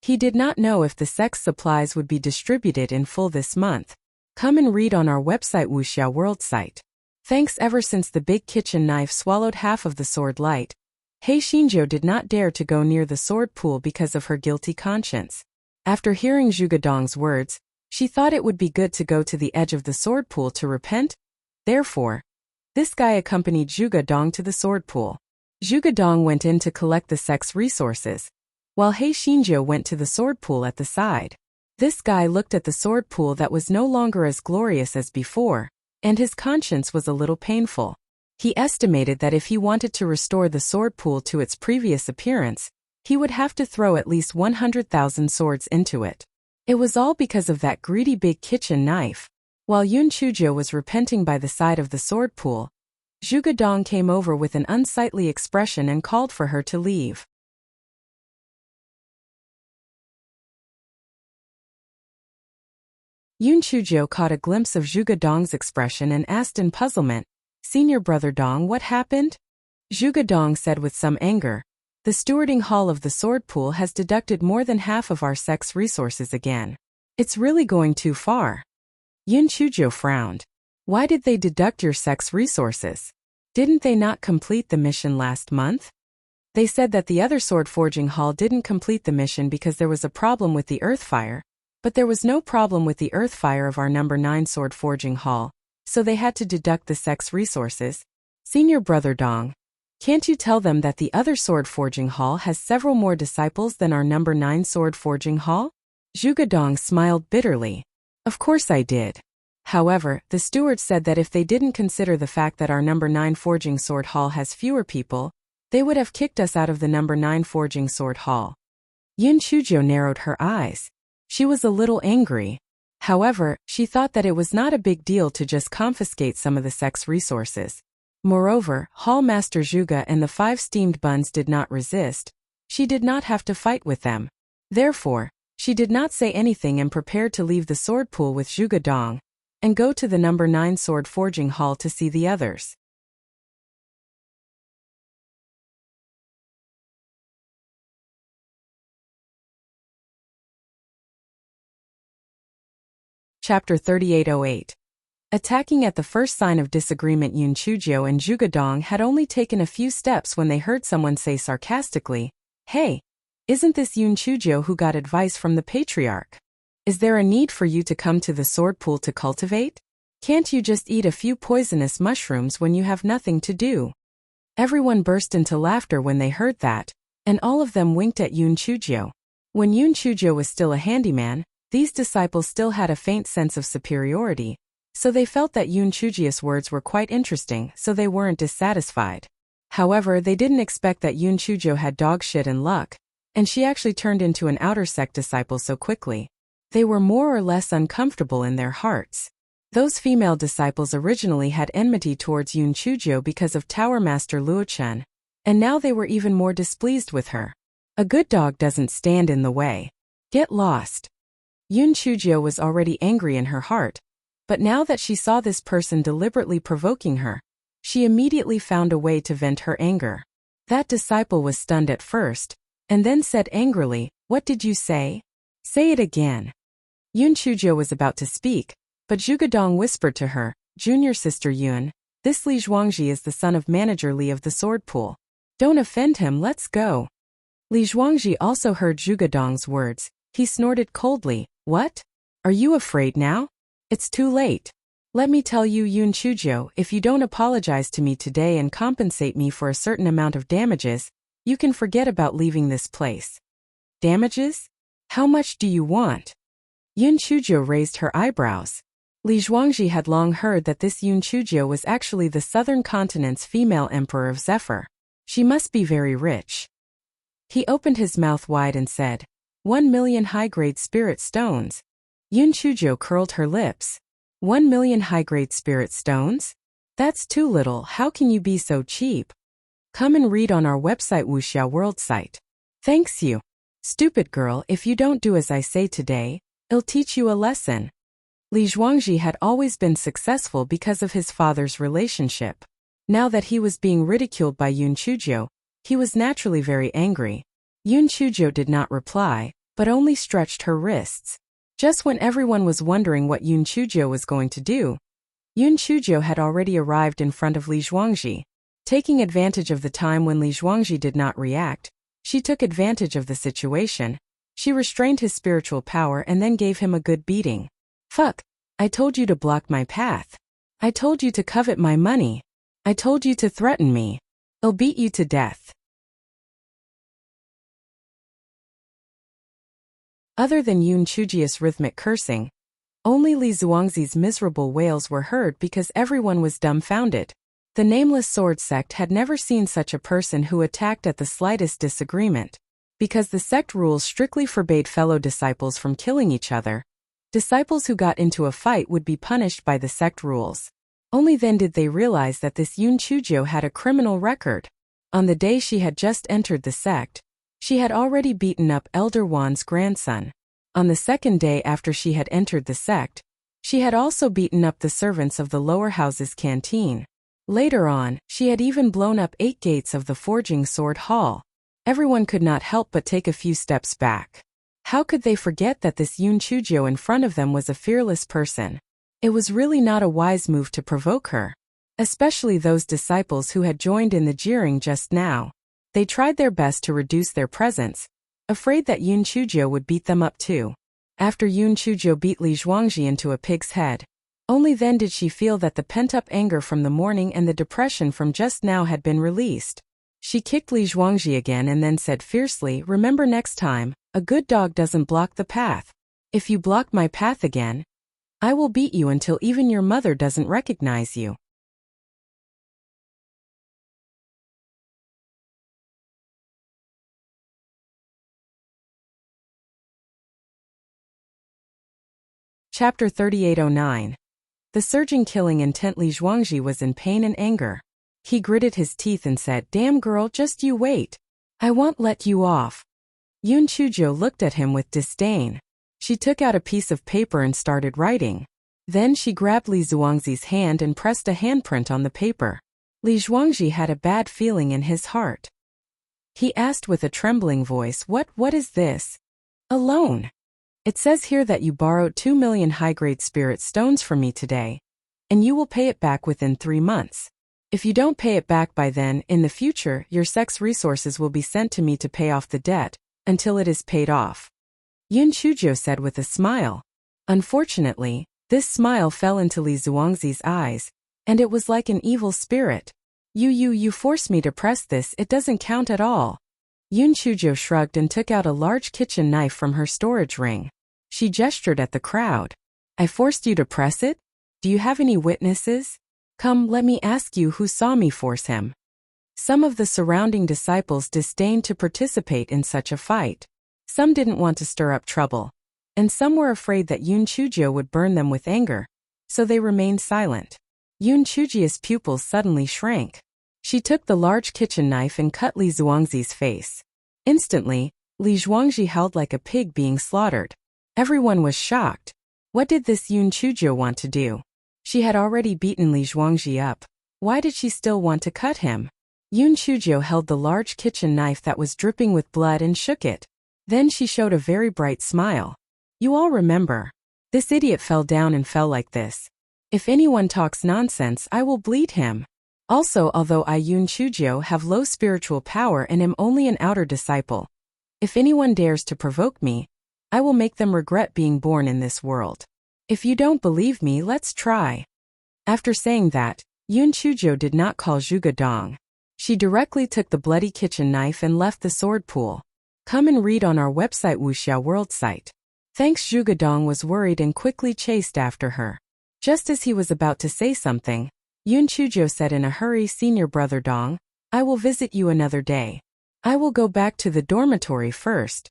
He did not know if the sex supplies would be distributed in full this month. Come and read on our website Wuxia World site. Thanks. Ever since the big kitchen knife swallowed half of the sword light, Hei Xinzhou did not dare to go near the sword pool because of her guilty conscience. After hearing Zhuge Dong's words, she thought it would be good to go to the edge of the sword pool to repent. Therefore, this guy accompanied Zhuge Dong to the sword pool. Zhuge Dong went in to collect the sex resources, while Hei Xinzhou went to the sword pool at the side. This guy looked at the sword pool that was no longer as glorious as before, and his conscience was a little painful. He estimated that if he wanted to restore the sword pool to its previous appearance, he would have to throw at least 100,000 swords into it. It was all because of that greedy big kitchen knife. While Yun Chujo was repenting by the side of the sword pool, Zhuge Dong came over with an unsightly expression and called for her to leave. Yun Chujo caught a glimpse of Zhuge Dong's expression and asked in puzzlement, Senior Brother Dong, what happened? Zhuge Dong said with some anger, the stewarding hall of the sword pool has deducted more than half of our sex resources again. It's really going too far. Yun Chujo frowned. Why did they deduct your sex resources? Didn't they not complete the mission last month? They said that the other sword forging hall didn't complete the mission because there was a problem with the earth fire. But there was no problem with the earth fire of our number 9 sword forging hall, so they had to deduct the sex resources. Senior Brother Dong, can't you tell them that the other sword forging hall has several more disciples than our number 9 sword forging hall? Zhuge Dong smiled bitterly. Of course I did. However, the steward said that if they didn't consider the fact that our number 9 forging sword hall has fewer people, they would have kicked us out of the number 9 forging sword hall. Yun Chujo narrowed her eyes. She was a little angry. However, she thought that it was not a big deal to just confiscate some of the sect's resources. Moreover, Hall Master Zhuge and the 5 steamed buns did not resist. She did not have to fight with them. Therefore, she did not say anything and prepared to leave the sword pool with Zhuge Dong and go to the number 9 sword forging hall to see the others. Chapter 3808. Attacking at the first sign of disagreement, Yun Chuzhou and Zhuge Dong had only taken a few steps when they heard someone say sarcastically, "Hey, isn't this Yun Chuzhou who got advice from the patriarch? Is there a need for you to come to the sword pool to cultivate? Can't you just eat a few poisonous mushrooms when you have nothing to do?" Everyone burst into laughter when they heard that, and all of them winked at Yun Chuzhou. When Yun Chuzhou was still a handyman, these disciples still had a faint sense of superiority, so they felt that Yun Chuzhou's words were quite interesting, so they weren't dissatisfied. However, they didn't expect that Yun Chuzhou had dog shit and luck, and she actually turned into an outer sect disciple so quickly. They were more or less uncomfortable in their hearts. Those female disciples originally had enmity towards Yun Chuzhou because of Tower Master Luo Chen, and now they were even more displeased with her. A good dog doesn't stand in the way. Get lost. Yun Chuzhou was already angry in her heart, but now that she saw this person deliberately provoking her, she immediately found a way to vent her anger. That disciple was stunned at first, and then said angrily, "What did you say? Say it again." Yun Chuzhou was about to speak, but Zhuge Dong whispered to her, "Junior sister Yun, this Li Zhuangji is the son of Manager Li of the sword pool. Don't offend him, let's go." Li Zhuangji also heard Zhuge Dong's words. He snorted coldly, "What? Are you afraid now? It's too late. Let me tell you, Yun Chuzhou, if you don't apologize to me today and compensate me for a certain amount of damages, you can forget about leaving this place." "Damages? How much do you want?" Yun Chuzhou raised her eyebrows. Li Zhuangji had long heard that this Yun Chuzhou was actually the southern continent's female emperor of Zephyr. She must be very rich. He opened his mouth wide and said, 1,000,000 high-grade spirit stones. Yun Chuzhou curled her lips. 1,000,000 high-grade spirit stones? That's too little, how can you be so cheap? Come and read on our website Wuxia World site. Thanks you. Stupid girl, if you don't do as I say today, I'll teach you a lesson. Li Zhuangji had always been successful because of his father's relationship. Now that he was being ridiculed by Yun Chuzhou, he was naturally very angry. Yun Chuzhou did not reply, but only stretched her wrists. Just when everyone was wondering what Yun Chuzhou was going to do, Yun Chuzhou had already arrived in front of Li Zhuangji. Taking advantage of the time when Li Zhuangji did not react, she took advantage of the situation. She restrained his spiritual power and then gave him a good beating. "Fuck, I told you to block my path. I told you to covet my money. I told you to threaten me. I'll beat you to death." Other than Yun Chuzhou's rhythmic cursing, only Li Zhuangzi's miserable wails were heard because everyone was dumbfounded. The nameless sword sect had never seen such a person who attacked at the slightest disagreement. Because the sect rules strictly forbade fellow disciples from killing each other, disciples who got into a fight would be punished by the sect rules. Only then did they realize that this Yun Chuzhou had a criminal record. On the day she had just entered the sect, she had already beaten up Elder Wan's grandson. On the second day after she had entered the sect, she had also beaten up the servants of the lower house's canteen. Later on, she had even blown up 8 gates of the forging sword hall. Everyone could not help but take a few steps back. How could they forget that this Yun Chuzhou in front of them was a fearless person? It was really not a wise move to provoke her. Especially those disciples who had joined in the jeering just now. They tried their best to reduce their presence, afraid that Yun Chuzhou would beat them up too. After Yun Chuzhou beat Li Zhuangji into a pig's head, only then did she feel that the pent-up anger from the morning and the depression from just now had been released. She kicked Li Zhuangji again and then said fiercely, "Remember next time, a good dog doesn't block the path. If you block my path again, I will beat you until even your mother doesn't recognize you." Chapter 3809. The surging killing intent. Li Zhuangji was in pain and anger. He gritted his teeth and said, "Damn girl, just you wait. I won't let you off." Yun Chujiu looked at him with disdain. She took out a piece of paper and started writing. Then she grabbed Li Zhuangzi's hand and pressed a handprint on the paper. Li Zhuangji had a bad feeling in his heart. He asked with a trembling voice, What is this? A loan. It says here that you borrowed 2 million high-grade spirit stones from me today, and you will pay it back within 3 months. If you don't pay it back by then, in the future, your sex resources will be sent to me to pay off the debt, until it is paid off. Yun Chujiu said with a smile. Unfortunately, this smile fell into Li Zhuangzi's eyes, and it was like an evil spirit. You forced me to press this, it doesn't count at all. Yun Chujiu shrugged and took out a large kitchen knife from her storage ring. She gestured at the crowd. I forced you to press it? Do you have any witnesses? Come, let me ask you who saw me force him. Some of the surrounding disciples disdained to participate in such a fight. Some didn't want to stir up trouble, and some were afraid that Yun Chujiu would burn them with anger, so they remained silent. Yun Chujiu's pupils suddenly shrank. She took the large kitchen knife and cut Li Zhuangzi's face. Instantly, Li Zhuangzi howled like a pig being slaughtered. Everyone was shocked. What did this Yun Chujiu want to do? She had already beaten Li Zhuangzi up. Why did she still want to cut him? Yun Chujiu held the large kitchen knife that was dripping with blood and shook it. Then she showed a very bright smile. You all remember. This idiot fell down and fell like this. If anyone talks nonsense, I will bleed him. Also, although I Yun Chujiu have low spiritual power and am only an outer disciple, if anyone dares to provoke me, I will make them regret being born in this world. If you don't believe me, let's try. After saying that, Yun Chujiu did not call Zhuge Dong. She directly took the bloody kitchen knife and left the sword pool. Come and read on our website Wuxia World site. Thanks. Zhuge Dong was worried and quickly chased after her. Just as he was about to say something, Yun Chujiu said in a hurry, Senior Brother Dong, I will visit you another day. I will go back to the dormitory first.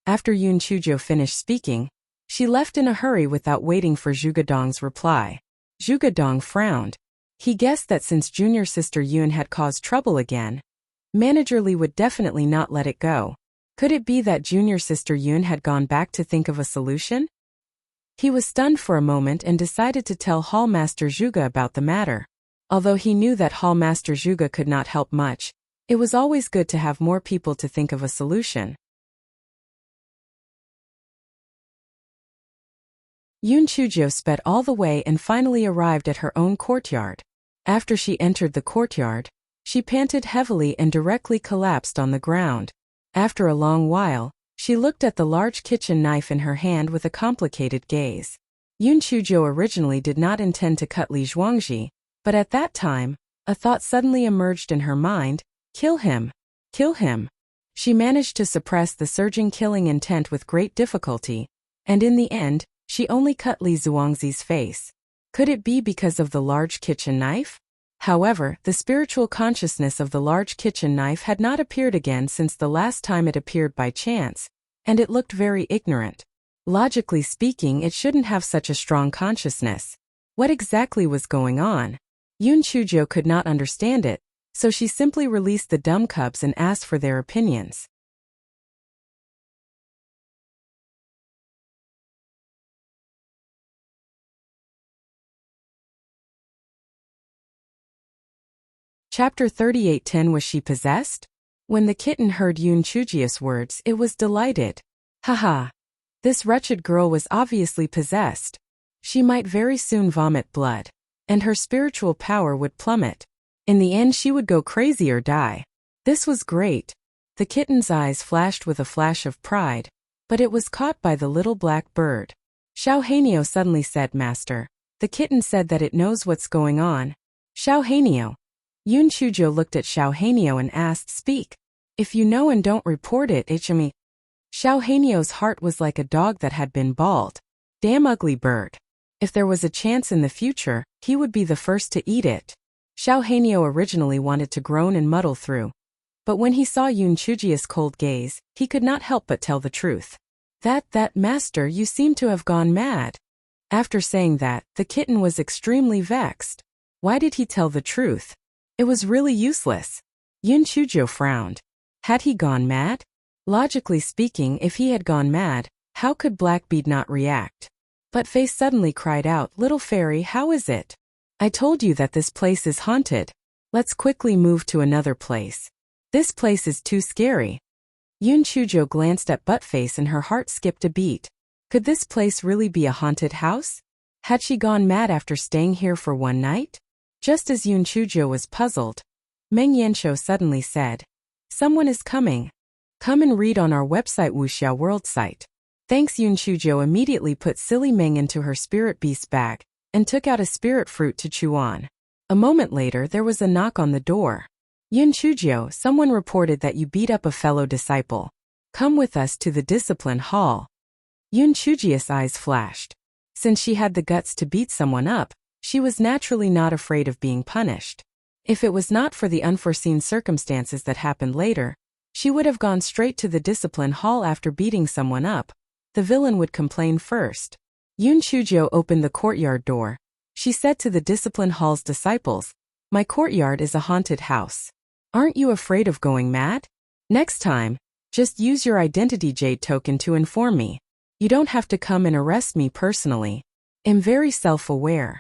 After Yun Chujiu finished speaking, she left in a hurry without waiting for Zhuge Dong's reply. Zhuge Dong frowned. He guessed that since junior sister Yun had caused trouble again, Manager Li would definitely not let it go. Could it be that junior sister Yun had gone back to think of a solution? He was stunned for a moment and decided to tell Hall Master Zhuge about the matter. Although he knew that Hall Master Zhuge could not help much, it was always good to have more people to think of a solution. Yun Chujiu sped all the way and finally arrived at her own courtyard. After she entered the courtyard, she panted heavily and directly collapsed on the ground. After a long while, she looked at the large kitchen knife in her hand with a complicated gaze. Yun Chujiu originally did not intend to cut Li Zhuangzi, but at that time, a thought suddenly emerged in her mind, kill him. Kill him. She managed to suppress the surging killing intent with great difficulty, and in the end, she only cut Li Zhuangzi's face. Could it be because of the large kitchen knife? However, the spiritual consciousness of the large kitchen knife had not appeared again since the last time it appeared by chance, and it looked very ignorant. Logically speaking, it shouldn't have such a strong consciousness. What exactly was going on? Yun Chujiu could not understand it, so she simply released the dumb cubs and asked for their opinions. Chapter 3810. Was she possessed? When the kitten heard Yun Chujiu's words, it was delighted. Haha! This wretched girl was obviously possessed. She might very soon vomit blood, and her spiritual power would plummet. In the end she would go crazy or die. This was great. The kitten's eyes flashed with a flash of pride, but it was caught by the little black bird. Xiao Hanio suddenly said, Master, the kitten said that it knows what's going on. Xiao Hanio. Yun Chujiu looked at Xiao Hanio and asked, Speak. If you know and don't report it, Ichimi. Xiao Hanio's heart was like a dog that had been bald. Damn ugly bird. If there was a chance in the future, he would be the first to eat it. Xiao Hanio originally wanted to groan and muddle through, but when he saw Yun Chujiu's cold gaze, he could not help but tell the truth. That master, you seem to have gone mad. After saying that, the kitten was extremely vexed. Why did he tell the truth? It was really useless. Yun Chujo frowned. Had he gone mad? Logically speaking, if he had gone mad, how could Blackbeard not react? But Face suddenly cried out, "Little fairy, how is it? I told you that this place is haunted. Let's quickly move to another place. This place is too scary." Yun Chujo glanced at Buttface and her heart skipped a beat. Could this place really be a haunted house? Had she gone mad after staying here for one night? Just as Yun Chujo was puzzled, Meng Yanshou suddenly said, "Someone is coming. Come and read on our website Wuxia World site." Thanks. Yun Chujo immediately put Silly Meng into her spirit beast bag and took out a spirit fruit to chew on. A moment later there was a knock on the door. "Yun Chujo, someone reported that you beat up a fellow disciple. Come with us to the discipline hall." Yun Chujia's eyes flashed. Since she had the guts to beat someone up, she was naturally not afraid of being punished. If it was not for the unforeseen circumstances that happened later, she would have gone straight to the discipline hall after beating someone up. The villain would complain first. Yun Chujo opened the courtyard door. She said to the discipline hall's disciples, "My courtyard is a haunted house. Aren't you afraid of going mad? Next time, just use your identity jade token to inform me. You don't have to come and arrest me personally. I'm very self-aware."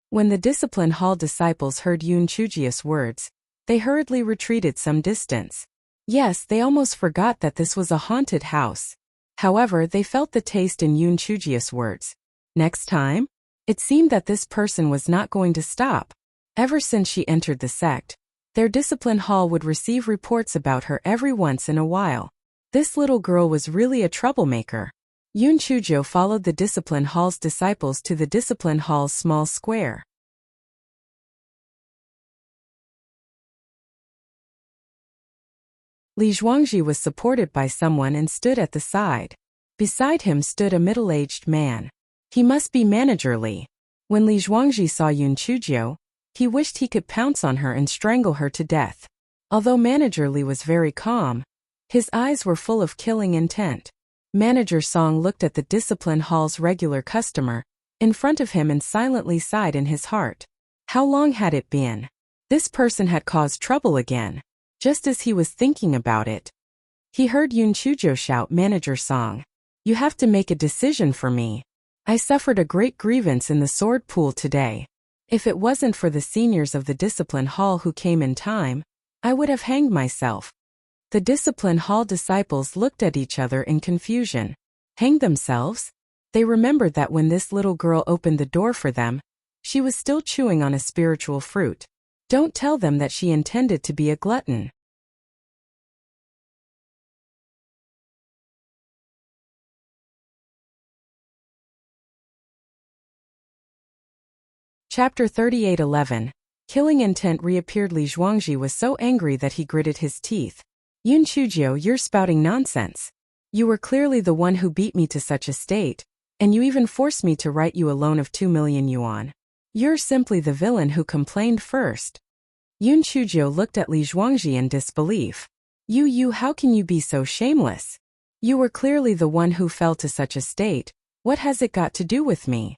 When the discipline hall disciples heard Yun Chujia's words, they hurriedly retreated some distance. Yes, they almost forgot that this was a haunted house. However, they felt the taste in Yun Chujia's words. Next time? It seemed that this person was not going to stop. Ever since she entered the sect, their discipline hall would receive reports about her every once in a while. This little girl was really a troublemaker. Yun Chujo followed the discipline hall's disciples to the discipline hall's small square. Li Zhuangji was supported by someone and stood at the side. Beside him stood a middle-aged man. He must be Manager Li. When Li Zhuangji saw Yun Chujo, he wished he could pounce on her and strangle her to death. Although Manager Li was very calm, his eyes were full of killing intent. Manager Song looked at the discipline hall's regular customer in front of him and silently sighed in his heart. How long had it been? This person had caused trouble again. Just as he was thinking about it, he heard Yun Chujo shout, "Manager Song, you have to make a decision for me. I suffered a great grievance in the sword pool today. If it wasn't for the seniors of the discipline hall who came in time, I would have hanged myself." The discipline hall disciples looked at each other in confusion. Hang themselves? They remembered that when this little girl opened the door for them, she was still chewing on a spiritual fruit. Don't tell them that she intended to be a glutton. Chapter 38:11. Killing intent reappeared. Li Zhuangji was so angry that he gritted his teeth. "Yun Chujo, you're spouting nonsense. You were clearly the one who beat me to such a state, and you even forced me to write you a loan of 2 million yuan. You're simply the villain who complained first." Yun Chujo looked at Li Zhuangji in disbelief. You, how can you be so shameless? You were clearly the one who fell to such a state. What has it got to do with me?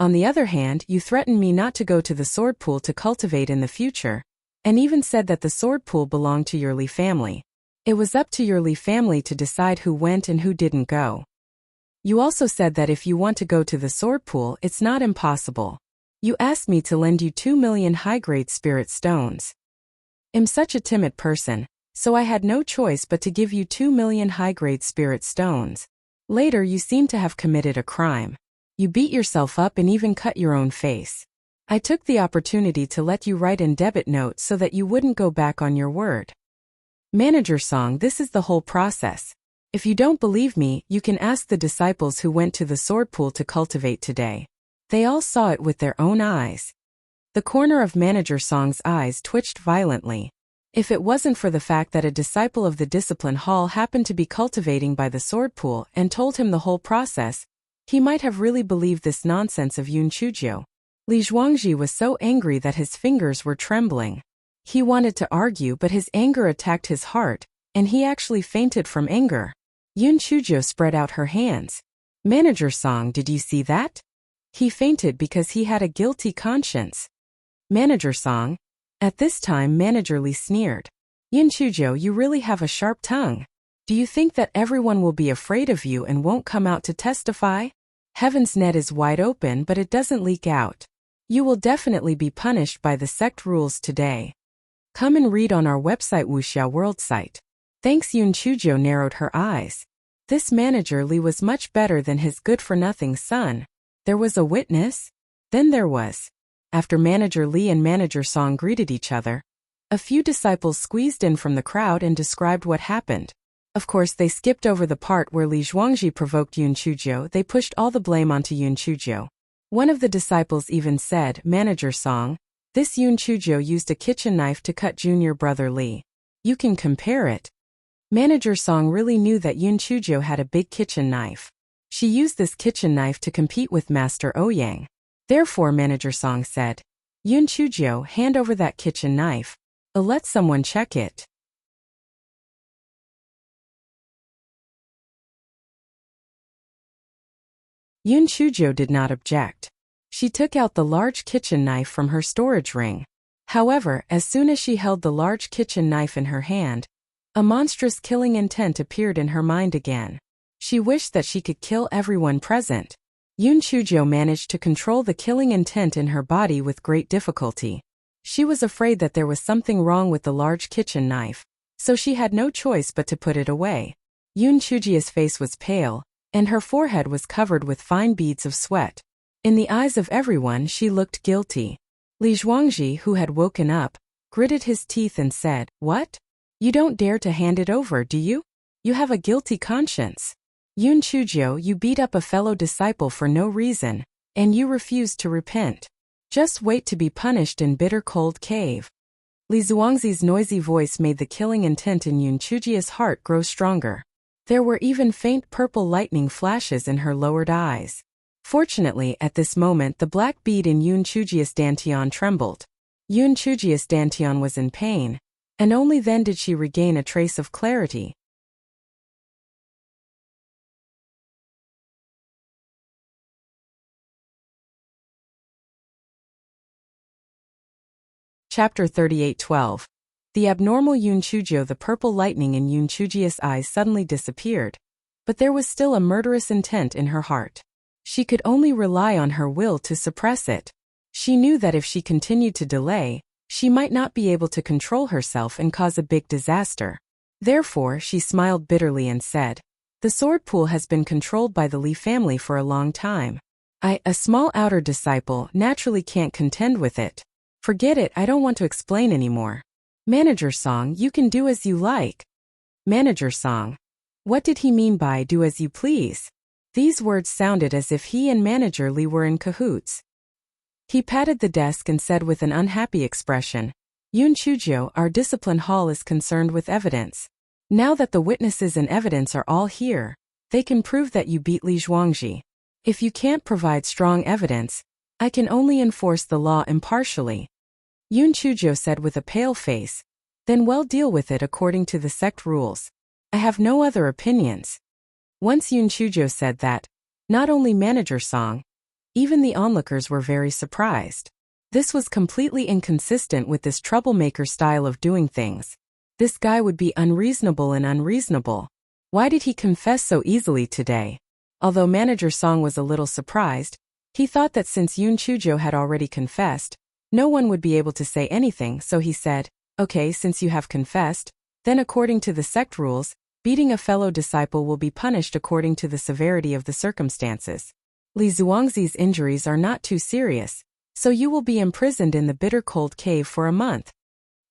On the other hand, you threatened me not to go to the sword pool to cultivate in the future, and even said that the sword pool belonged to your Li family. It was up to your Li family to decide who went and who didn't go. You also said that if you want to go to the sword pool, it's not impossible. You asked me to lend you 2 million high-grade spirit stones. I'm such a timid person, so I had no choice but to give you 2 million high-grade spirit stones. Later you seem to have committed a crime. You beat yourself up and even cut your own face. I took the opportunity to let you write in debit note so that you wouldn't go back on your word. Manager Song, this is the whole process. If you don't believe me, you can ask the disciples who went to the sword pool to cultivate today. They all saw it with their own eyes. The corner of Manager Song's eyes twitched violently. If it wasn't for the fact that a disciple of the discipline hall happened to be cultivating by the sword pool and told him the whole process, he might have really believed this nonsense of Yun Chujo. Li Zhuangji was so angry that his fingers were trembling. He wanted to argue, but his anger attacked his heart, and he actually fainted from anger. Yun Chujo spread out her hands. "Manager Song, did you see that? He fainted because he had a guilty conscience. Manager Song. At this time Manager Lee sneered. Yun Chujo, you really have a sharp tongue. Do you think that everyone will be afraid of you and won't come out to testify? Heaven's net is wide open but it doesn't leak out. You will definitely be punished by the sect rules today. Come and read on our website Wuxia World site. Thanks. Yun Chujo narrowed her eyes. This Manager Lee was much better than his good-for-nothing son. There was a witness? Then there was. After Manager Lee and Manager Song greeted each other, a few disciples squeezed in from the crowd and described what happened. Of course they skipped over the part where Li Zhuangji provoked Yun Chujo. They pushed all the blame onto Yun Chujo. One of the disciples even said, Manager Song, this Yun Chujo used a kitchen knife to cut junior brother Li. You can compare it. Manager Song really knew that Yun Chujo had a big kitchen knife. She used this kitchen knife to compete with Master Ouyang. Therefore Manager Song said, Yun Chujo, hand over that kitchen knife. Let someone check it. Yun Chujo did not object. She took out the large kitchen knife from her storage ring. However, as soon as she held the large kitchen knife in her hand, a monstrous killing intent appeared in her mind again. She wished that she could kill everyone present. Yun Chujo managed to control the killing intent in her body with great difficulty. She was afraid that there was something wrong with the large kitchen knife, so she had no choice but to put it away. Yun Chujia's face was pale, and her forehead was covered with fine beads of sweat. In the eyes of everyone she looked guilty. Li Zhuangji, who had woken up, gritted his teeth and said, What? You don't dare to hand it over, do you? You have a guilty conscience. Yun Chujo, you beat up a fellow disciple for no reason, and you refused to repent. Just wait to be punished in bitter cold cave. Li Zhuangzi's noisy voice made the killing intent in Yun Chujia's heart grow stronger. There were even faint purple lightning flashes in her lowered eyes. Fortunately, at this moment the black bead in Yun Chujia's dantian trembled. Yun Chujia's dantian was in pain, and only then did she regain a trace of clarity. Chapter 38:12. The abnormal Yun Chujo. The purple lightning in Yun Chujia's eyes suddenly disappeared, but there was still a murderous intent in her heart. She could only rely on her will to suppress it. She knew that if she continued to delay, she might not be able to control herself and cause a big disaster. Therefore, she smiled bitterly and said, The sword pool has been controlled by the Li family for a long time. I, a small outer disciple, naturally can't contend with it. Forget it, I don't want to explain anymore. Manager Song, you can do as you like. Manager Song. What did he mean by do as you please? These words sounded as if he and Manager Lee were in cahoots. He patted the desk and said with an unhappy expression, Yun Chujo, our discipline hall is concerned with evidence. Now that the witnesses and evidence are all here, they can prove that you beat Li Zhuangji. If you can't provide strong evidence, I can only enforce the law impartially. Yun Chujo said with a pale face, Then well, deal with it according to the sect rules. I have no other opinions. Once Yun Chujo said that, not only Manager Song, even the onlookers were very surprised. This was completely inconsistent with this troublemaker style of doing things. This guy would be unreasonable and unreasonable. Why did he confess so easily today? Although Manager Song was a little surprised, he thought that since Yun Chujo had already confessed, no one would be able to say anything, so he said, Okay, since you have confessed, then according to the sect rules, beating a fellow disciple will be punished according to the severity of the circumstances. Li Zhuangzi's injuries are not too serious, so you will be imprisoned in the bitter cold cave for a month.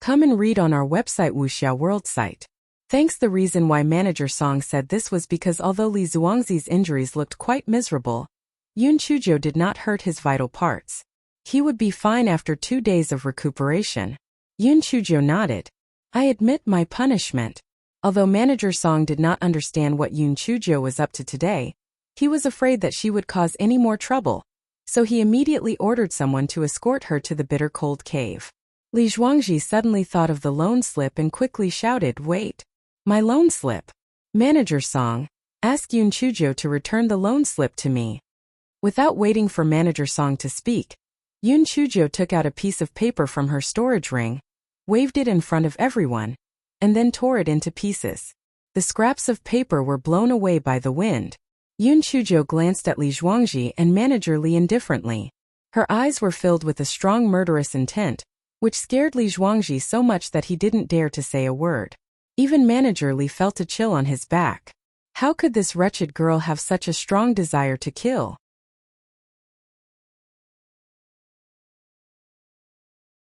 Come and read on our website Wuxia World site. Thanks. The reason why Manager Song said this was because although Li Zhuangzi's injuries looked quite miserable, Yun Chujo did not hurt his vital parts. He would be fine after 2 days of recuperation. Yun Chujo nodded. I admit my punishment. Although Manager Song did not understand what Yun Chujo was up to today, he was afraid that she would cause any more trouble, so he immediately ordered someone to escort her to the bitter cold cave. Li Zhuangji suddenly thought of the loan slip and quickly shouted, Wait! My loan slip! Manager Song, ask Yun Chujo to return the loan slip to me. Without waiting for Manager Song to speak, Yoon Chujo took out a piece of paper from her storage ring, waved it in front of everyone, and then tore it into pieces. The scraps of paper were blown away by the wind. Yoon Chujo glanced at Li Zhuangji and Manager Li indifferently. Her eyes were filled with a strong murderous intent, which scared Li Zhuangji so much that he didn't dare to say a word. Even Manager Li felt a chill on his back. How could this wretched girl have such a strong desire to kill?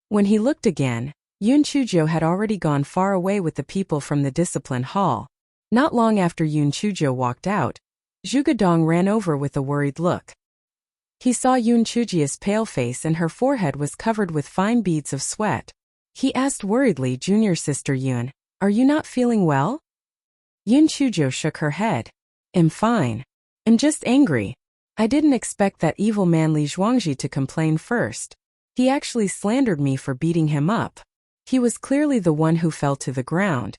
When he looked again, Yoon Chujo had already gone far away with the people from the discipline hall. Not long after Yoon Chujo walked out, Zhuge Dong ran over with a worried look. He saw Yoon Chujia's pale face and her forehead was covered with fine beads of sweat. He asked worriedly, "Junior sister Yoon, are you not feeling well?" Yoon Chujo shook her head. "I'm fine. I'm just angry. I didn't expect that evil man Li Zhuangji to complain first. He actually slandered me for beating him up. He was clearly the one who fell to the ground."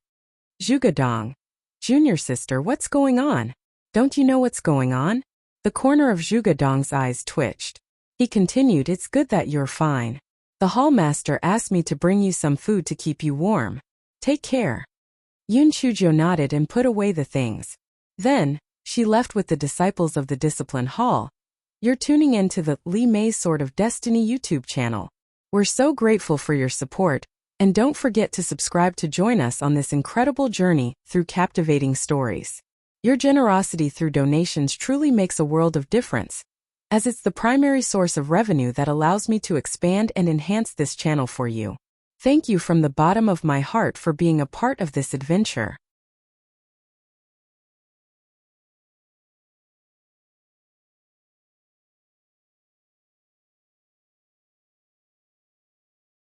"Zhuge Dong. Junior sister, what's going on? Don't you know what's going on?" The corner of Zhuge Dong's eyes twitched. He continued, "It's good that you're fine. The hallmaster asked me to bring you some food to keep you warm. Take care." Yoon Chujo nodded and put away the things. Then, she left with the disciples of the discipline hall. You're tuning in to the Li Mei's Sword of Destiny YouTube channel. We're so grateful for your support, and don't forget to subscribe to join us on this incredible journey through captivating stories. Your generosity through donations truly makes a world of difference, as it's the primary source of revenue that allows me to expand and enhance this channel for you. Thank you from the bottom of my heart for being a part of this adventure.